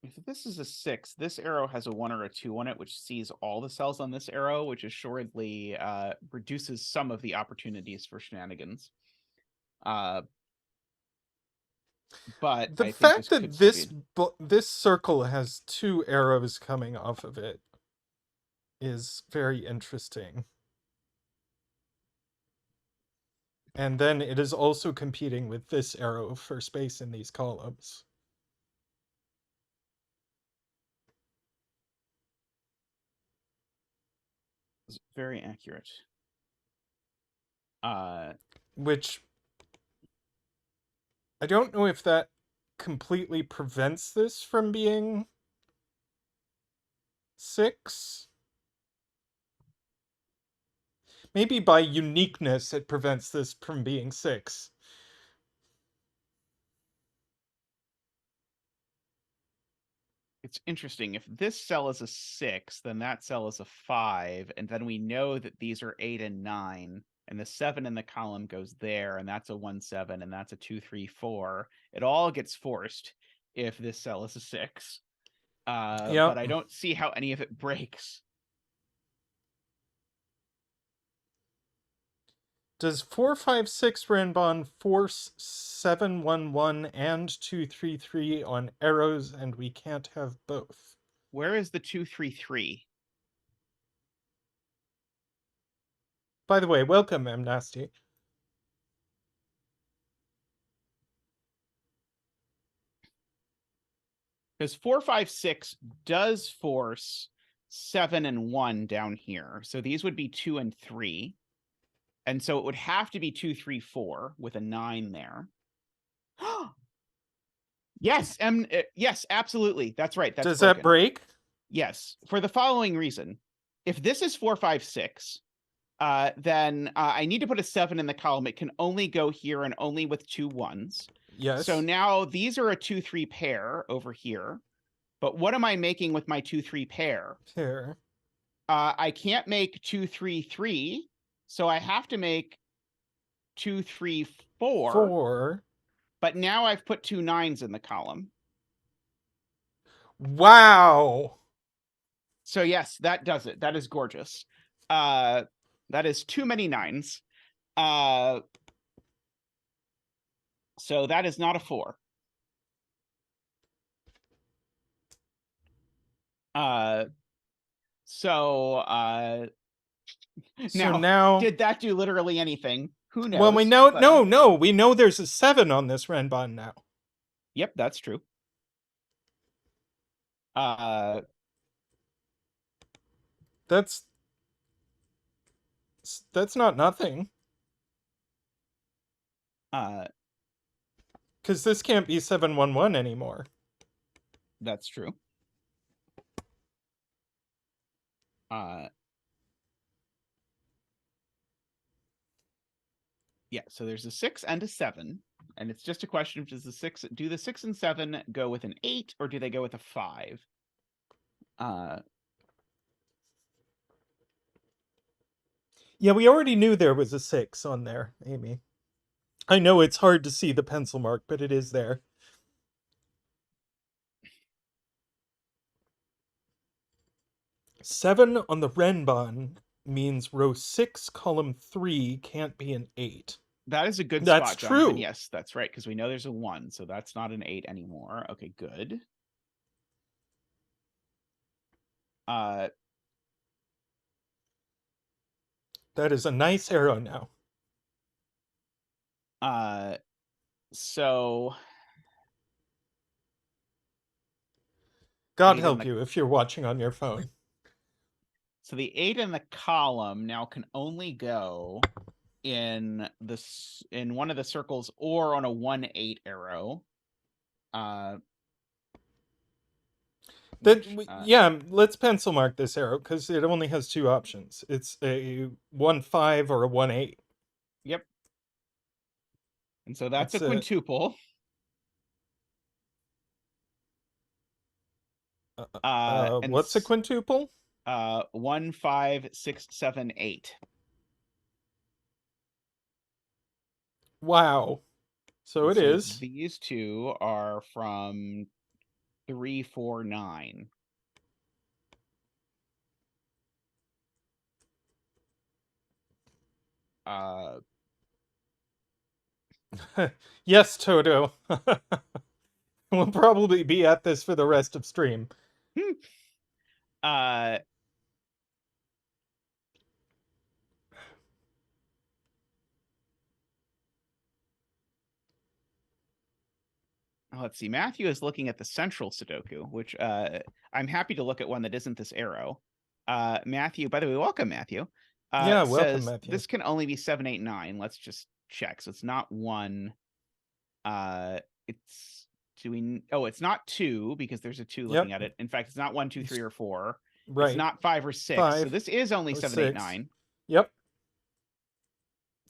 If this is a 6, this arrow has a 1 or a 2 on it, which sees all the cells on this arrow, which assuredly reduces some of the opportunities for shenanigans. But The I think fact this could that still be... this circle has 2 arrows coming off of it is very interesting. And then it is also competing with this arrow for space in these columns. It's very accurate. Which I don't know if that completely prevents this from being 6. Maybe by uniqueness it prevents this from being 6. It's interesting. If this cell is a 6, then that cell is a 5, and then we know that these are 8 and 9, and the 7 in the column goes there, and that's a 1, 7, and that's a 2, 3, 4. It all gets forced if this cell is a 6. But I don't see how any of it breaks. Does 456 Renban force 711 and 233 on arrows, and we can't have both? Where is the 2, 3, 3? By the way, welcome, Amnesty. Because 4, 5, 6 does force 7 and 1 down here. So these would be 2 and 3. And so it would have to be 2, 3, 4 with a 9 there. Yes, yes, absolutely. That's right. That's Does broken. that break? Yes, for the following reason. If this is 4, 5, 6, then I need to put a 7 in the column. It can only go here and only with 2 1s. Yes. So now these are a 2, 3 pair over here. But what am I making with my 2, 3 pair? Here. I can't make 2, 3, 3. So I have to make 2, 3, 4. 4. But now I've put 2 9s in the column. Wow. So yes, that does it. That is gorgeous. That is too many 9s. So that is not a 4. So So now, now, did that do literally anything? Who knows? well, we know, But, no, we know there's a 7 on this Renban now. Yep, that's true. Uh, That's not nothing. Because this can't be 711 anymore. That's true. Yeah, so there's a 6 and a 7, and it's just a question of do the 6 and 7 go with an 8 or do they go with a 5? Yeah, we already knew there was a 6 on there, Amy. I know it's hard to see the pencil mark, but it is there. Seven on the Renban means row 6, column 3 can't be an 8. That is a good That's spot, Jonathan. true. Yes, that's right, because we know there's a 1, so that's not an 8 anymore. Okay, good. That is a nice arrow now. So God help you if you're watching on your phone. So the 8 in the column now can only go in one of the circles or on a 1-8 arrow. Yeah, let's pencil mark this arrow because it only has 2 options. It's a 1-5 or a 1-8. Yep. And so that's a quintuple. What's a quintuple? 1, 5, 6, 7, 8. Wow. So it is. These two are from 3, 4, 9. Yes, Toto. We'll probably be at this for the rest of stream. Let's see. Matthew is looking at the central Sudoku, which I'm happy to look at one that isn't this arrow. Matthew, by the way, welcome, Matthew. Yeah, says, welcome, Matthew. This can only be 7, 8, 9. Let's just check. So it's not 1. It's it's not 2 because there's a 2 looking at it. In fact, it's not 1, 2, 3, or 4. Right. It's not 5 or 6. 5, so this is only 7, 8, 9. Yep.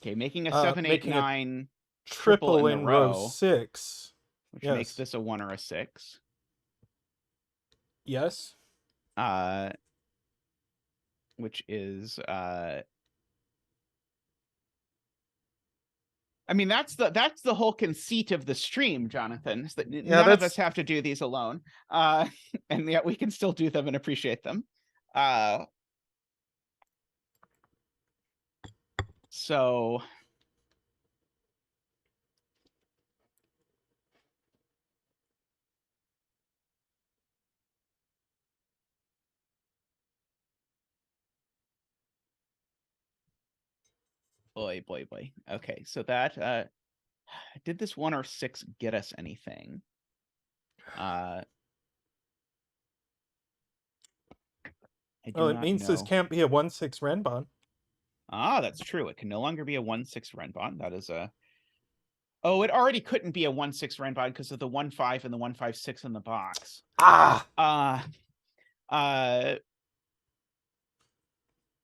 Okay, making a 7, 8, 9 triple in row 6. Which makes this a 1 or a 6. Yes. Which is I mean, that's the whole conceit of the stream, Jonathan, is that none of us have to do these alone. And yet we can still do them and appreciate them. So boy. Okay, so that did this 1 or 6 get us anything? It means this can't be a 1-6 Renban. Ah, that's true. It can no longer be a 1-6 Renban. That is a... Oh, it already couldn't be a 1-6 Renban because of the 1-5 and the 1-5-6 in the box.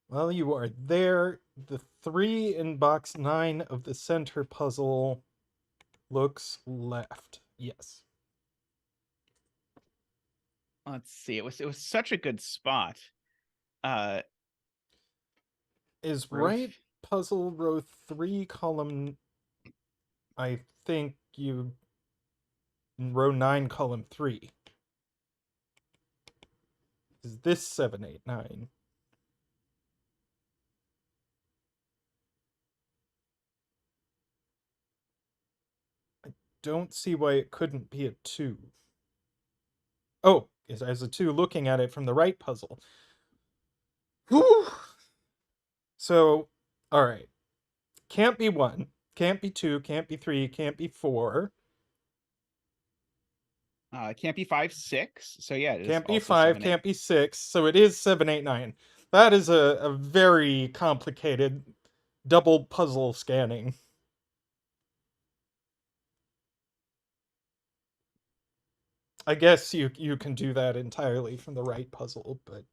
Well, you are there. The 3 in box 9 of the center puzzle looks left. Yes. Let's see. It was such a good spot. Is right puzzle row 3, column, I think you row 9, column 3. Is this 7, 8, 9? I don't see why it couldn't be a 2. Oh, as a 2 looking at it from the right puzzle. Whew. So, all right. Can't be 1, can't be 2, can't be 3, can't be 4. It can't be 5, 6. So yeah, it is Can't be also 5, 7, 8. can't be 6. So it is 7, 8, 9. That is a very complicated double puzzle scanning. I guess you can do that entirely from the right puzzle, but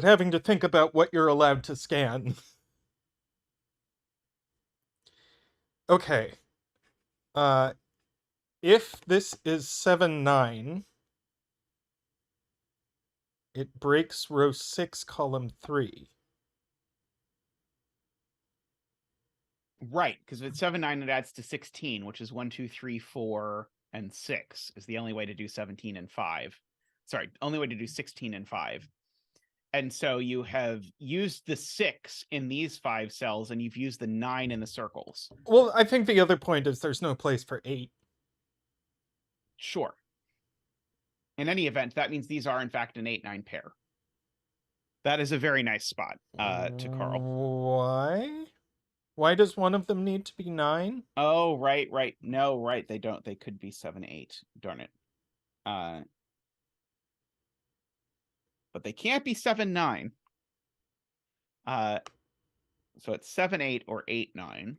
having to think about what you're allowed to scan. Okay. If this is 7, 9, it breaks row 6, column 3. Right, because if it's 7, 9, it adds to 16, which is 1, 2, 3, 4, and 6 is the only way to do 17 and 5. Sorry, only way to do 16 and 5. And so you have used the 6 in these 5 cells, and you've used the 9 in the circles. Well, I think the other point is there's no place for 8. Sure. In any event, that means these are, in fact, an 8-9 pair. That is a very nice spot to Carl. Why? Why does one of them need to be 9? Oh, right. No, right. They don't. They could be 7, 8. Darn it. But they can't be 7, 9. So it's 7, 8 or 8, 9.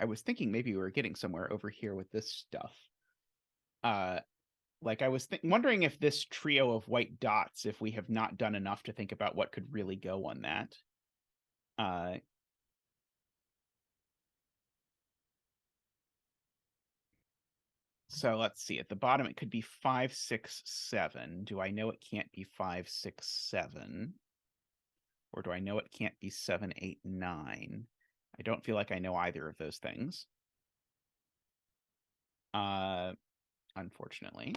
I was thinking maybe we were getting somewhere over here with this stuff. Like I was wondering if this trio of white dots, if we have not done enough to think about what could really go on that. So let's see. At the bottom, it could be 5, 6, 7. Do I know it can't be 5, 6, 7? Or do I know it can't be 7, 8, 9? I don't feel like I know either of those things. Unfortunately.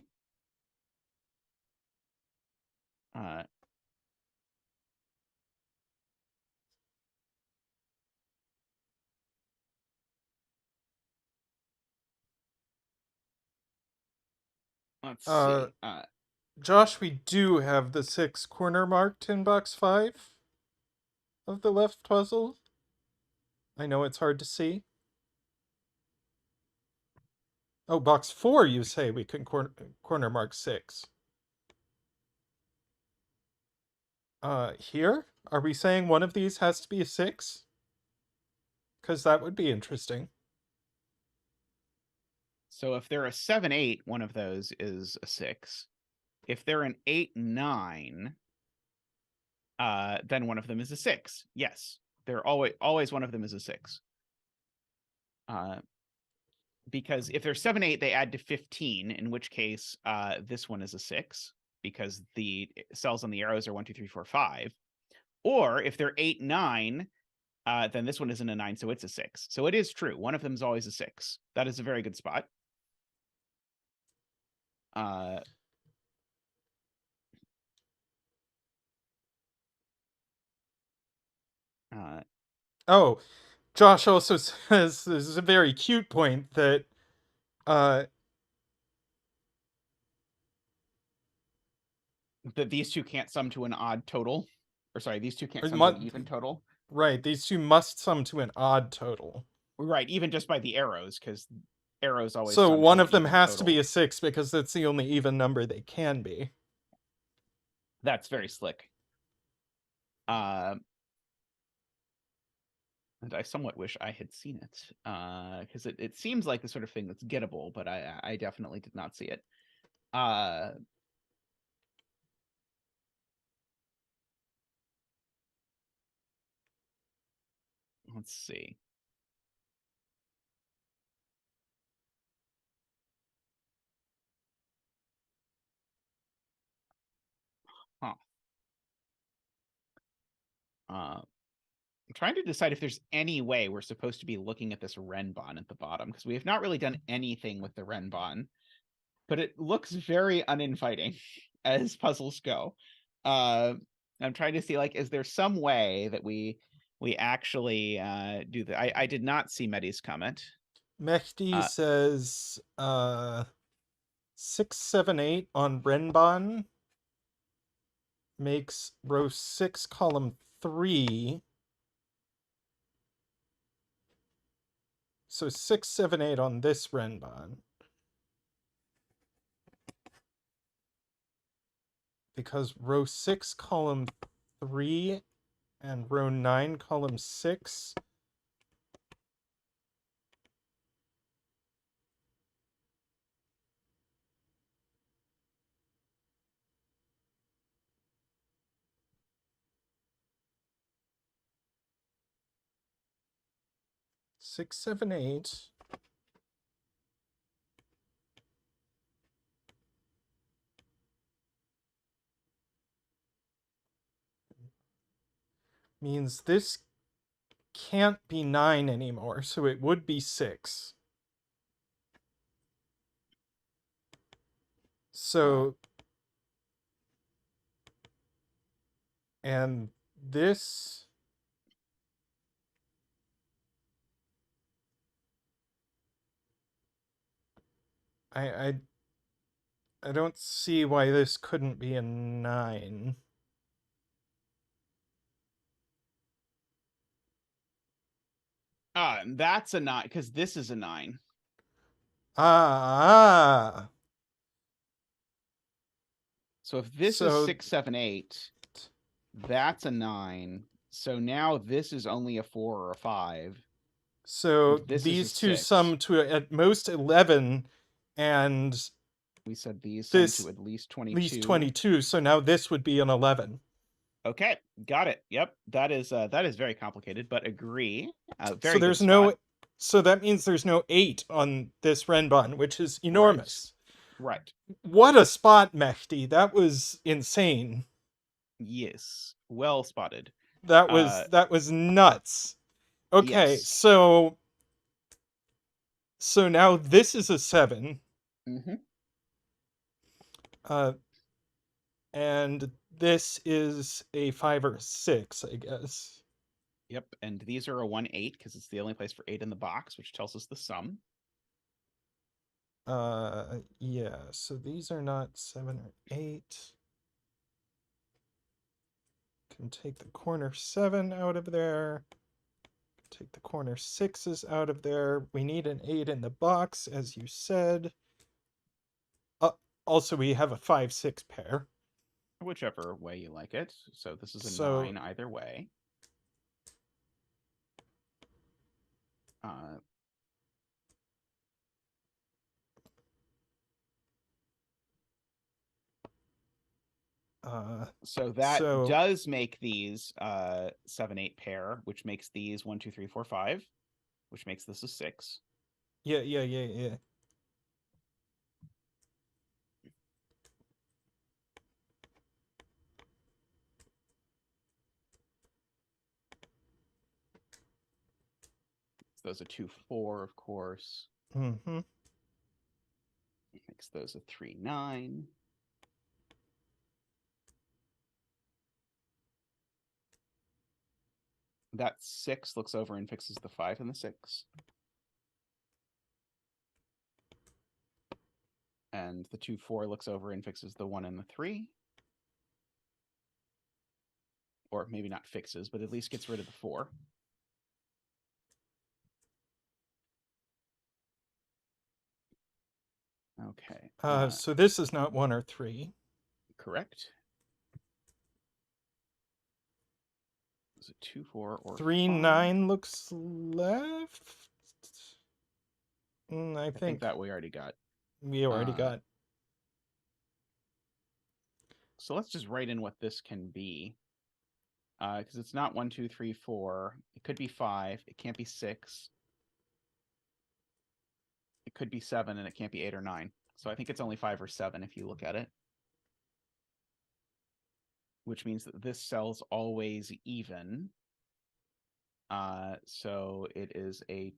Let's see. Josh, we do have the 6 corner marked in box 5 of the left puzzle. I know it's hard to see. Oh, box 4, you say we can corner mark 6. Here? Are we saying one of these has to be a 6? Because that would be interesting. So if they're a 7, 8, one of those is a 6. If they're an 8, 9, then one of them is a 6. Yes, they're always one of them is a 6. Because if they're 7, 8, they add to 15, in which case this one is a 6 because the cells on the arrows are 1, 2, 3, 4, 5. Or if they're 8, 9, then this one isn't a 9, so it's a 6. So it is true. One of them is always a 6. That is a very good spot. Oh, Josh also says, this is a very cute point, that that these two can't sum to an odd total. Or sorry, these two can't sum to an even total. Right, these two must sum to an odd total. Right, even just by the arrows, because arrows always so sum one to of them has total. to be a 6 because that's the only even number they can be. That's very slick. And I somewhat wish I had seen it, because it seems like the sort of thing that's gettable, but I definitely did not see it. Let's see. Huh. I'm trying to decide if there's any way we're supposed to be looking at this Renban at the bottom, because we have not really done anything with the Renban, but it looks very uninviting as puzzles go. I'm trying to see, like, is there some way that we actually do that? I did not see Medi's comment. Mehdi says 6, 7, 8 on Renban makes row 6, column 3. So 6, 7, 8 on this Renban. Because row 6, column 3 and row 9, column 6 6, 7, 8 means this can't be 9 anymore, so it would be 6. So and this I don't see why this couldn't be a 9. That's a 9, because this is a 9. Ah. So if this is 6, 7, 8, that's a 9. So now this is only a 4 or a 5. So This is a these two 6. sum to at most 11, and We said these sum this to at least at least 22. 22. So now this would be an 11. Okay, got it. Yep, that is very complicated, but agree. So Very good there's spot. so that means there's no 8 on this Renban, which is enormous. Right. What a spot, Mehdi. That was insane. Yes. Well spotted. That was nuts. Okay, Yes. so now this is a 7. Mm-hmm. And this is a 5 or 6, I guess. Yep, and these are a 1, 8, because it's the only place for 8 in the box, which tells us the sum. Yeah, so these are not 7 or 8. Can take the corner 7 out of there. Take the corner 6s out of there. We need an 8 in the box, as you said. Also, we have a 5, 6 pair. Whichever way you like it. So this is a So 9 either way. So that does make these 7, 8 pair, which makes these 1, 2, 3, 4, 5, which makes this a 6. Yeah. So those a 2, 4, of course. Mm-hmm. Makes those a 3, 9. That 6 looks over and fixes the 5 and the 6. And the 2, 4 looks over and fixes the 1 and the 3. Or maybe not fixes, but at least gets rid of the 4. Okay. So this is not 1 or 3. Correct. Is it 2, 4, or 3, 5? 9 looks left. I I think think that we already got. we already got. So let's just write in what this can be. Because it's not 1, 2, 3, 4. It could be 5. It can't be 6. It could be 7, and it can't be 8 or 9. So I think it's only 5 or 7 if you look at it. Which means that this cell's always even. So it is a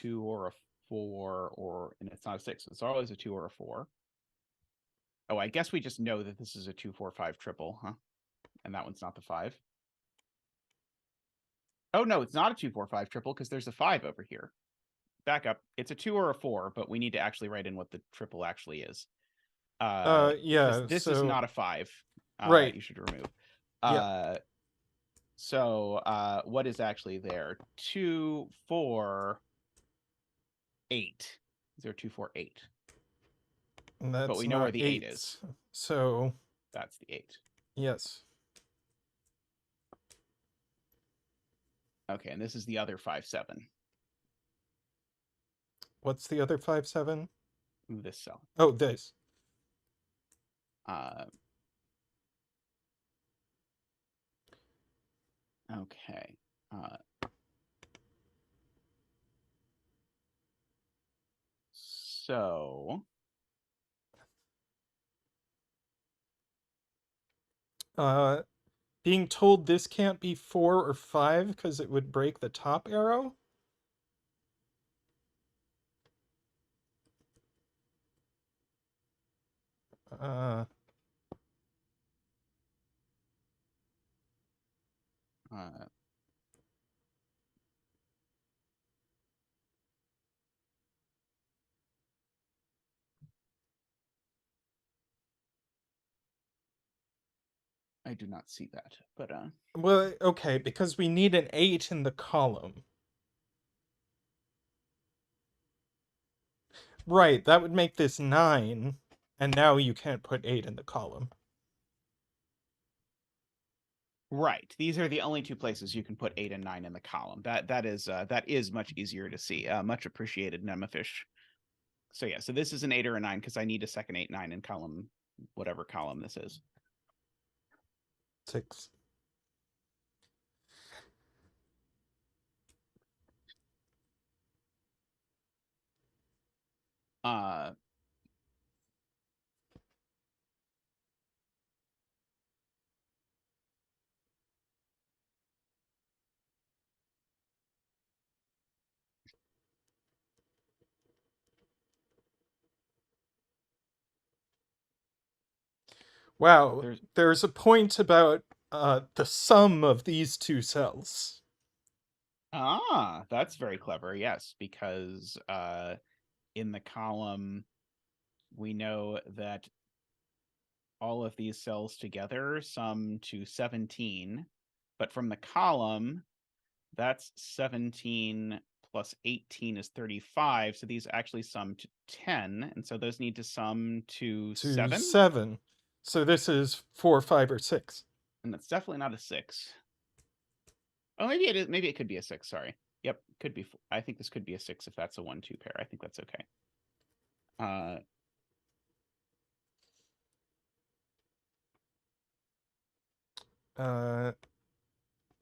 2 or a 4, and it's not a 6. It's always a 2 or a 4. Oh, I guess we just know that this is a 2, 4, 5 triple, huh? And that one's not the 5. Oh, no, it's not a 2, 4, 5 triple because there's a 5 over here. Back up. It's a 2 or a 4, but we need to actually write in what the triple actually is. Yeah. This is not a 5. Right. You should remove. Yeah. So what is actually there? 2, 4, 8. Is there 2, 4, 8? And that's But we know not where the 8 is. So that's the 8. Yes. Okay, and this is the other 5, 7. What's the other 5, 7? This cell. Oh, this. Okay. So Being told this can't be 4 or 5 because it would break the top arrow. I do not see that, but Well, okay, because we need an 8 in the column. Right, that would make this 9, and now you can't put 8 in the column. right. These are the only two places you can put 8 and 9 in the column. That is much easier to see. Much appreciated, Nemafish. So yeah, so this is an 8 or a 9 because I need a second 8, 9 in column, whatever column this is. 6. Wow, there's a point about the sum of these two cells. That's very clever. Yes, because in the column we know that all of these cells together sum to 17, but from the column, that's 17 plus 18 is 35. So these actually sum to 10. And so those need to sum to 7. 7. So this is 4, 5, or 6. And that's definitely not a 6. Oh, maybe it is. Maybe it could be a 6. Sorry. Yep, could be. I think this could be a 6 if that's a 1-2 pair. I think that's okay.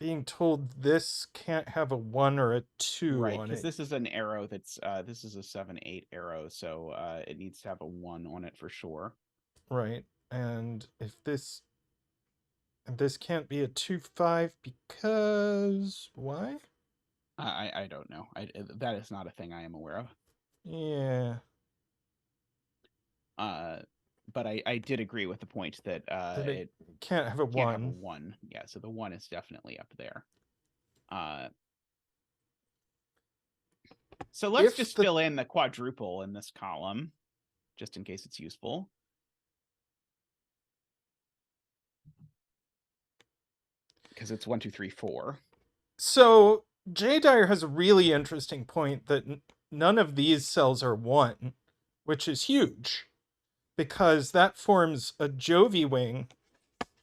Being told this can't have a 1 or a 2 right, on because it. this is an arrow that's this is a 7-8 arrow, so it needs to have a 1 on it for sure. Right, and if this can't be a 2-5 because why? I don't know. That is not a thing I am aware of. Yeah. But I did agree with the point that it can't have a 1. Can't have a 1. Yeah, so the 1 is definitely up there. So let's just fill in the quadruple in this column, just in case it's useful. Because it's 1, 2, 3, 4. So J. Dyer has a really interesting point that none of these cells are 1, which is huge, because that forms a Jovi wing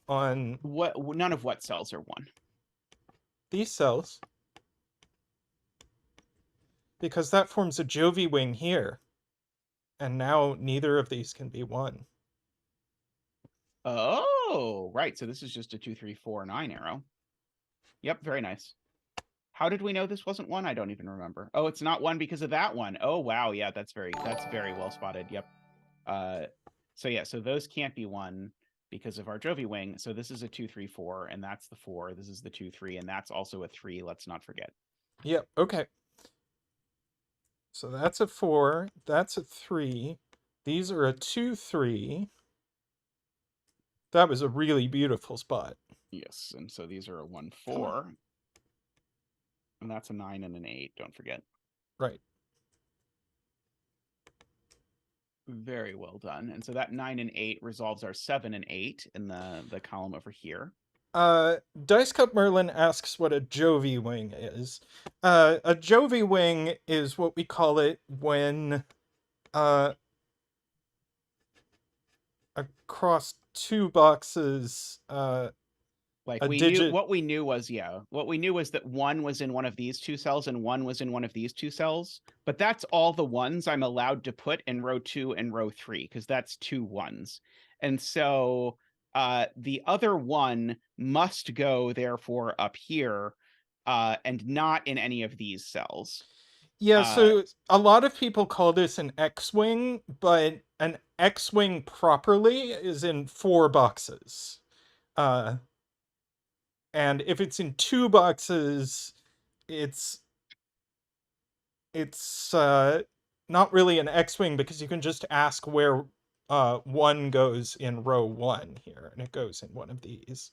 on what. None of what cells are 1? these cells. Because that forms a Jovi wing here. And now neither of these can be 1. Oh, right. So this is just a 2, 3, 4, 9 arrow. Yep, very nice. How did we know this wasn't 1? I don't even remember. Oh, it's not 1 because of that one. Oh, wow. Yeah, that's very well spotted. Yep. So yeah, so those can't be 1 because of our Jovi wing. So this is a 2, 3, 4, and that's the 4. This is the 2, 3, and that's also a 3. Let's not forget. Yep, okay. So that's a 4, that's a 3. These are a 2, 3. That was a really beautiful spot. Yes, and so these are a 1, Come on. 4. And that's a 9 and an 8, don't forget. Right. Very well done. And so that 9 and 8 resolves our 7 and 8 in the column over here. Dice Cup Merlin asks what a Jovi wing is. A Jovi wing is what we call it when across 2 boxes Like a we digit. knew what we knew was that 1 was in one of these 2 cells and 1 was in one of these 2 cells. But that's all the 1s I'm allowed to put in row 2 and row 3 because that's 2 1s. And so the other 1 must go therefore up here and not in any of these cells. Yeah, so a lot of people call this an X-wing, but an X-wing properly is in 4 boxes. And if it's in 2 boxes, it's not really an X-wing because you can just ask where 1 goes in row 1 here, and it goes in one of these.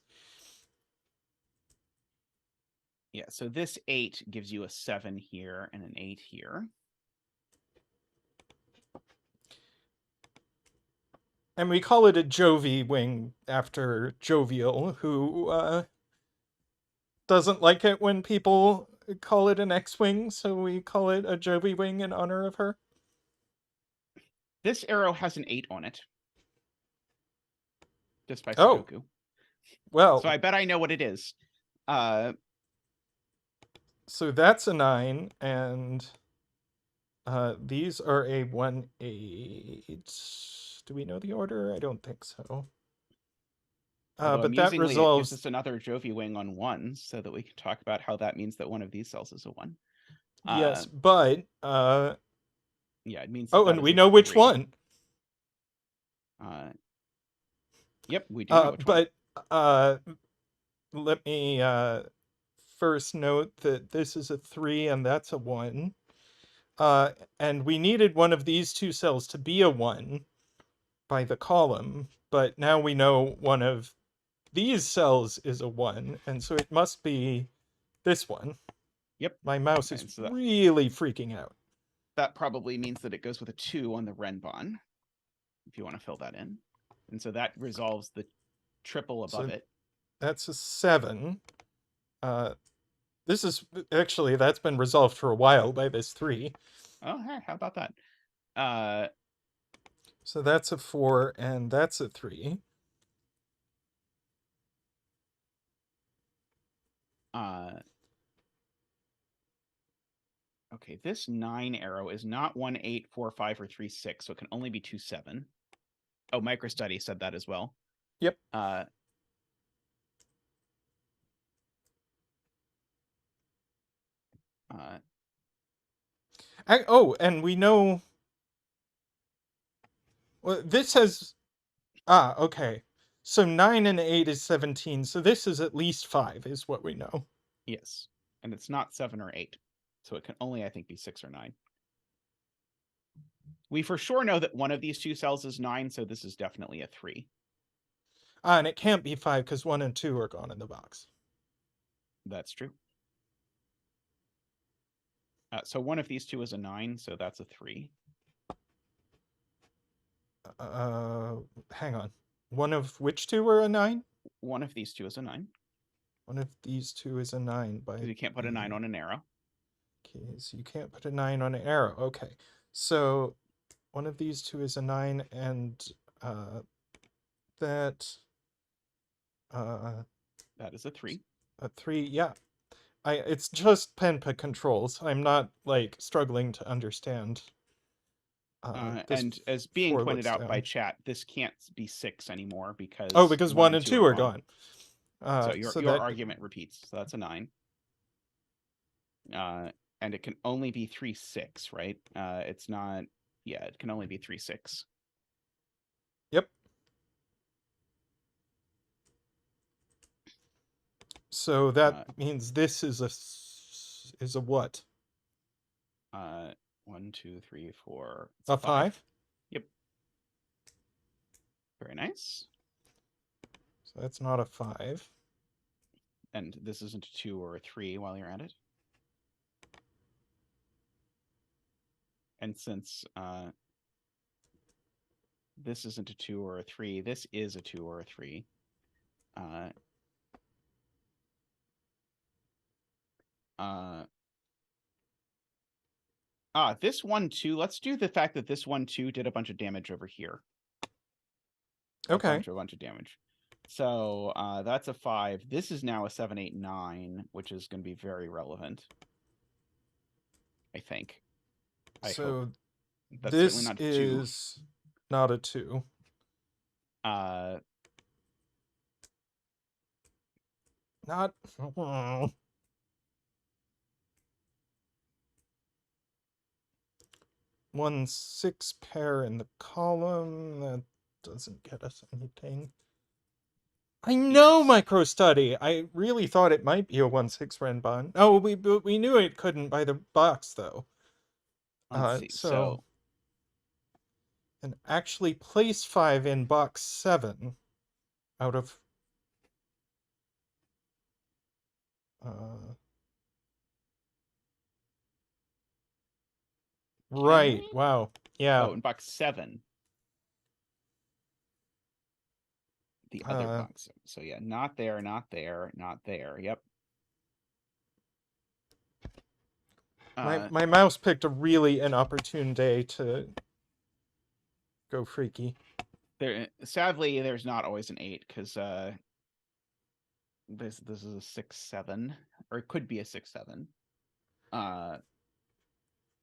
Yeah, so this 8 gives you a 7 here and an 8 here. And we call it a Jovi wing after Jovial, who doesn't like it when people call it an X-wing, so we call it a Jovi wing in honor of her. This arrow has an 8 on it. Just by Oh, Sudoku. well. So I bet I know what it is. So that's a 9, and these are a 1, 8. Do we know the order? I don't think so. Although But that amusingly, it gives resolves. us another Jovi wing on 1, so that we can talk about how that means that one of these cells is a 1. Yes, but yeah, it means oh, that and is we a know which 3. one. Yep, we do know which one. But let me first note that this is a 3 and that's a 1. And we needed one of these 2 cells to be a 1 by the column, but now we know one of these cells is a 1, and so it must be this one. Yep. My mouse is so really freaking out. That probably means that it goes with a 2 on the Renban, if you want to fill that in. And so that resolves the triple above it. That's a 7. This is actually, that's been resolved for a while by this 3. Oh, hey, how about that? So that's a 4, and that's a 3. Okay, this 9 arrow is not 1, 8, 4, 5, or 3, 6, so it can only be 2, 7. Oh, MicroStudy said that as well. Yep. And we know. Well, this has. Okay. So 9 and 8 is 17. So this is at least 5, is what we know. Yes, and it's not 7 or 8, so it can only, I think, be 6 or 9. We for sure know that one of these 2 cells is 9, so this is definitely a 3. And it can't be 5 because 1 and 2 are gone in the box. That's true. So one of these 2 is a 9, so that's a 3. Hang on. One of which 2 were a 9? One of these 2 is a 9. One of these 2 is a 9. Because you can't put a 9 on an arrow. Okay, so you can't put a 9 on an arrow. Okay, so one of these 2 is a 9, and that is a 3. A 3, yeah. it's just Penpa controls. I'm not like struggling to understand. This And as being 4 pointed looks out by down. chat, this can't be 6 anymore because Oh, because 1 1 and and 2 2 are are gone. gone. So So your that argument repeats. So that's a 9. And it can only be 3, 6, right? It's not. Yeah, it can only be 3, 6. Yep. So that means this is a what? 1, 2, 3, 4. It's A 5? Yep. Very nice. So that's not a 5. And this isn't a 2 or a 3 while you're at it. And since this isn't a 2 or a 3, this is a 2 or a 3. This 1, 2. Let's do the fact that this 1, 2 did a bunch of damage over here. Okay. A bunch of damage. So that's a 5. This is now a 7, 8, 9, which is going to be very relevant. I think. I hope. That's this certainly not a 2. is not a 2. Not. 1, 6 pair in the column. That doesn't get us anything. I know micro study. I really thought it might be a 1, 6 Renban. Oh, we knew it couldn't by the box though. Let's see. So and actually place 5 in box 7 out of right. Wow. Yeah. Oh, in box 7. The other box. So yeah, not there, not there, not there. Yep. My mouse picked a really inopportune day to go freaky. Sadly, there's not always an 8 because this is a 6, 7, or it could be a 6, 7.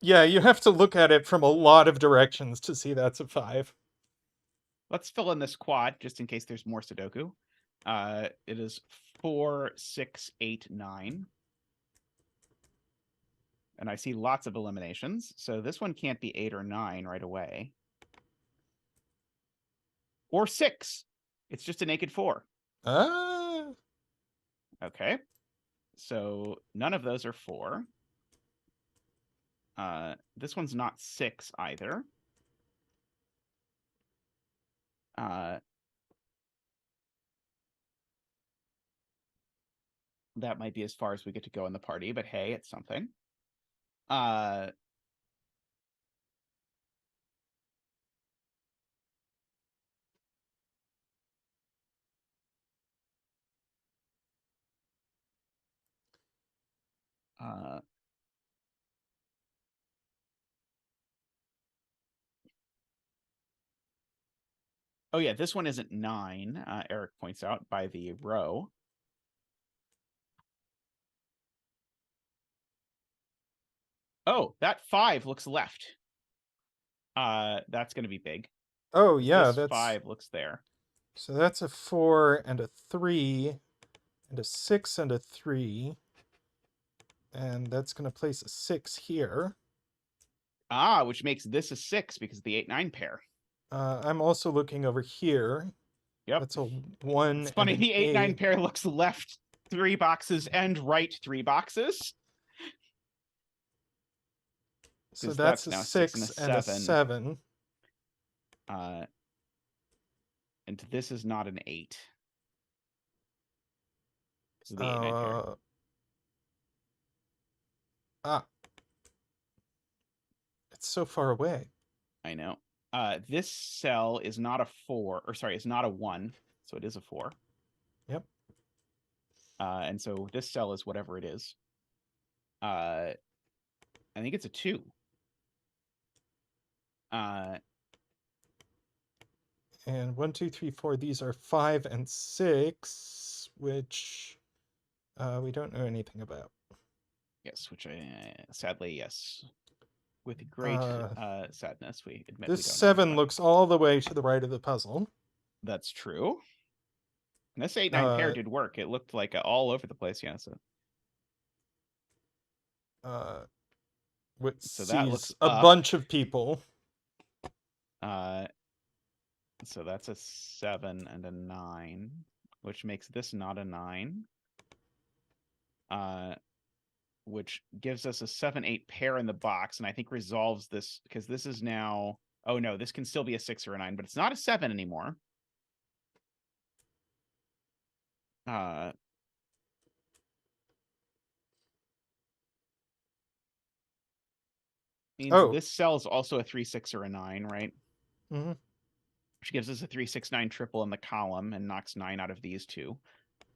Yeah, you have to look at it from a lot of directions to see that's a 5. Let's fill in this quad just in case there's more Sudoku. It is 4, 6, 8, 9. And I see lots of eliminations. So this one can't be 8 or 9 right away. Or 6. It's just a naked 4. Okay. So none of those are 4. This one's not 6 either. That might be as far as we get to go in the party, but hey, it's something. Oh yeah, this one isn't 9, Eric points out, by the row. Oh, that 5 looks left. That's going to be big. Oh yeah, this that's 5 looks there. So that's a 4 and a 3 and a 6 and a 3. And that's going to place a 6 here. Which makes this a 6 because of the 8, 9 pair. I'm also looking over here. Yep. That's a 1. It's funny, and the 8, 9 8. pair looks left 3 boxes and right 3 boxes. So that's a now 6 and a 7. And this is not an 8. This is the 8, 9 pair. It's so far away. I know. This cell is not a 4, or sorry, it's not a 1, so it is a 4. Yep. And so this cell is whatever it is. I think it's a 2. And 1, 2, 3, 4. These are 5 and 6, which We don't know anything about. Yes, which sadly, yes. With great sadness, we admit we This don't know anything 7 about. looks all the way to the right of the puzzle. That's true. And this 8-9 pair did work. It looked like all over the place, yeah. Which So that sees looks a up. bunch of people. So that's a 7 and a 9, which makes this not a 9. Which gives us a 7-8 pair in the box, and I think resolves this because this is now. Oh no, this can still be a 6 or a 9, but it's not a 7 anymore. Means this cell is also a 3, 6, or a 9, right? Mm-hmm. Which gives us a 3, 6, 9 triple in the column and knocks 9 out of these two.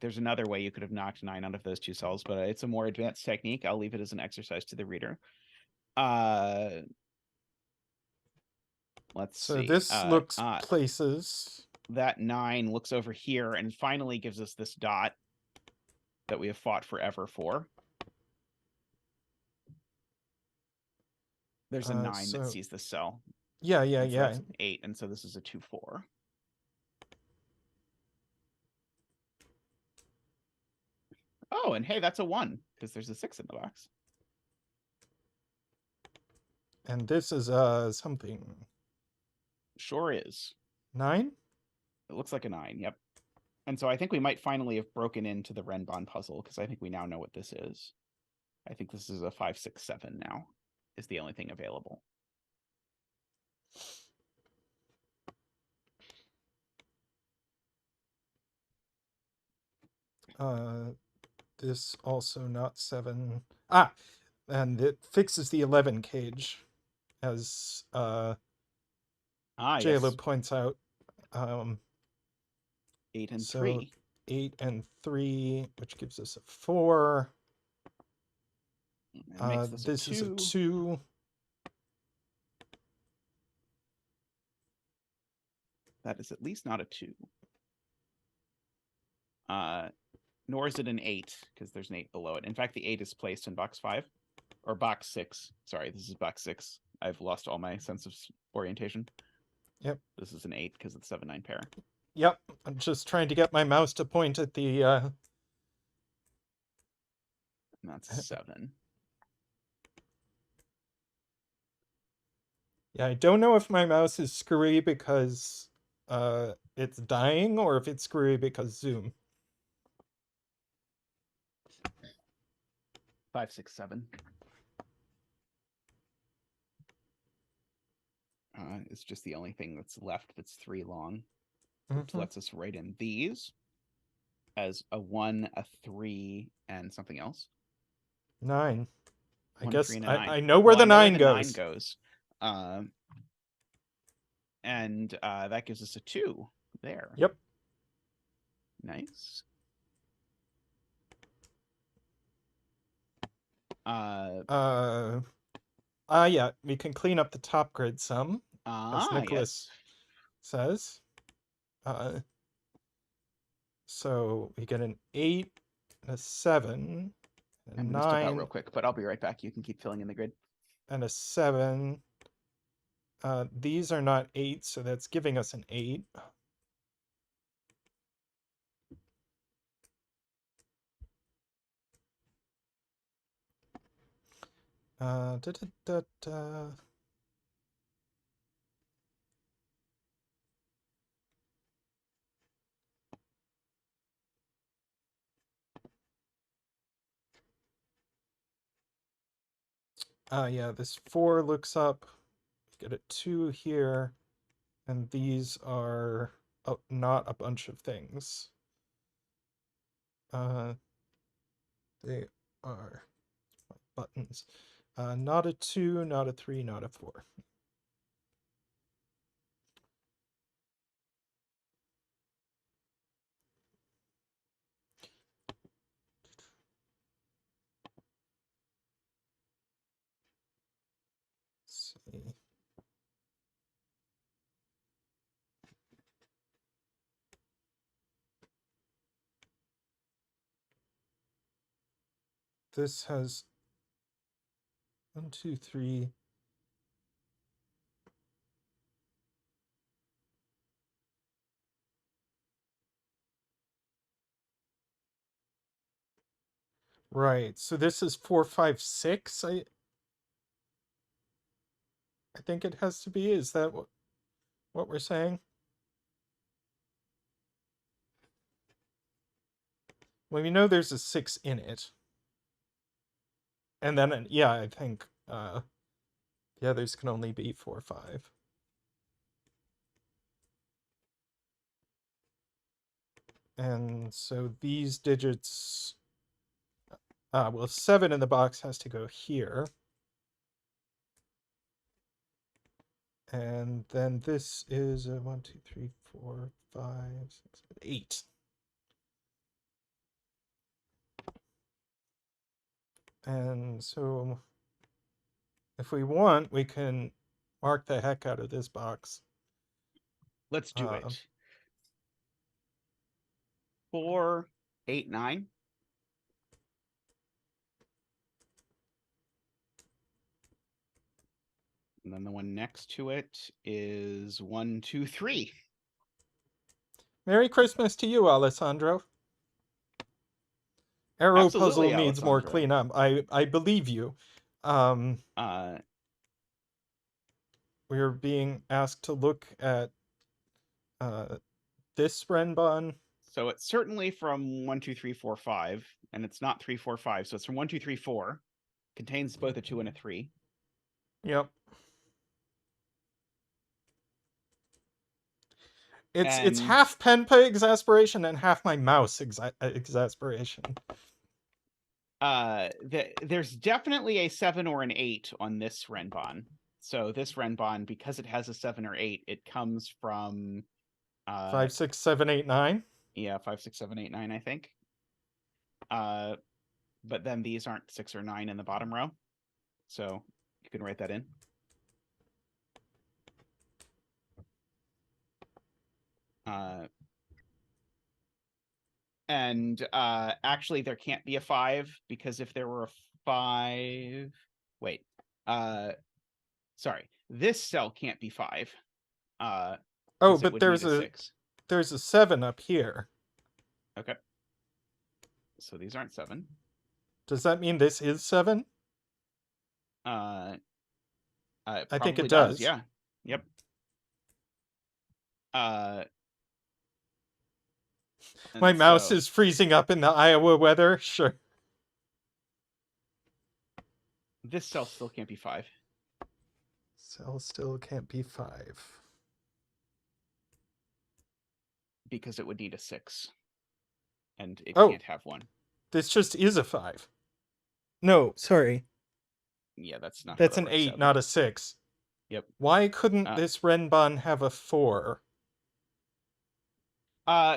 There's another way you could have knocked 9 out of those two cells, but it's a more advanced technique. I'll leave it as an exercise to the reader. Let's see. This looks places. That 9 looks over here and finally gives us this dot that we have fought forever for. There's a 9 that sees the cell. Yeah. That's an 8, and so this is a 2-4. Oh, and hey, that's a 1 because there's a 6 in the box. And this is something. Sure is. 9? It looks like a 9, yep. And so I think we might finally have broken into the Renban puzzle because I think we now know what this is. I think this is a 5, 6, 7 now is the only thing available. This also not 7. And it fixes the 11 cage, as J-Lo points out. 8 and 3. 8 and 3, which gives us a 4. This is a 2. That is at least not a 2. Nor is it an 8, because there's an 8 below it. In fact, the 8 is placed in box 5. Or box 6. Sorry, this is box 6. I've lost all my sense of orientation. Yep. This is an 8 because of the 7-9 pair. Yep. I'm just trying to get my mouse to point at the... That's 7. Yeah, I don't know if my mouse is screwy because it's dying or if it's screwy because Zoom. 5, 6, 7. It's just the only thing that's left that's 3 long, which lets us write in these as a 1, a 3, and something else. 9. I 1, guess 3, and a 9. I know where the 9 goes. 9 goes. And that gives us a 2 there. Yep. Nice. Yeah, we can clean up the top grid some, as Nicholas says. So we get an 8, a 7, a I'm 9. Gonna step out real quick, but I'll be right back. You can keep filling in the grid. And a 7. These are not 8, so that's giving us an 8. Yeah, this 4 looks up. Get a 2 here. And these are not a bunch of things. They are buttons. Not a 2, not a 3, not a 4. Let's see. this has 1, 2, 3. Right. So this is 4, 5, 6. I think it has to be. Is that what we're saying? Well, we know there's a 6 in it. And then, yeah, I think the others can only be 4, 5. And so these digits, well, 7 in the box has to go here. And then this is 1, 2, 3, 4, 5, 6, 8. And so if we want, we can mark the heck out of this box. Let's do it. 4, 8, 9. And then the one next to it is 1, 2, 3. Merry Christmas to you, Alessandro. Arrow Absolutely, puzzle needs more Alessandro. cleanup. I believe you. We're being asked to look at this Renban. So it's certainly from 1, 2, 3, 4, 5, and it's not 3, 4, 5. So it's from 1, 2, 3, 4. Contains both a 2 and a 3. Yep. It's half Penpa exasperation and half my mouse exasperation. There's definitely a 7 or an 8 on this Renban. So this Renban, because it has a 7 or 8, it comes from 5, 6, 7, 8, 9. Yeah, 5, 6, 7, 8, 9, I think. But then these aren't 6 or 9 in the bottom row. So you can write that in. And actually there can't be a 5, because if there were a 5, wait, sorry, this cell can't be 5. Oh, but there's a 7 up here. Okay. So these aren't 7. Does that mean this is 7? I think it does. Yeah. Yep. My mouse is freezing up in the Iowa weather. Sure. This cell still can't be 5. Cell still can't be 5. Because it would need a 6. And it Oh, can't have 1. This just is a 5. No, sorry. Yeah, that's not. That's an 8, not a 6. Yep. Why couldn't this Renban have a 4?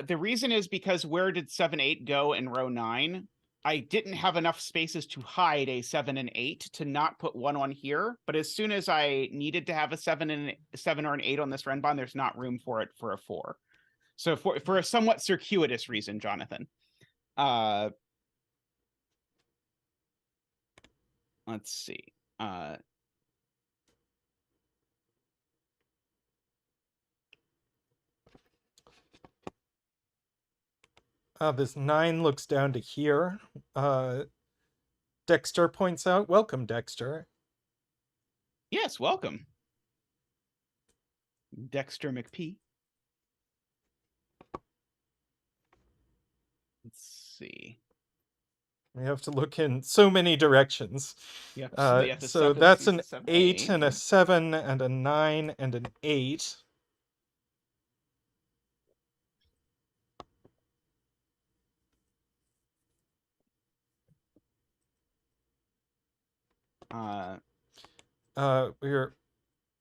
The reason is because where did 7, 8 go in row 9? I didn't have enough spaces to hide a 7 and 8 to not put 1 on here. But as soon as I needed to have a 7 or an 8 on this Renban, there's not room for it for a 4. So for a somewhat circuitous reason, Jonathan. Let's see. This 9 looks down to here. Dexter points out. Welcome, Dexter. Yes, welcome. Dexter McP. Let's see. We have to look in so many directions. Yep. So that's an 8 and a 7 and a 9 and an 8.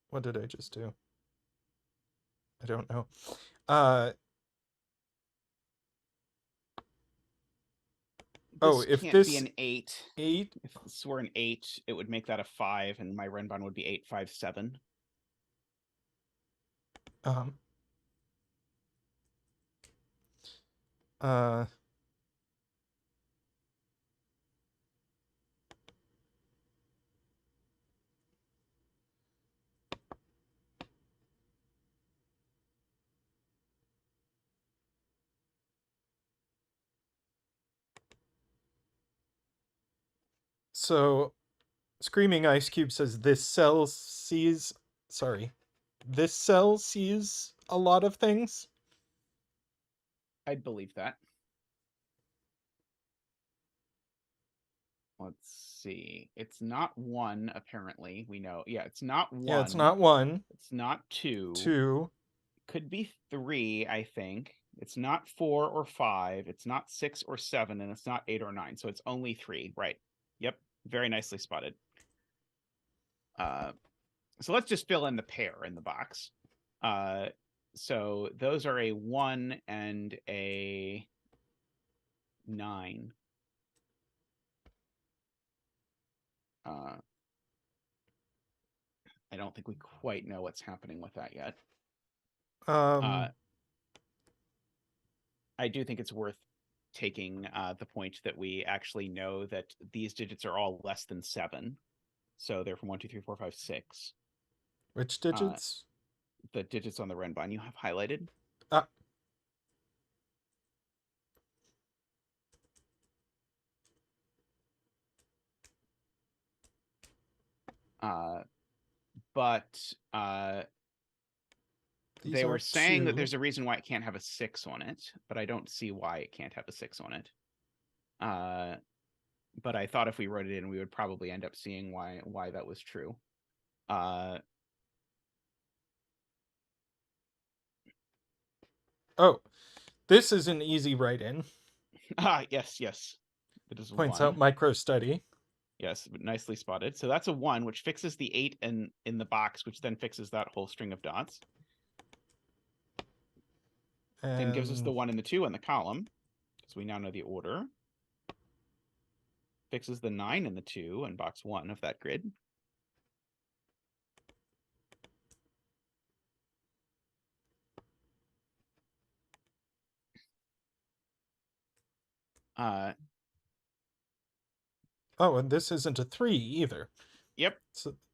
What did I just do? I don't know. If this be an 8. 8. If this were an 8, it would make that a 5, and my Renban would be 8, 5, 7. So, Screaming Ice Cube says this cell sees. Sorry. This cell sees a lot of things. I'd believe that. Let's see. It's not 1, apparently. We know. Yeah, it's not 1. Yeah, it's not 1. It's not 2. 2. Could be 3, I think. It's not 4 or 5. It's not 6 or 7, and it's not 8 or 9. So it's only 3. Right. Yep. Very nicely spotted. So let's just fill in the pair in the box. So those are a 1 and a 9. I don't think we quite know what's happening with that yet. I do think it's worth taking the point that we actually know that these digits are all less than 7. So they're from 1, 2, 3, 4, 5, 6. Which digits? The digits on the Renban you have highlighted. But they were saying that there's a reason why it can't have a 6 on it, but I don't see why it can't have a 6 on it. But I thought if we wrote it in, we would probably end up seeing why that was true. Oh, this is an easy write-in. Yes. It is Points 1. out micro study. Yes, nicely spotted. So that's a 1, which fixes the 8 in the box, which then fixes that whole string of dots. Then gives us the 1 and the 2 in the column, because we now know the order. Fixes the 9 and the 2 in box 1 of that grid. Oh, and this isn't a 3 either. Yep.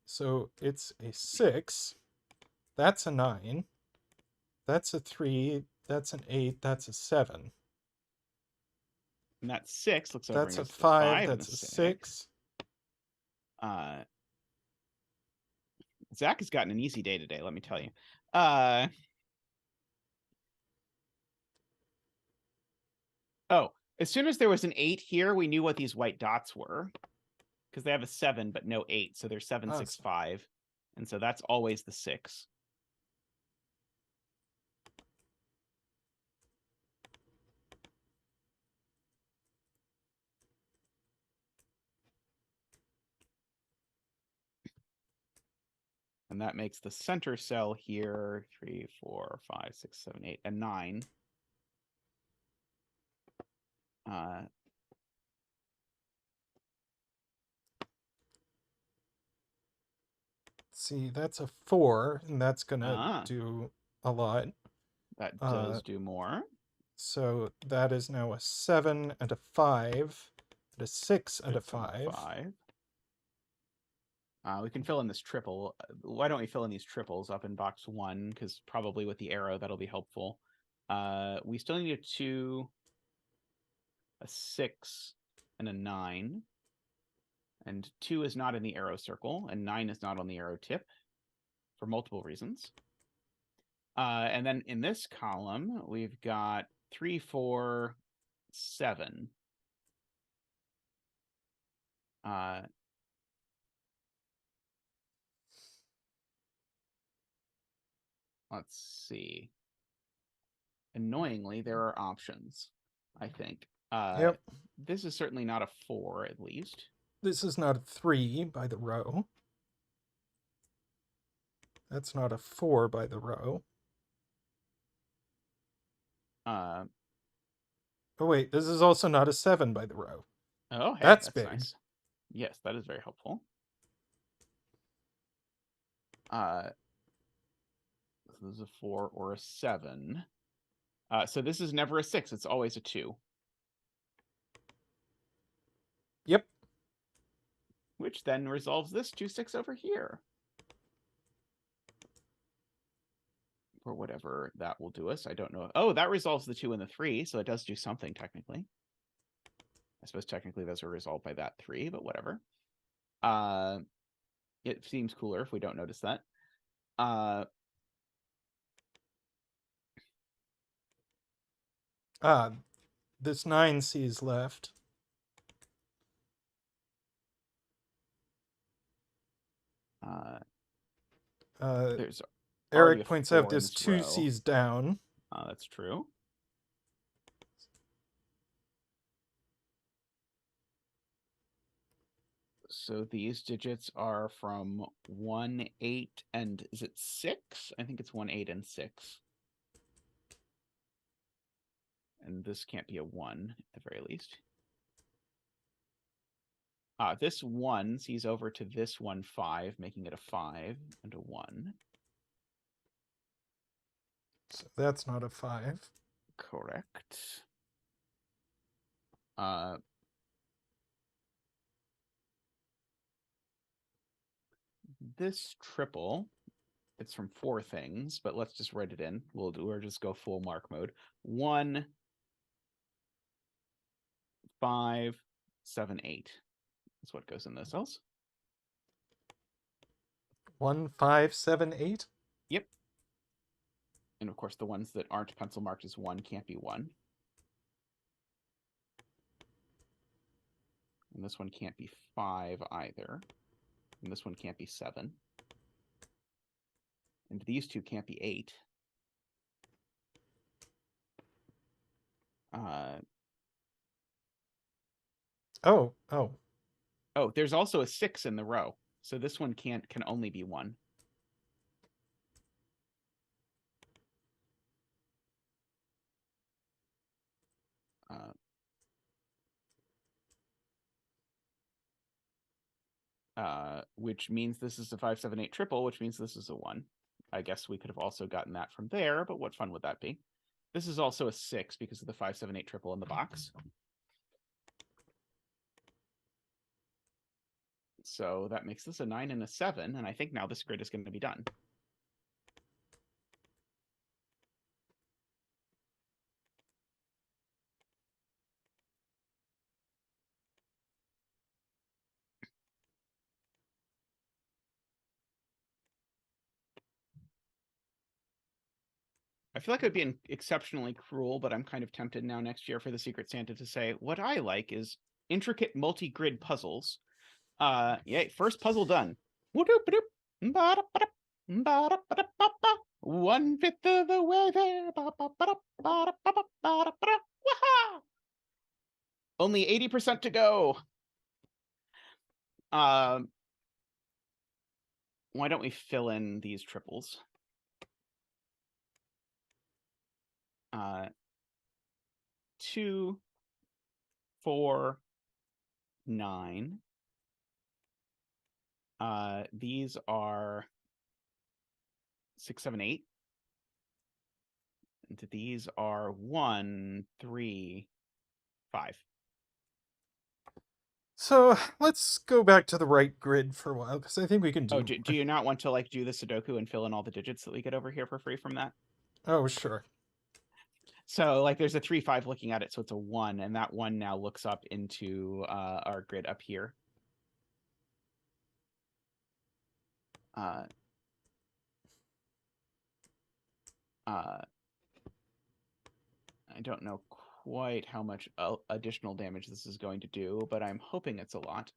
So it's a 6. That's a 9. That's a 3. That's an 8. That's a 7. And that 6 looks over. That's a 5. That's a 6. Zach has gotten an easy day today, let me tell you. Oh, as soon as there was an 8 here, we knew what these white dots were, because they have a 7 but no 8, so they're 7, 6, 5, and so that's always the 6. And that makes the center cell here 3, 4, 5, 6, 7, 8, and 9. See, that's a 4, and that's gonna do a lot. That does do more. So that is now a 7 and a 5, and a 6 and a 5. We can fill in this triple. Why don't we fill in these triples up in box 1? Because probably with the arrow, that'll be helpful. We still need a 2, a 6, and a 9. And 2 is not in the arrow circle, and 9 is not on the arrow tip for multiple reasons. And then in this column, we've got 3, 4, 7. Let's see. Annoyingly, there are options, I think. Yep. This is certainly not a 4, at least. This is not a 3 by the row. That's not a 4 by the row. Oh, wait, this is also not a 7 by the row. Oh, hey, that's big. Nice. Yes, that is very helpful. This is a 4 or a 7. So this is never a 6. It's always a 2. Yep. Which then resolves this 2, 6 over here. Or whatever that will do us. I don't know. Oh, that resolves the 2 and the 3, so it does do something technically. I suppose technically those are resolved by that 3, but whatever. It seems cooler if we don't notice that. This 9 sees left. There's already Eric a points 4 out in there's this 2 row. C's down. That's true. So these digits are from 1, 8, and is it 6? I think it's 1, 8, and 6. And this can't be a 1 at the very least. This 1 sees over to this 1, 5, making it a 5 and a 1. So that's not a 5. Correct. This triple, it's from 4 things, but let's just write it in. We'll just go full mark mode. 1, 5, 7, 8. That's what goes in those cells. 1, 5, 7, 8. Yep. And of course, the ones that aren't pencil marked as 1 can't be 1. And this one can't be 5 either. And this one can't be 7. And these two can't be 8. Oh, there's also a 6 in the row. So this one can only be 1. Which means this is a 5, 7, 8 triple, which means this is a 1. I guess we could have also gotten that from there, but what fun would that be? This is also a 6 because of the 5, 7, 8 triple in the box. So that makes this a 9 and a 7, and I think now this grid is going to be done. I feel like it would be exceptionally cruel, but I'm kind of tempted now next year for the Secret Santa to say, what I like is intricate multi-grid puzzles. Yay, first puzzle done. 1/5 of the way there. Only 80% to go. Why don't we fill in these triples? 2, 4, 9. These are 6, 7, 8. And these are 1, 3, 5. So let's go back to the right grid for a while, because I think we can do. Oh, do you not want to like do the Sudoku and fill in all the digits that we get over here for free from that? Oh, sure. So like there's a 3, 5 looking at it, so it's a 1, and that 1 now looks up into our grid up here. I don't know quite how much additional damage this is going to do, but I'm hoping it's a lot.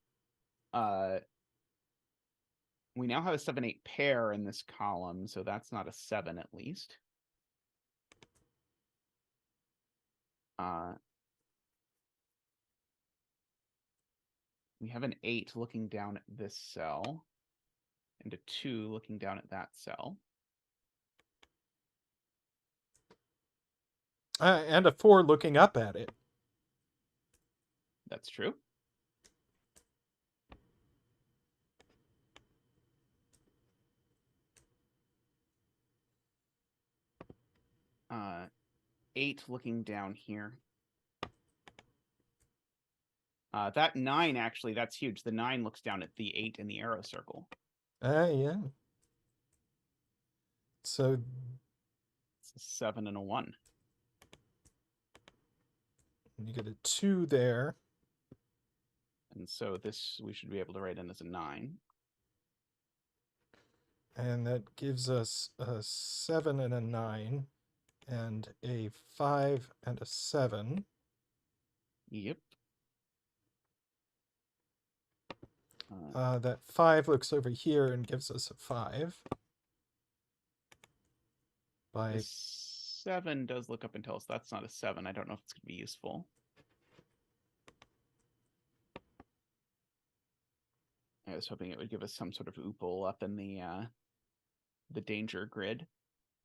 We now have a 7, 8 pair in this column, so that's not a 7 at least. We have an 8 looking down at this cell, and a 2 looking down at that cell. And a 4 looking up at it. That's true. Uh, 8 looking down here. That 9, actually, that's huge. The 9 looks down at the 8 in the arrow circle. Yeah. So it's a 7 and a 1. You get a 2 there. And so this we should be able to write in as a 9. And that gives us a 7 and a 9, and a 5 and a 7. Yep. That 5 looks over here and gives us a 5. By The 7 does look up and tell us that's not a 7. I don't know if it's going to be useful. I was hoping it would give us some sort of oople up in the danger grid.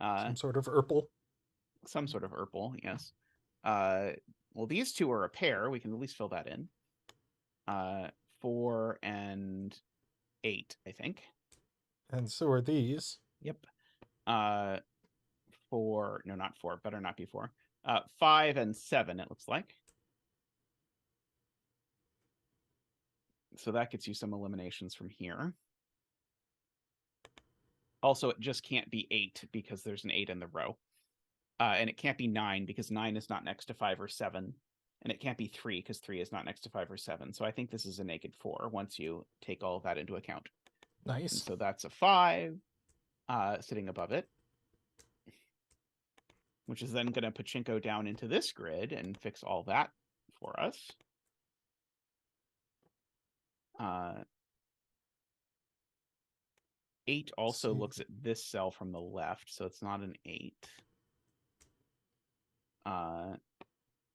some sort of Urple. Some sort of Urple, yes. Well, these two are a pair. We can at least fill that in. 4 and 8, I think. And so are these. Yep. 4, no, not 4. Better not be 4. 5 and 7, it looks like. So that gets you some eliminations from here. Also, it just can't be 8 because there's an 8 in the row. And it can't be 9 because 9 is not next to 5 or 7. And it can't be 3 because 3 is not next to 5 or 7. So I think this is a naked 4 once you take all of that into account. Nice. And so that's a 5 sitting above it, which is then going to pachinko down into this grid and fix all that for us. 8 also looks at this cell from the left, so it's not an 8.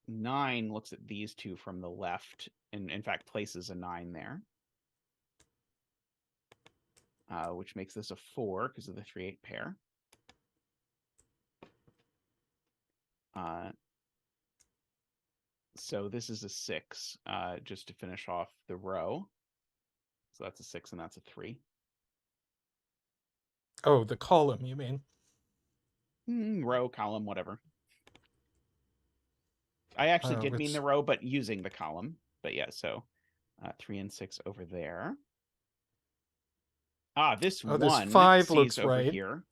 9 looks at these two from the left, and in fact places a 9 there. Which makes this a 4 because of the 3-8 pair. So this is a 6, just to finish off the row. So that's a 6 and that's a 3. Oh, the column, you mean? Row, column, whatever. I actually did mean the row, but using the column. But yeah, so 3 and 6 over there. This this 1 5 sees looks over right. here.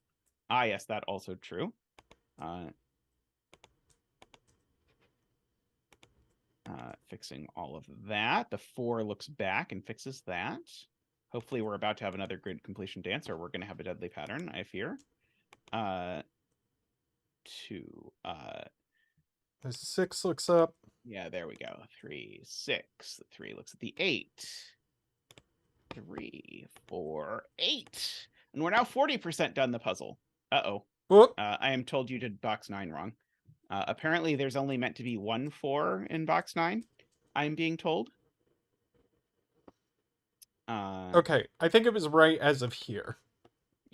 Yes, that also true. Fixing all of that. The 4 looks back and fixes that. Hopefully we're about to have another grid completion dance, or we're going to have a deadly pattern, I fear. 2. The 6 looks up. Yeah, there we go. 3, 6. The 3 looks at the 8. 3, 4, 8. And we're now 40% done the puzzle. Uh-oh. Whoop. I am told you did box 9 wrong. Apparently there's only meant to be 1 4 in box 9, I'm being told. Okay, I think it was right as of here.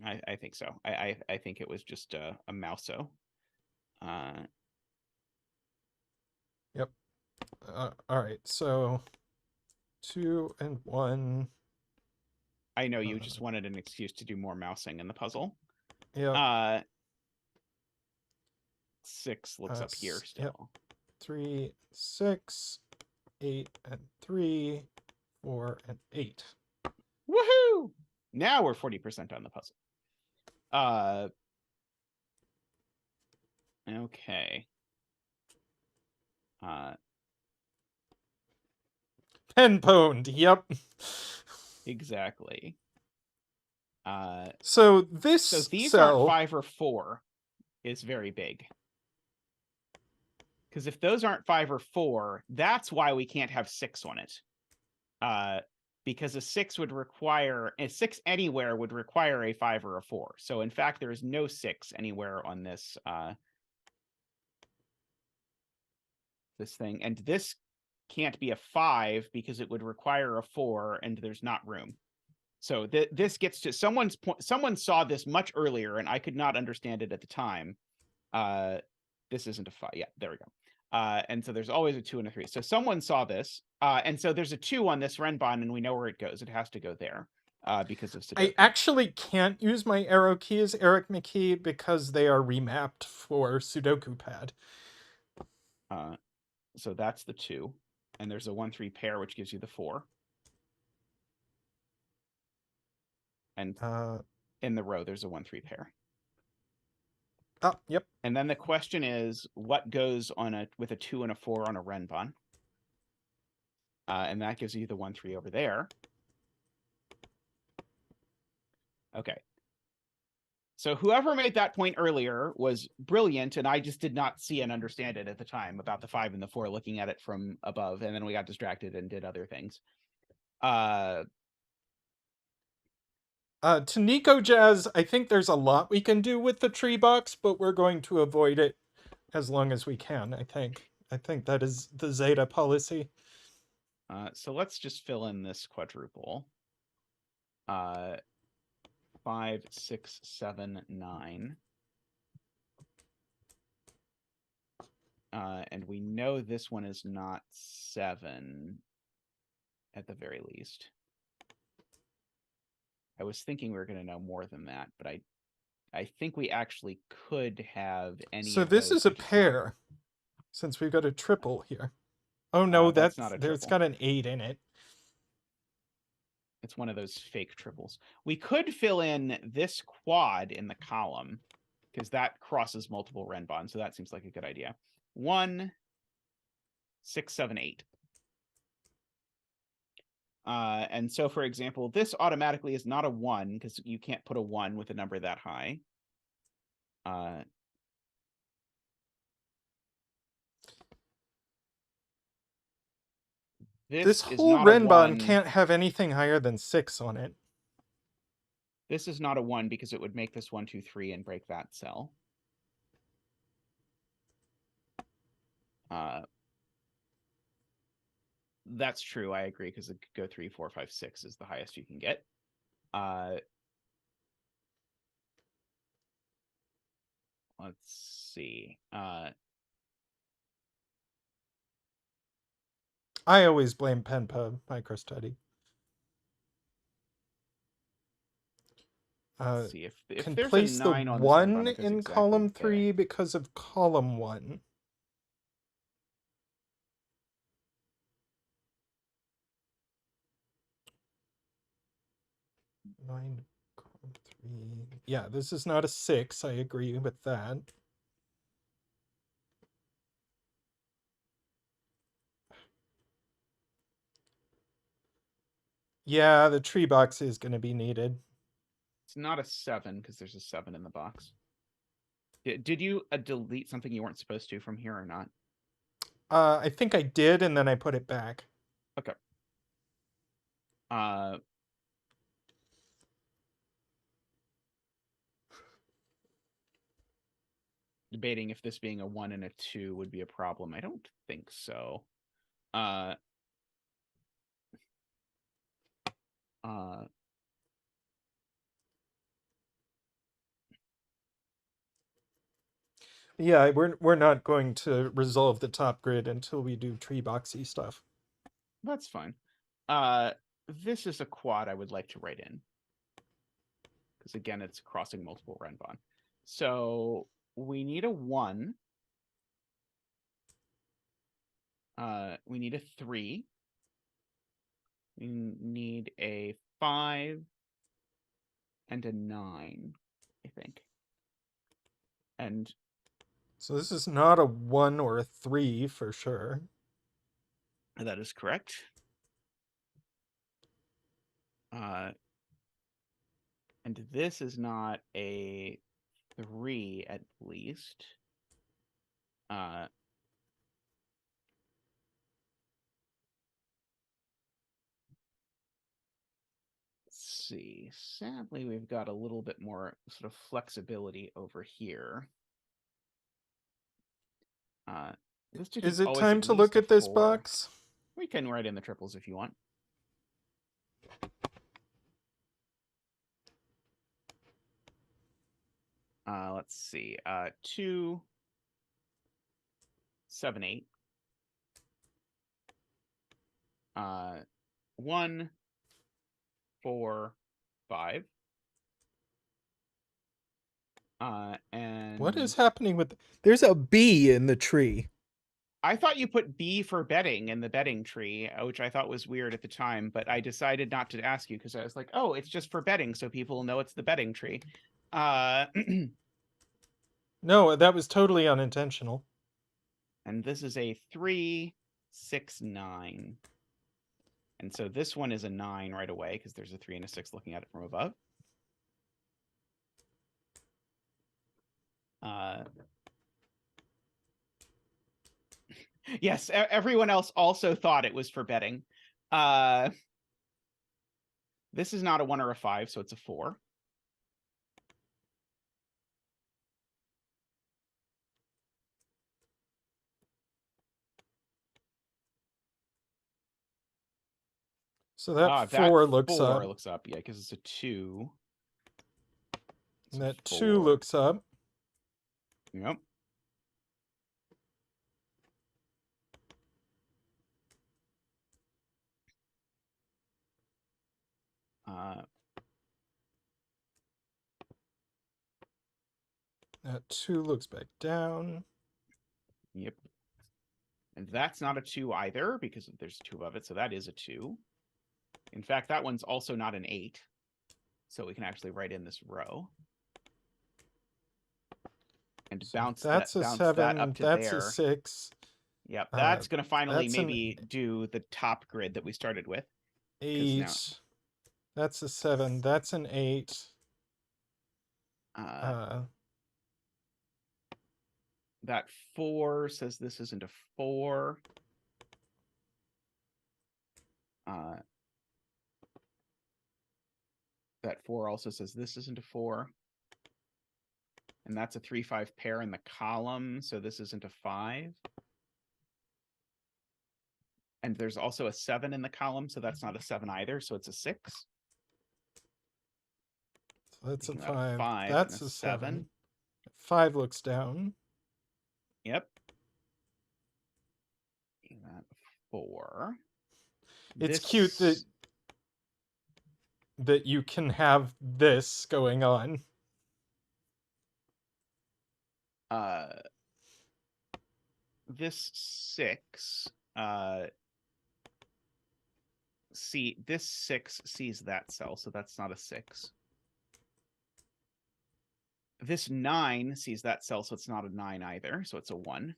I think so. I think it was just a mouso. Yep. All right, so 2 and 1. I know you just wanted an excuse to do more mousing in the puzzle. Yeah. 6 looks up here still. Yep. 3, 6, 8 and 3, 4 and 8. Woohoo! Now we're 40% on the puzzle. Okay. Pen pwned. Yep. Exactly. So this so these cell... aren't 5 or 4 is very big. Because if those aren't 5 or 4, that's why we can't have 6 on it. Because a 6 would require... A 6 anywhere would require a 5 or a 4. So in fact, there is no 6 anywhere on this this thing. And this can't be a 5 because it would require a 4 and there's not room. So this gets to someone's point. Someone saw this much earlier and I could not understand it at the time. This isn't a 5. Yeah, there we go. And so there's always a 2 and a 3. So someone saw this. And so there's a 2 on this Renban and we know where it goes. It has to go there because of Sudoku. I actually can't use my arrow keys, Eric McKee, because they are remapped for Sudoku pad. So that's the 2. And there's a 1-3 pair, which gives you the 4. And in the row, there's a 1-3 pair. Oh, yep. And then the question is, what goes on with a 2 and a 4 on a Renban? And that gives you the 1-3 over there. Okay. So whoever made that point earlier was brilliant, and I just did not see and understand it at the time about the 5 and the 4, looking at it from above, and then we got distracted and did other things. To Nico Jazz, I think there's a lot we can do with the tree box, but we're going to avoid it as long as we can, I think. I think that is the Zeta policy. So let's just fill in this quadruple. 5, 6, 7, 9. And we know this one is not 7 at the very least. I was thinking we were going to know more than that, but I think we actually could have any. So of this those, is a but just not- pair, since we've got a triple here. Oh no, that's not a there's triple. got an 8 in it. It's one of those fake triples. We could fill in this quad in the column because that crosses multiple Renban, so that seems like a good idea. 1, 6, 7, 8. And so, for example, this automatically is not a 1 because you can't put a 1 with a number that high. This is whole not a Renban 1. can't have anything higher than 6 on it. This is not a 1 because it would make this 1, 2, 3 and break that cell. That's true. I agree because it could go 3, 4, 5, 6 is the highest you can get. Let's see. I always blame PenPub microstudy. Let's see if can there's place a the 9 on this 1 Renban, it goes in exactly column there. 3 because of column 1. Nine, column 3. Yeah, this is not a 6. I agree with that. Yeah, the tree box is going to be needed. It's not a 7 because there's a 7 in the box. Did you delete something you weren't supposed to from here or not? I think I did, and then I put it back. Okay. Debating if this being a 1 and a 2 would be a problem. I don't think so. Yeah, we're not going to resolve the top grid until we do tree boxy stuff. That's fine. This is a quad I would like to write in. Because again, it's crossing multiple Renban. So we need a 1. We need a 3. We need a 5 and a 9, I think. And so this is not a 1 or a 3 for sure. That is correct. And this is not a 3 at least. Let's see. Sadly, we've got a little bit more sort of flexibility over here. Is it time to look at this box? We can write in the triples if you want. Let's see. 2, 7, 8. 1, 4, 5. And what is happening with? There's a B in the tree. I thought you put B for bedding in the bedding tree, which I thought was weird at the time, but I decided not to ask you because I was like, oh, it's just for bedding, so people know it's the bedding tree. No, that was totally unintentional. And this is a 3, 6, 9. And so this one is a 9 right away because there's a 3 and a 6 looking at it from above. Yes, everyone else also thought it was for betting. This is not a 1 or a 5, so it's a 4. So that 4 looks 4 up. looks up, yeah, because it's a 2. And that 2 looks up. Yep. That 2 looks back down. Yep. And that's not a 2 either, because there's 2 above it, so that is a 2. In fact, that one's also not an 8. So we can actually write in this row. And So bounce that's that, a bounce 7. that up to That's there. a 6. Yep, that's going to finally that's maybe do the top grid that we started with. 8. Now, that's a 7. That's an 8. That 4 says this isn't a 4. That 4 also says this isn't a 4. And that's a 3-5 pair in the column, so this isn't a 5. And there's also a 7 in the column, so that's not a 7 either, so it's a 6. So that's a Making that 5. 5 That's and a 7. 7. 5 looks down. Yep. Making that 4. It's cute that you can have this going on. This 6 this 6 sees that cell, so that's not a 6. This 9 sees that cell, so it's not a 9 either, so it's a 1.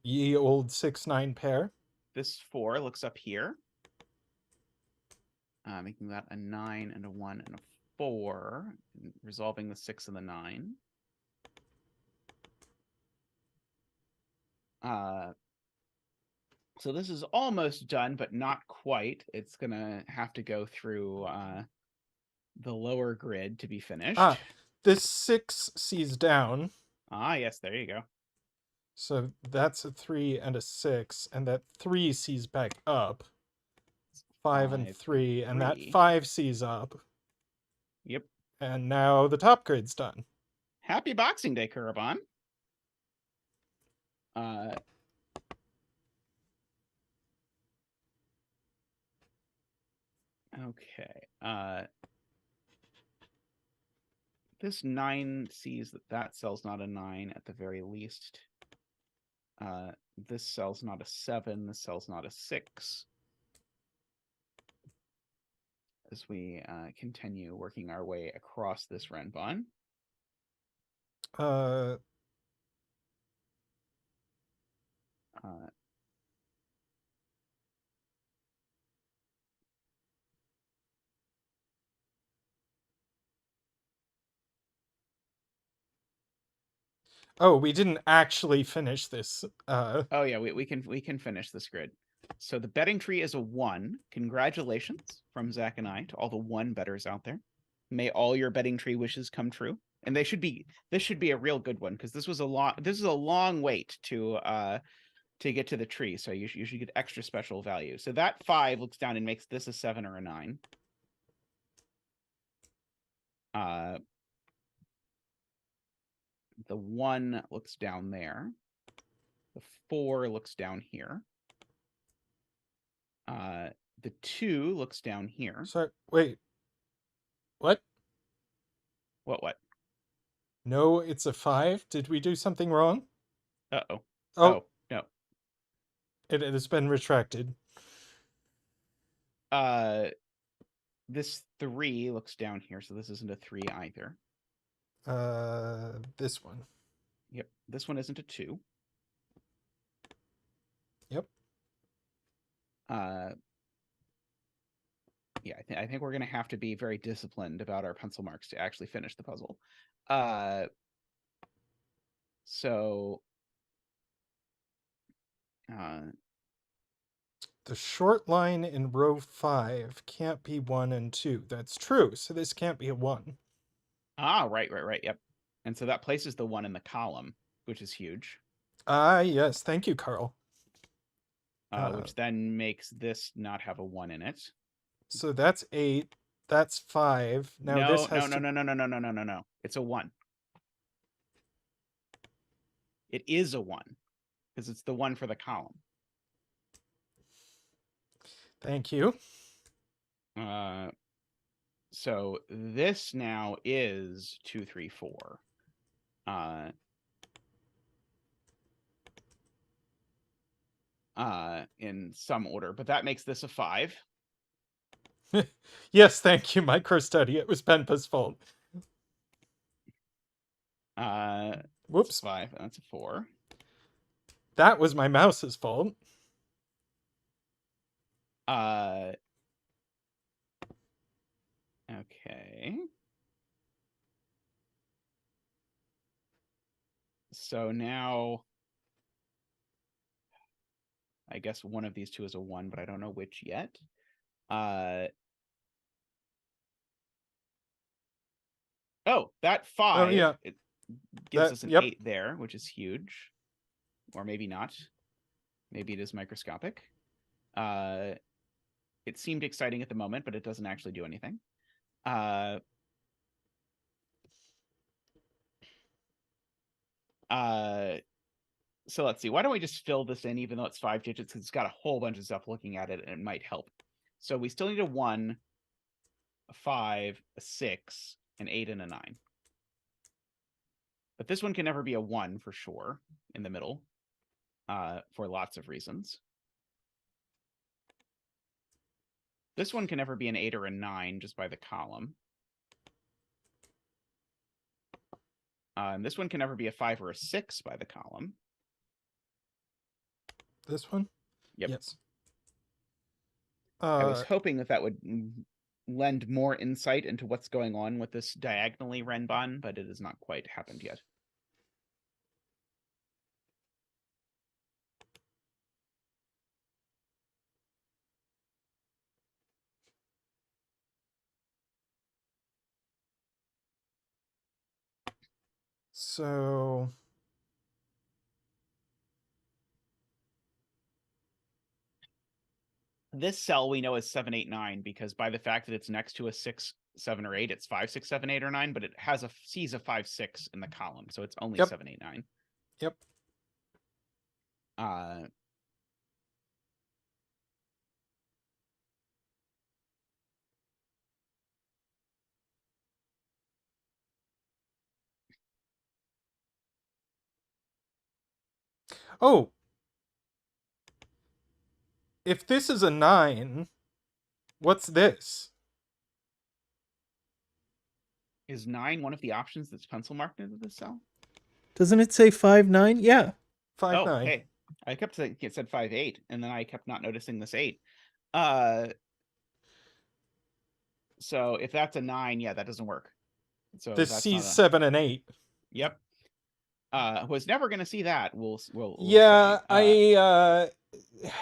Ye old 6-9 pair. This 4 looks up here, making that a 9 and a 1 and a 4, resolving the 6 and the 9. So this is almost done, but not quite. It's going to have to go through the lower grid to be finished. This 6 sees down. Yes, there you go. So that's a 3 and a 6, and that 3 sees back up. 5 and 3, and that 5 sees up. Yep. And now the top grid's done. Happy Boxing Day, Kurabon. Okay. This 9 sees that cell's not a 9 at the very least. This cell's not a 7. This cell's not a 6. As we continue working our way across this Renban. Oh, we didn't actually finish this. Oh yeah, we can finish this grid. So the betting tree is a 1. Congratulations from Zach and I to all the 1 bettors out there. May all your betting tree wishes come true. And this should be a real good one, because this is a long wait to get to the tree. So you should get extra special value. So that 5 looks down and makes this a 7 or a 9. The 1 looks down there. The 4 looks down here. The 2 looks down here. Sorry, wait. What? What? No, it's a 5. Did we do something wrong? Uh-oh. Oh, no. It has been retracted. This 3 looks down here, so this isn't a 3 either. This one. Yep. This one isn't a 2. Yep. Yeah, I think we're going to have to be very disciplined about our pencil marks to actually finish the puzzle. So the short line in row 5 can't be 1 and 2. That's true. So this can't be a 1. Right. Yep. And so that places the 1 in the column, which is huge. Yes. Thank you, Carl. Which then makes this not have a 1 in it. So that's 8. That's 5. Now No, this has no. It's a 1. It is a 1 because it's the 1 for the column. Thank you. So this now is 2, 3, 4. In some order, but that makes this a 5. Yes, thank you, micro-study. It was Penpa's fault. Whoops. 5. That's a 4. That was my mouse's fault. Okay. So now I guess one of these two is a 1, but I don't know which yet. Oh, that 5. Oh, yeah. It gives us an 8 there, which is huge. Or maybe not. Maybe it is microscopic. It seemed exciting at the moment, but it doesn't actually do anything. So let's see. Why don't we just fill this in, even though it's 5 digits? Because it's got a whole bunch of stuff looking at it, and it might help. So we still need a 1, a 5, a 6, an 8, and a 9. But this one can never be a 1 for sure in the middle, for lots of reasons. This one can never be an 8 or a 9 just by the column. And this one can never be a 5 or a 6 by the column. This one? Yep. Yes. I was hoping that would lend more insight into what's going on with this diagonally Renban, but it has not quite happened yet. So this cell we know is 7, 8, 9 because by the fact that it's next to a 6, 7, or 8, it's 5, 6, 7, 8, or 9, but it has sees a 5, 6 in the column, so it's only 7, 8, 9. Yep. Oh. If this is a 9, what's this? Is 9 one of the options that's pencil marked into this cell? Doesn't it say 5, 9? Yeah. 5, 9. Okay. I kept saying it said 5, 8, and then I kept not noticing this 8. So if that's a 9, yeah, that doesn't work. So this that's sees 7 and 8. Yep. Was never going to see that. We'll yeah, say.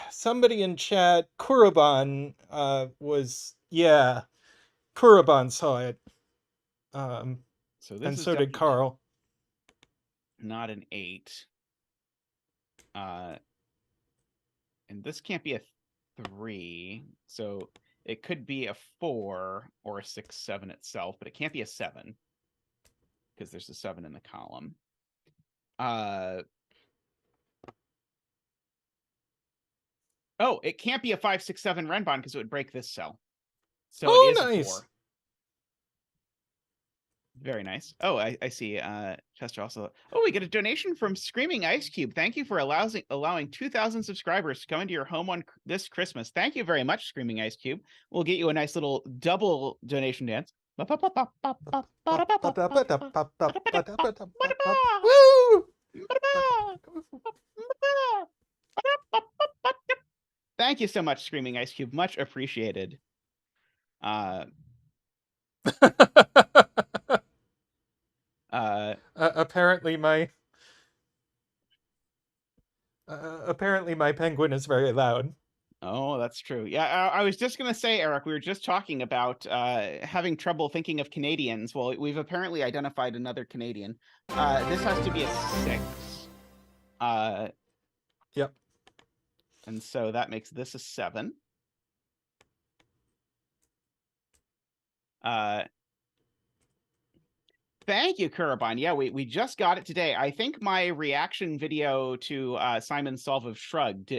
Somebody in chat, Kuraban, Kuraban saw it. So this and is so did Carl. Not an 8. And this can't be a 3. So it could be a 4 or a 6, 7 itself, but it can't be a 7 because there's a 7 in the column. Oh, it can't be a 5, 6, 7 Renban because it would break this cell. So it is nice. A 4. Very nice. Oh, I see. Chester also. Oh, we get a donation from Screaming Ice Cube. Thank you for allowing 2,000 subscribers to come into your home on this Christmas. Thank you very much, Screaming Ice Cube. We'll get you a nice little double donation dance. Woo! Thank you so much, Screaming Ice Cube. Much appreciated. Apparently my penguin is very loud. Oh, that's true. Yeah, I was just gonna say, Eric, we were just talking about having trouble thinking of Canadians. Well, we've apparently identified another Canadian. This has to be a 6. Yep. And so that makes this a 7. Thank you, Kurabon. Yeah, we just got it today. I think my reaction video to Simon Solve of Shrugged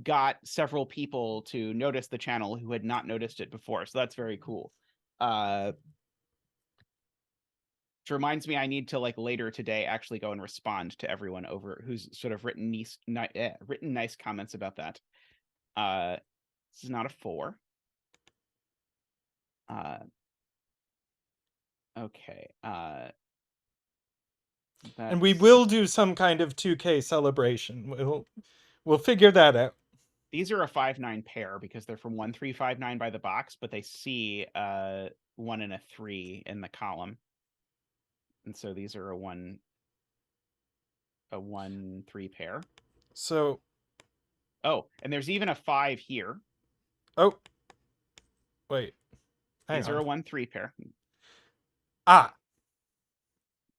got several people to notice the channel who had not noticed it before. So that's very cool. Which reminds me, I need to later today actually go and respond to everyone over who's sort of written nice comments about that. This is not a 4. Okay. And we will do some kind of 2K celebration. We'll figure that out. These are a 5-9 pair because they're from 1-3-5-9 by the box, but they see 1 and a 3 in the column. And so these are a 1-3 pair. So and there's even a 5 here. Oh. Wait. These are a 1-3 pair. Ah.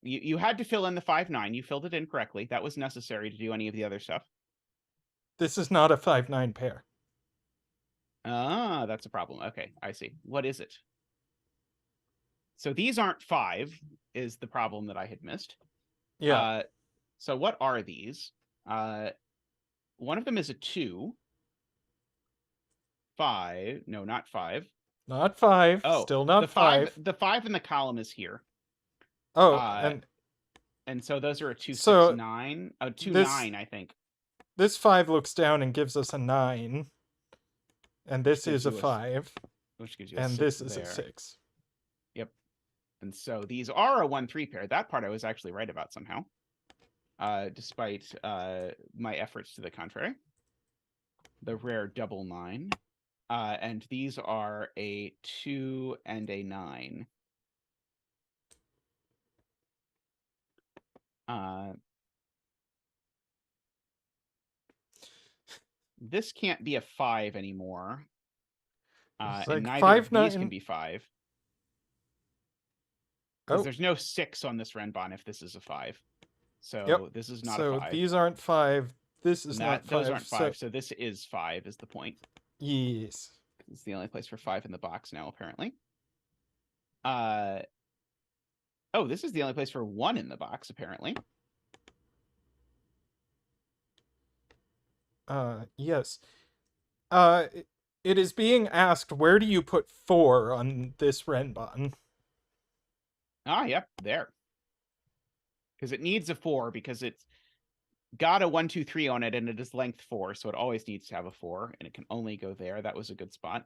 You had to fill in the 5-9. You filled it in correctly. That was necessary to do any of the other stuff. This is not a 5-9 pair. Ah, that's a problem. Okay, I see. What is it? So these aren't 5 is the problem that I had missed. Yeah. So what are these? One of them is a 2. 5. No, not 5. Not 5. Oh, Still not 5. The 5 in the column is here. Oh, and so those are a 2, so 6, 9. Oh, 2, 9, I think. This 5 looks down and gives us a 9. And this is a 5. Which gives you a and 6 this is there. a 6. Yep. And so these are a 1-3 pair. That part I was actually right about somehow. Despite my efforts to the contrary. The rare double 9. And these are a 2 and a 9. This can't be a 5 anymore. And neither of these can be 5. Because there's no 6 on this Renban if this is a 5. So this is not a 5. So these aren't 5. This is not 5. Those aren't 5. So this is 5 is the point. Yes. It's the only place for 5 in the box now, apparently. Oh, this is the only place for 1 in the box, apparently. Yes. It is being asked, where do you put 4 on this Renban? Ah, yep, there. Because it needs a 4 because it's got a 1, 2, 3 on it and it is length 4, so it always needs to have a 4, and it can only go there. That was a good spot.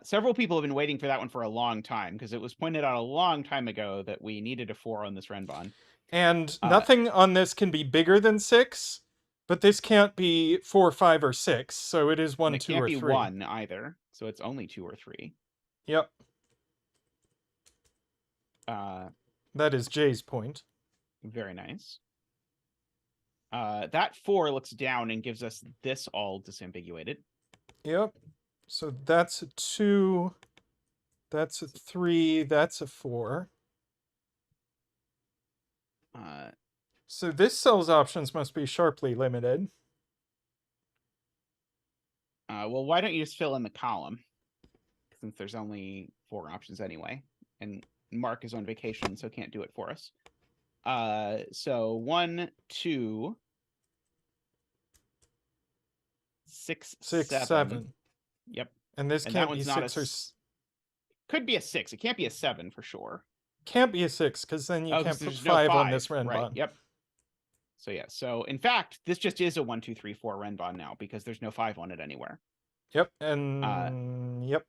Several people have been waiting for that one for a long time because it was pointed out a long time ago that we needed a 4 on this Renban. And nothing on this can be bigger than 6, but this can't be 4, 5, or 6, so it is 1, 2, or 3. It can't be 1 either, so it's only 2 or 3. Yep. That is Jay's point. Very nice. That 4 looks down and gives us this all disambiguated. Yep. So that's a 2. That's a 3. That's a 4. So this cell's options must be sharply limited. Well, why don't you just fill in the column? Since there's only 4 options anyway. And Mark is on vacation, so can't do it for us. So 1, 2, 6, 7. Yep. And this can't be 6 or... Could be a 6. It can't be a 7 for sure. Can't be a 6, because then you can't put 5 on this Renban. Right, yep. So yeah, so in fact, this just is a 1, 2, 3, 4 Renban now, because there's no 5 on it anywhere. Yep, and... yep.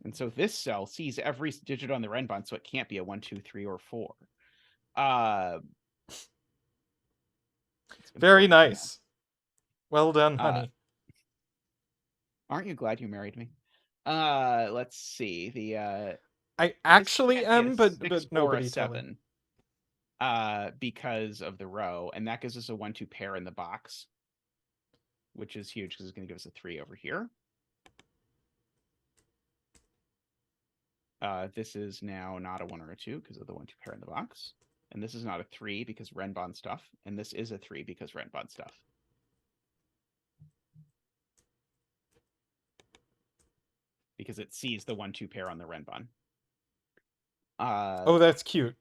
And so this cell sees every digit on the Renban, so it can't be a 1, 2, 3, or 4. It's Very important to know. nice. Well done, honey. Aren't you glad you married me? Let's see. I actually can't be a am, but 6 or a nobody tell me. 7. Because of the row, and that gives us a 1, 2 pair in the box, which is huge because it's going to give us a 3 over here. This is now not a 1 or a 2 because of the 1, 2 pair in the box. And this is not a 3 because Renban stuff. And this is a 3 because Renban stuff. Because it sees the 1, 2 pair on the Renban. Oh, that's cute.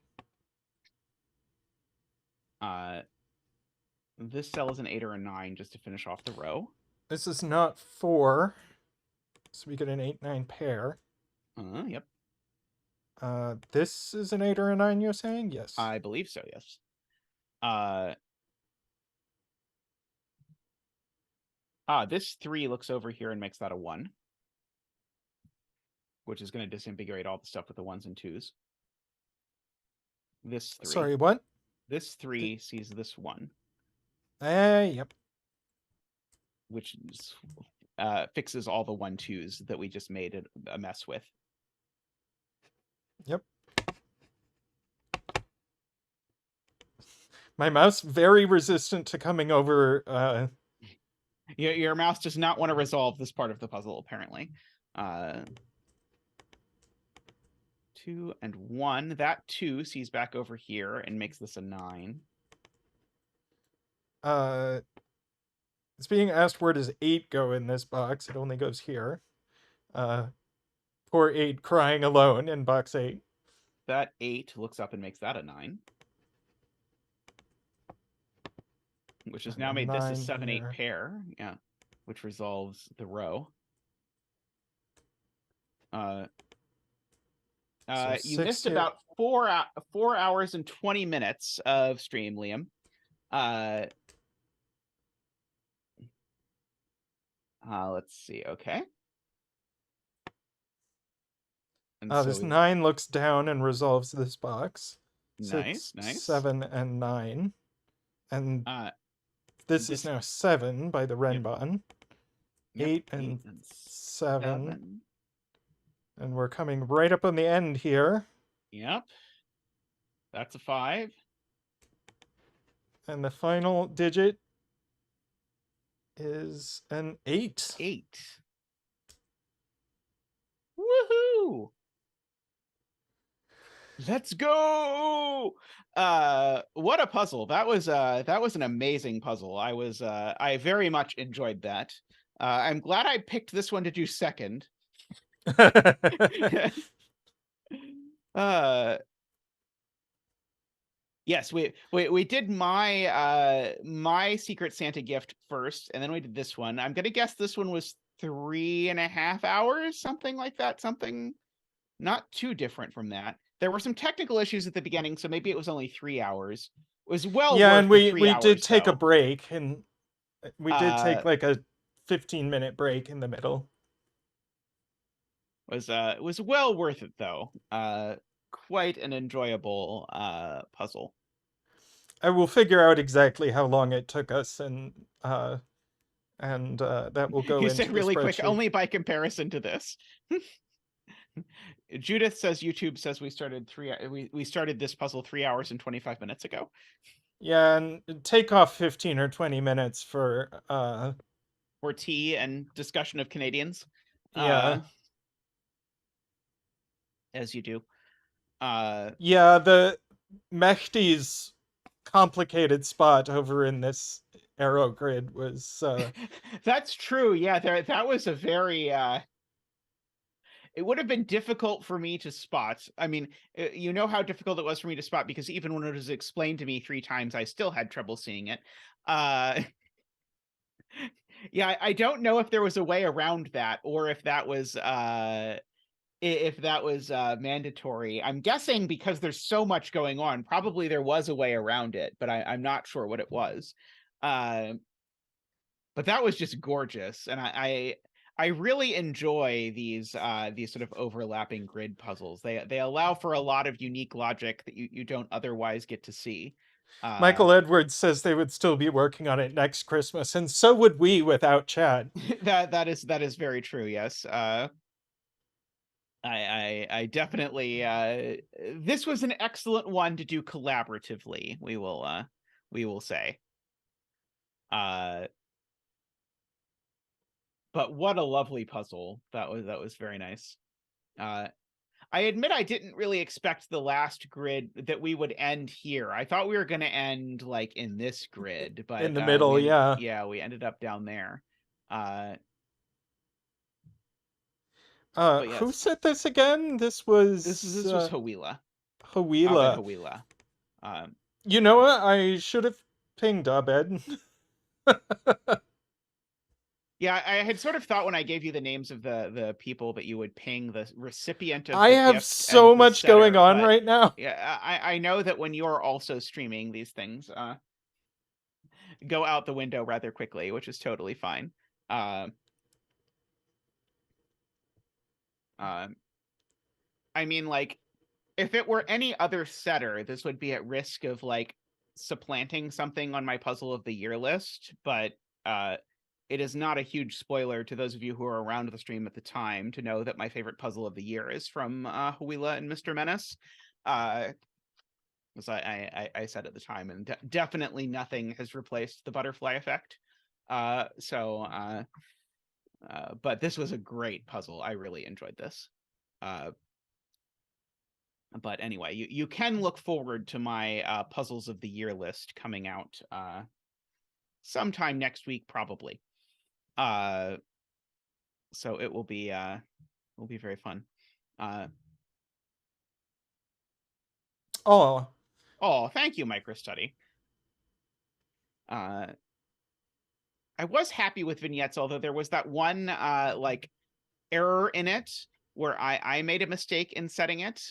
This cell is an 8 or a 9 just to finish off the row. This is not 4. So we get an 8-9 pair. Yep. This is an 8 or a 9, you're saying? Yes. I believe so, yes. This 3 looks over here and makes that a 1. Which is going to disambiguate all the stuff with the 1s and 2s. This 3. Sorry, what? This 3 sees this 1. Yep. Which is, fixes all the 1, 2s that we just made a mess with. Yep. My mouse very resistant to coming over. Your mouse does not want to resolve this part of the puzzle, apparently. 2 and 1. That 2 sees back over here and makes this a 9. It's being asked where does 8 go in this box. It only goes here. Poor 8 crying alone in box 8. That 8 looks up and makes that a 9. Which has now made this a 7, 8 pair. Yeah. Which resolves the row. You missed here. about 4 hours and 20 minutes of stream, Liam. Let's see. Okay. And this 9 looks down and resolves this box. Nice, 6, 7, and 9. And this is now 7 by the Renban. Yep. 8 and 7. And we're coming right up on the end here. Yep. That's a 5. And the final digit is an 8. 8. Woohoo! Let's go! What a puzzle. That was an amazing puzzle. I very much enjoyed that. I'm glad I picked this one to do second. Yes, we did my Secret Santa gift first, and then we did this one. I'm gonna guess this one was 3.5 hours, something like that. Something not too different from that. There were some technical issues at the beginning, so maybe it was only 3 hours. It was well yeah, worth and the we 3 did hours, take though. a break, and we did take like a 15-minute break in the middle. It was well worth it, though. Quite an enjoyable puzzle. I will figure out exactly how long it took us, and that will go You into said really the quick, spreadsheet. only by comparison to this. Judith says YouTube says we started this puzzle 3 hours and 25 minutes ago. Yeah, and take off 15 or 20 minutes for tea and discussion of Canadians. Yeah. As you do. Yeah, the Mehdi's complicated spot over in this arrow grid was That's true. Yeah, that was a very it would have been difficult for me to spot. I mean, you know how difficult it was for me to spot because even when it was explained to me 3 times, I still had trouble seeing it. Yeah, I don't know if there was a way around that or if that was mandatory. I'm guessing because there's so much going on, probably there was a way around it, but I'm not sure what it was. But that was just gorgeous, and I I really enjoy these sort of overlapping grid puzzles. They allow for a lot of unique logic that you don't otherwise get to see. Michael Edwards says they would still be working on it next Christmas, and so would we without Chad. that is very true. Yes. I definitely this was an excellent one to do collaboratively. We will say. But what a lovely puzzle. That was very nice. I admit I didn't really expect the last grid that we would end here. I thought we were going to end like in this grid, but In the middle, yeah. we ended up down there. Who yes. said this again? This was Hawila. Hawila. Hawila. You know what? I should have pinged Abed. Yeah, I had sort of thought when I gave you the names of the people that you would ping the recipient of I the have gift so and the much going setter, on but right now. yeah, I know that when you're also streaming, these things go out the window rather quickly, which is totally fine. I mean, like, if it were any other setter, this would be at risk of like supplanting something on my puzzle of the year list, but it is not a huge spoiler to those of you who are around the stream at the time to know that my favorite puzzle of the year is from Hawila and Mr. Menace. As I said at the time, and definitely nothing has replaced the butterfly effect. But this was a great puzzle. I really enjoyed this. But anyway, you can look forward to my puzzles of the year list coming out sometime next week, probably. So it will be very fun. Oh, thank you, MicroStudy. I was happy with vignettes, although there was that one like error in it where I made a mistake in setting it.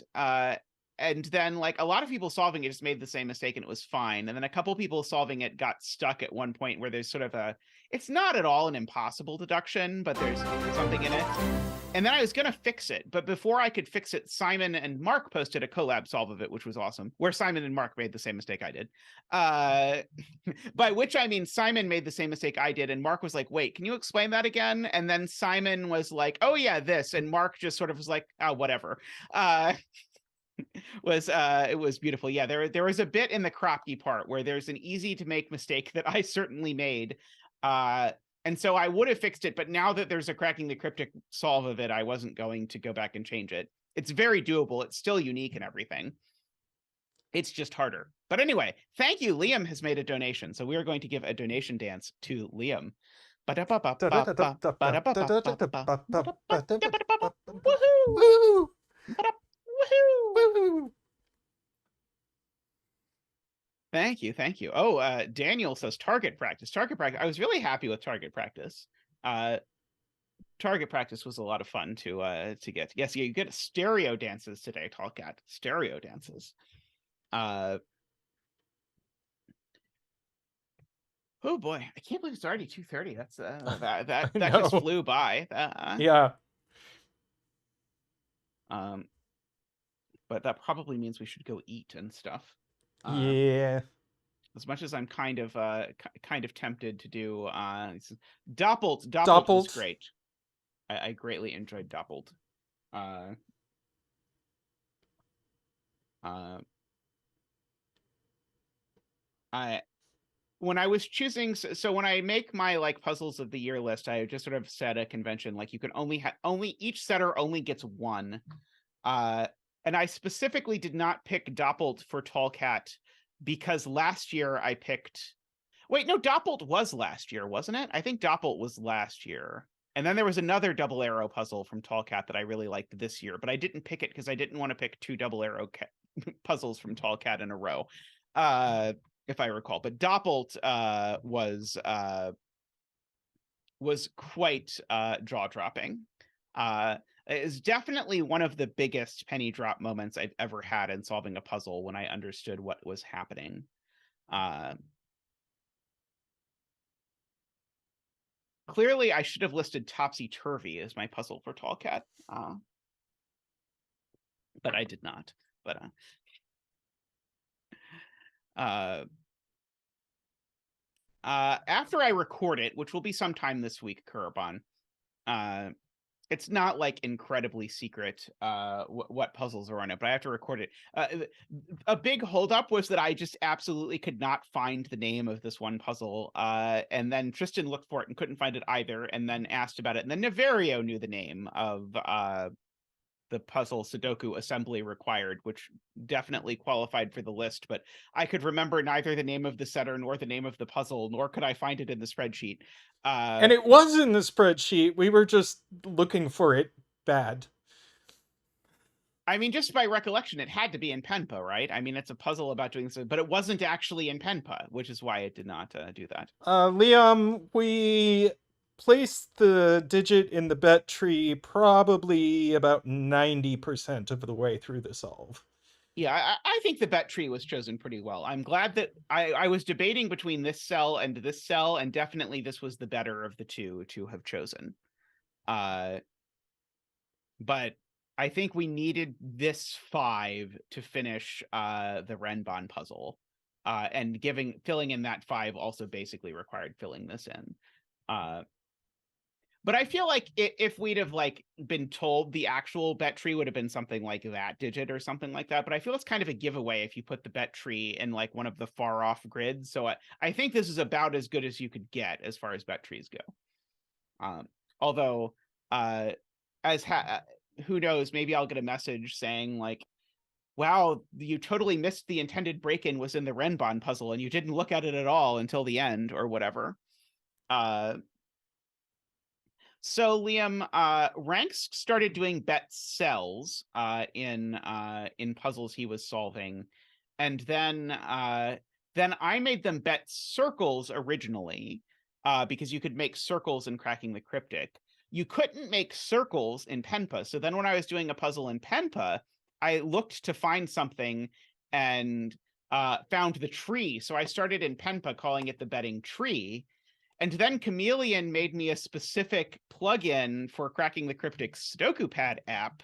And then like a lot of people solving it just made the same mistake and it was fine. And then a couple people solving it got stuck at one point where there's sort of it's not at all an impossible deduction, but there's something in it. And then I was going to fix it. But before I could fix it, Simon and Mark posted a collab solve of it, which was awesome, where Simon and Mark made the same mistake I did. By which I mean Simon made the same mistake I did. And Mark was like, wait, can you explain that again? And then Simon was like, oh, yeah, this. And Mark just sort of was like, oh, whatever. It was beautiful. Yeah, there was a bit in the Kropki part where there's an easy to make mistake that I certainly made. And so I would have fixed it, but now that there's a cracking the cryptic solve of it, I wasn't going to go back and change it. It's very doable. It's still unique and everything. It's just harder. But anyway, thank you. Liam has made a donation. So we are going to give a donation dance to Liam. Woohoo! Woohoo! Thank you. Oh, Daniel says target practice. I was really happy with target practice. Target practice was a lot of fun to get. Yes, you get stereo dances today, Tallcat. Stereo dances. Oh boy, I can't believe it's already 2:30. That's that just flew by. Yeah. But that probably means we should go eat and stuff. Yeah. As much as I'm kind of tempted to do Doppelt was great. I greatly enjoyed Doppelt. When I was choosing, so when I make my like puzzles of the year list, I just sort of set a convention like you can only each setter only gets one. And I specifically did not pick Doppelt for Tallcat because last year I picked. Wait, no, Doppelt was last year, wasn't it? I think Doppelt was last year. And then there was another double arrow puzzle from Tallcat that I really liked this year, but I didn't pick it because I didn't want to pick two double arrow puzzles from Tallcat in a row, if I recall. But Doppelt was quite jaw-dropping. Is definitely one of the biggest penny drop moments I've ever had in solving a puzzle when I understood what was happening. Clearly, I should have listed topsy-turvy as my puzzle for Tall Cat, but I did not. But after I record it, which will be sometime this week, Kurban, it's not like incredibly secret what puzzles are on it, but I have to record it. A big holdup was that I just absolutely could not find the name of this one puzzle, and then Tristan looked for it and couldn't find it either, and then asked about it, and then Naverio knew the name of the puzzle Sudoku assembly required, which definitely qualified for the list, but I could remember neither the name of the setter nor the name of the puzzle, nor could I find it in the spreadsheet. And it was in the spreadsheet. We were just looking for it bad. I mean, just by recollection, it had to be in Penpa, right? I mean, it's a puzzle about doing so, but it wasn't actually in Penpa, which is why it did not do that. Liam, we placed the digit in the bet tree probably about 90% of the way through the solve. Yeah, I think the bet tree was chosen pretty well. I'm glad that I was debating between this cell, and definitely this was the better of the two to have chosen. But I think we needed this 5 to finish the Renban puzzle. And filling in that 5 also basically required filling this in. But I feel like if we'd have like been told the actual bet tree would have been something like that digit or something like that. But I feel it's kind of a giveaway if you put the bet tree in like one of the far off grids. So I think this is about as good as you could get as far as bet trees go. Although, who knows, maybe I'll get a message saying like, wow, you totally missed the intended break-in was in the Renban puzzle and you didn't look at it at all until the end or whatever. So Liam, Ranks started doing bet cells in puzzles he was solving, and then I made them bet circles originally because you could make circles in cracking the cryptic. You couldn't make circles in Penpa, so then when I was doing a puzzle in Penpa, I looked to find something and found the tree. So I started in Penpa calling it the betting tree. And then Chameleon made me a specific plugin for cracking the cryptic Sudoku Pad app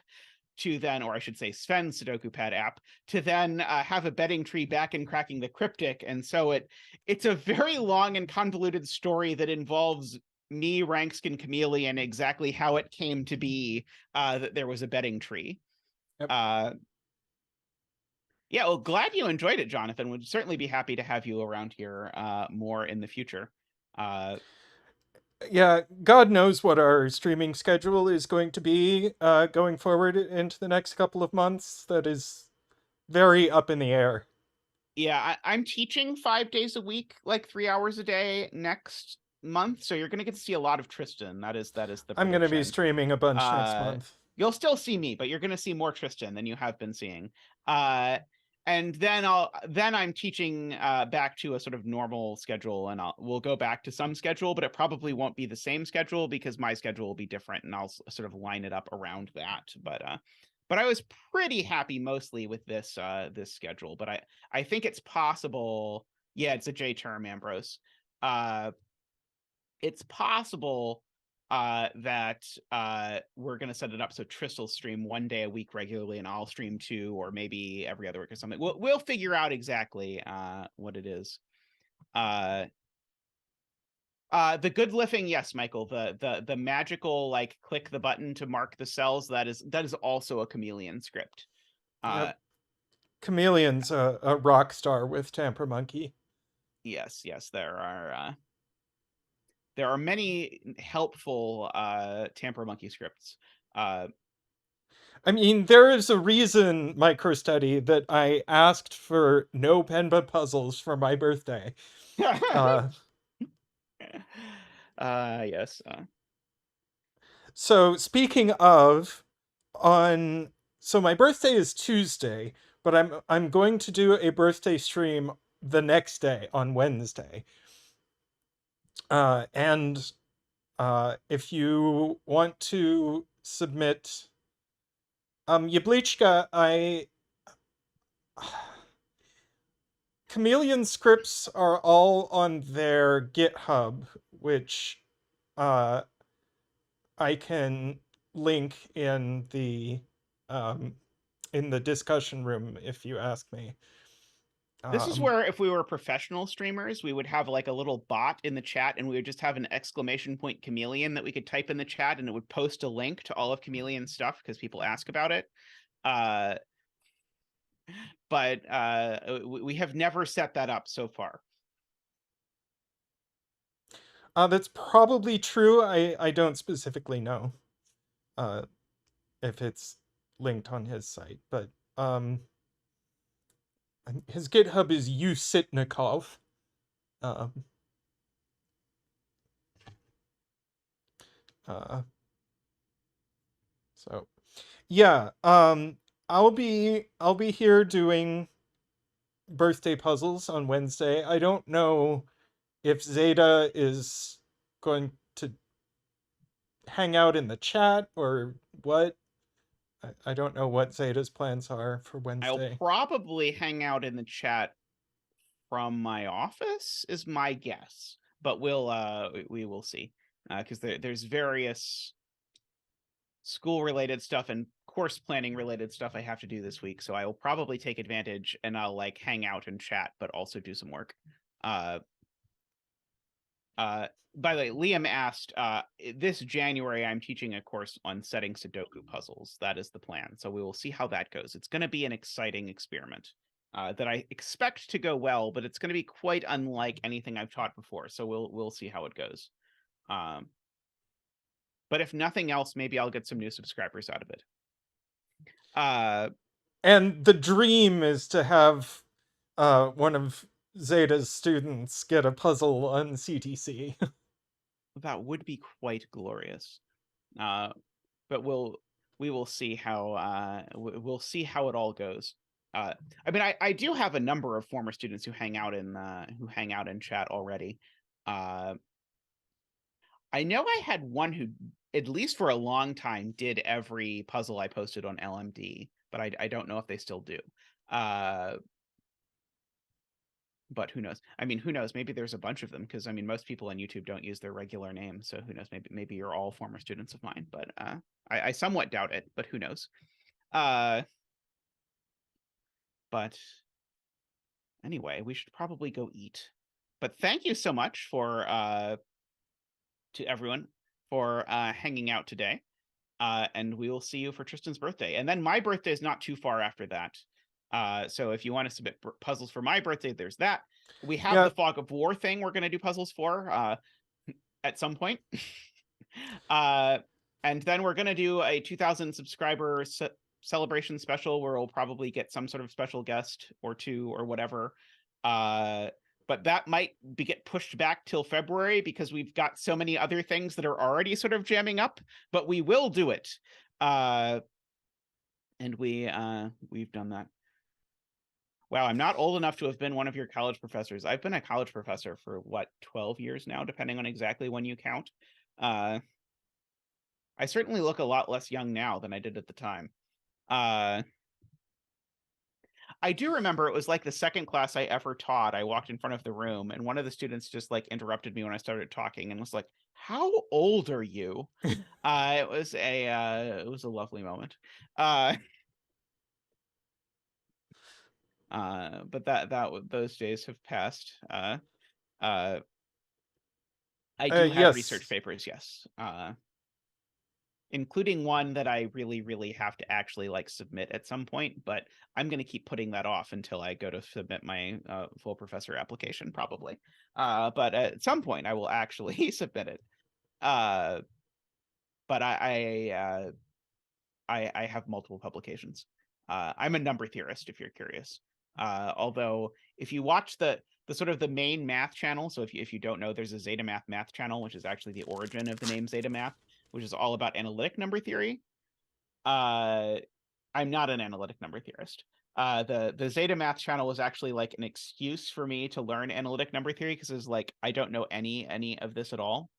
to then, or I should say Sven's Sudoku Pad app, to then have a betting tree back in cracking the cryptic. And so it's a very long and convoluted story that involves me, Ranks, and Chameleon, exactly how it came to be that there was a betting tree. Yep. Yeah, well, glad you enjoyed it, Jonathan. Would certainly be happy to have you around here more in the future. Yeah, God knows what our streaming schedule is going to be going forward into the next couple of months. That is very up in the air. Yeah, I'm teaching 5 days a week, like 3 hours a day next month. So you're going to get to see a lot of Tristan. That is the prediction. I'm going to be streaming a bunch next month. You'll still see me, but you're going to see more Tristan than you have been seeing. And then I'm teaching back to a sort of normal schedule, and we'll go back to some schedule, but it probably won't be the same schedule because my schedule will be different, and I'll sort of line it up around that. But I was pretty happy mostly with this schedule. But I think it's possible. Yeah, it's a J term, Ambrose. It's possible that we're going to set it up so Tris will stream 1 day a week regularly and I'll stream 2 or maybe every other week or something. We'll figure out exactly what it is. The good lifting, yes, Michael. The magical like click the button to mark the cells, that is also a Chameleon script. Yep. Chameleon's a rock star with Tamper Monkey. Yes, there are many helpful Tamper Monkey scripts. I mean, there is a reason, microstudy, that I asked for no Penba puzzles for my birthday. Yes. So speaking of, so my birthday is Tuesday, but I'm going to do a birthday stream the next day on Wednesday. And if you want to submit Yablichka, Chameleon scripts are all on their GitHub, which I can link in the discussion room if you ask me. This is where, if we were professional streamers, we would have like a little bot in the chat, and we would just have an exclamation point chameleon that we could type in the chat, and it would post a link to all of Chameleon's stuff because people ask about it. But we have never set that up so far. That's probably true. I don't specifically know if it's linked on his site, but his GitHub is usitnikov. So yeah, I'll be here doing birthday puzzles on Wednesday. I don't know if Zeta is going to hang out in the chat or what. I don't know what Zeta's plans are for Wednesday. I'll probably hang out in the chat from my office is my guess, but we will see, because there's various school related stuff and course planning related stuff I have to do this week, so I will probably take advantage and I'll like hang out and chat but also do some work. By the way, Liam asked, this January I'm teaching a course on setting Sudoku puzzles. That is the plan. So we will see how that goes. It's going to be an exciting experiment that I expect to go well, but it's going to be quite unlike anything I've taught before. So we'll see how it goes. But if nothing else, maybe I'll get some new subscribers out of it. And the dream is to have one of Zeta's students get a puzzle on CTC. That would be quite glorious. But we will see how we'll see how it all goes. I mean, I do have a number of former students who hang out in chat already. I know I had one who, at least for a long time, did every puzzle I posted on LMD, but I don't know if they still do. But who knows? I mean, who knows? Maybe there's a bunch of them, because I mean, most people on YouTube don't use their regular name, so who knows? Maybe you're all former students of mine, but I somewhat doubt it, but who knows? But anyway, we should probably go eat. But thank you so much for to everyone for hanging out today. And we will see you for Tristan's birthday. And then my birthday is not too far after that. So if you want to submit puzzles for my birthday, there's that. We have the Fog of War thing we're going to do puzzles for at some point. And then we're going to do a 2,000 subscriber celebration special where we'll probably get some sort of special guest or two or whatever. But that might get pushed back till February because we've got so many other things that are already sort of jamming up, but we will do it. And we've done that. Wow, I'm not old enough to have been one of your college professors. I've been a college professor for, what, 12 years now, depending on exactly when you count. I certainly look a lot less young now than I did at the time. I do remember it was like the second class I ever taught. I walked in front of the room, and one of the students just like interrupted me when I started talking and was like, "How old are you?" It was a lovely moment. But those days have passed. I do have research papers, yes. Including one that I really, really have to actually like submit at some point, but I'm going to keep putting that off until I go to submit my full professor application, probably. But at some point, I will actually submit it. But I have multiple publications. I'm a number theorist, if you're curious. Although, if you watch the sort of the main math channel, so if you don't know, there's a zetamath math channel, which is actually the origin of the name zetamath, which is all about analytic number theory. I'm not an analytic number theorist. The zetamath channel was actually like an excuse for me to learn analytic number theory, because it's like I don't know any of this at all.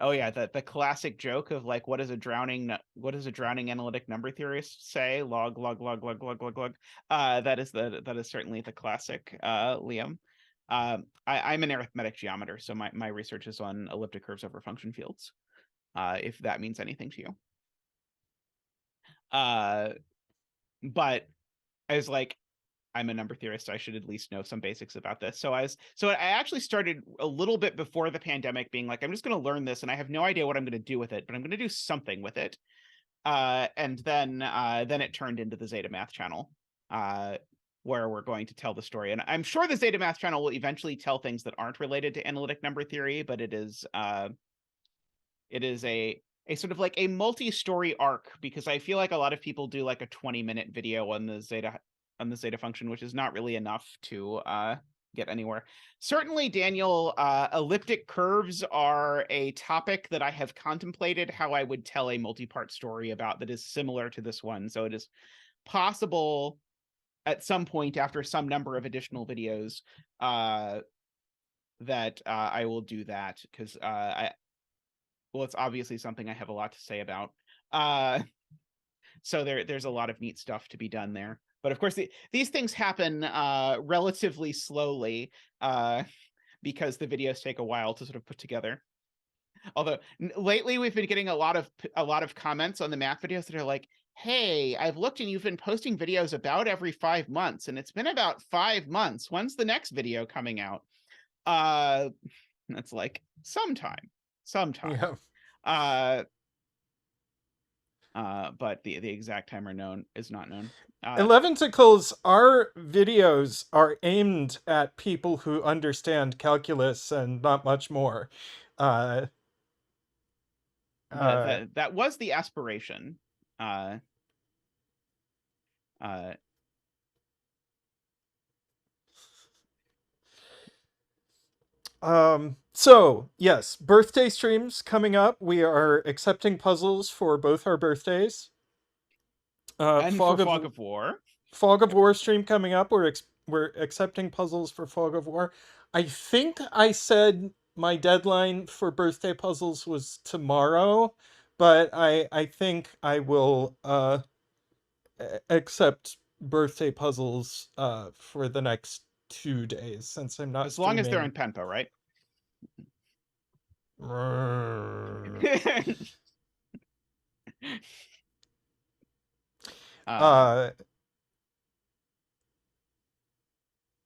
Oh yeah, the classic joke of like, what does a drowning analytic number theorist say? Log log log log log log log. That is certainly the classic, Liam. I'm an arithmetic geometer, so my research is on elliptic curves over function fields, if that means anything to you. But I was like, I'm a number theorist. I should at least know some basics about this. So I actually started a little bit before the pandemic, being like, I'm just going to learn this, and I have no idea what I'm going to do with it, but I'm going to do something with it. And then it turned into the zetamath channel, where we're going to tell the story. And I'm sure the zetamath channel will eventually tell things that aren't related to analytic number theory, but it is a sort of like a multi-story arc, because I feel like a lot of people do like a 20-minute video on the zeta function, which is not really enough to get anywhere. Certainly, Daniel, elliptic curves are a topic that I have contemplated how I would tell a multi-part story about that is similar to this one. So it is possible at some point after some number of additional videos that I will do that, because it's obviously something I have a lot to say about. So there's a lot of neat stuff to be done there. But of course, these things happen relatively slowly because the videos take a while to sort of put together. Although lately we've been getting a lot of comments on the math videos that are like, "Hey, I've looked and you've been posting videos about every 5 months, and it's been about 5 months. When's the next video coming out?" That's like sometime. Yeah. But the exact time is not known. 11ticles, our videos are aimed at people who understand calculus and not much more. That was the aspiration. So yes, birthday streams coming up. We are accepting puzzles for both our birthdays. And Fog of War. Fog of War stream coming up. We're accepting puzzles for Fog of War. I think I said my deadline for birthday puzzles was tomorrow, but I think I will accept birthday puzzles for the next 2 days, since I'm not as long as they're in streaming. Penpo, right?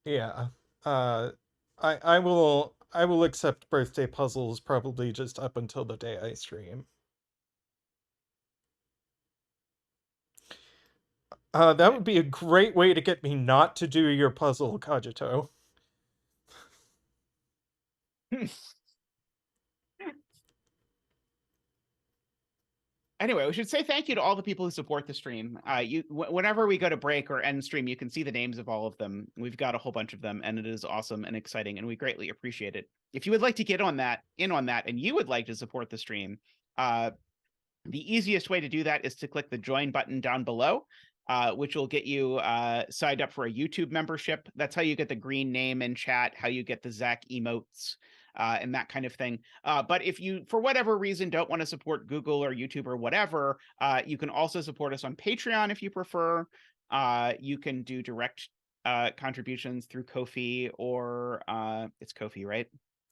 Yeah. I will accept birthday puzzles probably just up until the day I stream. That would be a great way to get me not to do your puzzle, Cogito. Anyway, we should say thank you to all the people who support the stream. Whenever we go to break or end stream, you can see the names of all of them. We've got a whole bunch of them, and it is awesome and exciting, and we greatly appreciate it. If you would like to get in on that, and you would like to support the stream, the easiest way to do that is to click the join button down below, which will get you signed up for a YouTube membership. That's how you get the green name in chat, how you get the Zach emotes, and that kind of thing. But if you, for whatever reason, don't want to support Google or YouTube or whatever, you can also support us on Patreon if you prefer. You can do direct contributions through Ko-fi, or it's Ko-fi, right?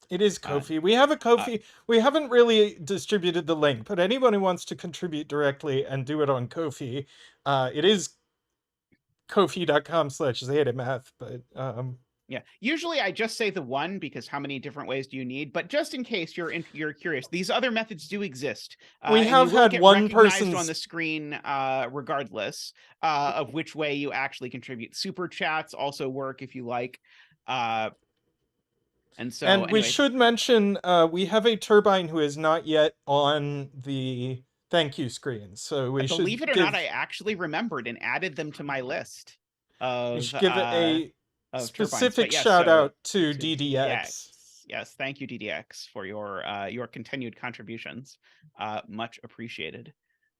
It is Ko-fi. We have a Ko-fi. We haven't really distributed the link, but anyone who wants to contribute directly and do it on Ko-fi, it is ko-fi.com/zetamath, but yeah, usually I just say the one, because how many different ways do you need? But just in case you're curious, these other methods do exist. We have had one person on the screen, regardless of which way you actually contribute. Super chats also work if you like. And anyway, we should mention we have a turbine who is not yet on the thank you screen, so we should, believe it or not, I actually remembered and added them to my list. We should give a specific shout out to DDX. Yes, thank you, DDX, for your continued contributions. Much appreciated.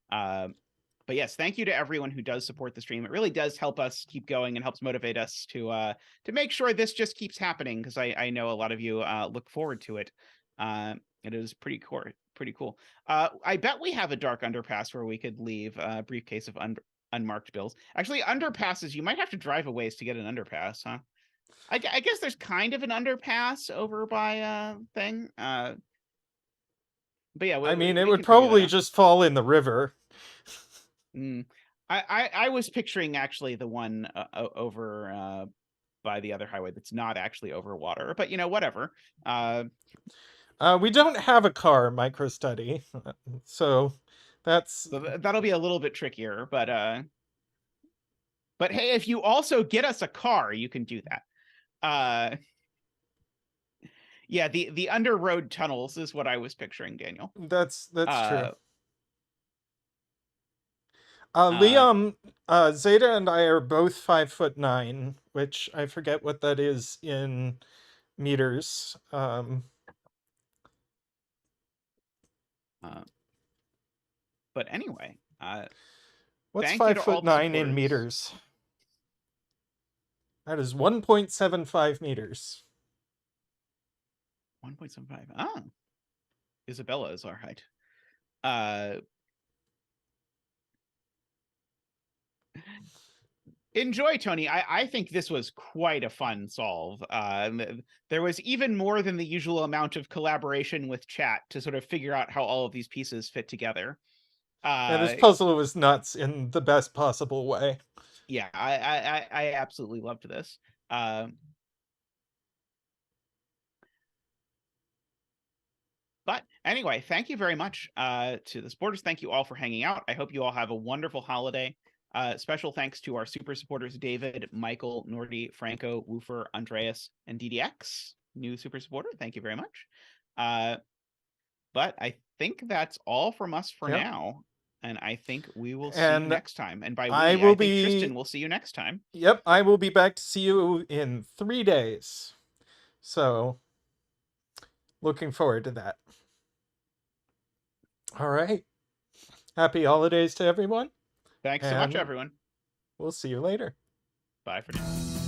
But yes, thank you to everyone who does support the stream. It really does help us keep going and helps motivate us to make sure this just keeps happening, because I know a lot of you look forward to it. It is pretty cool. I bet we have a dark underpass where we could leave a briefcase of unmarked bills. Actually, underpasses, you might have to drive a ways to get an underpass, huh? I guess there's kind of an underpass over by thing. But yeah, I mean, we it would can figure that probably out. just fall in the river. I was picturing actually the one over by the other highway that's not actually over water, but whatever. We don't have a car, microstudy, so that's So that'll be a little bit trickier, but hey, if you also get us a car, you can do that. Yeah, the under road tunnels is what I was picturing, Daniel. that's true. Uh, Liam, Zeta and I are both 5'9", which I forget what that is in meters. But anyway, What's thank you to all the 5'9" in supporters. meters? That is 1.75 meters. 1.75. Oh, Isabella is our height. Enjoy, Tony. I think this was quite a fun solve. There was even more than the usual amount of collaboration with chat to sort of figure out how all of these pieces fit together. And this puzzle was nuts in the best possible way. Yeah, I absolutely loved this. But anyway, thank you very much to the supporters. Thank you all for hanging out. I hope you all have a wonderful holiday. Special thanks to our super supporters, David, Michael, Nordy, Franco, Woofer, Andreas, and DDX, new super supporter. Thank you very much. But I think that's all from us for now. And I think we will see you next time. And by I think Tristan will see you next time. Yep, I will be back to see you in 3 days. So, looking forward to that. All right. Happy holidays to everyone. Thanks so much, everyone. We'll see you later. Bye for now.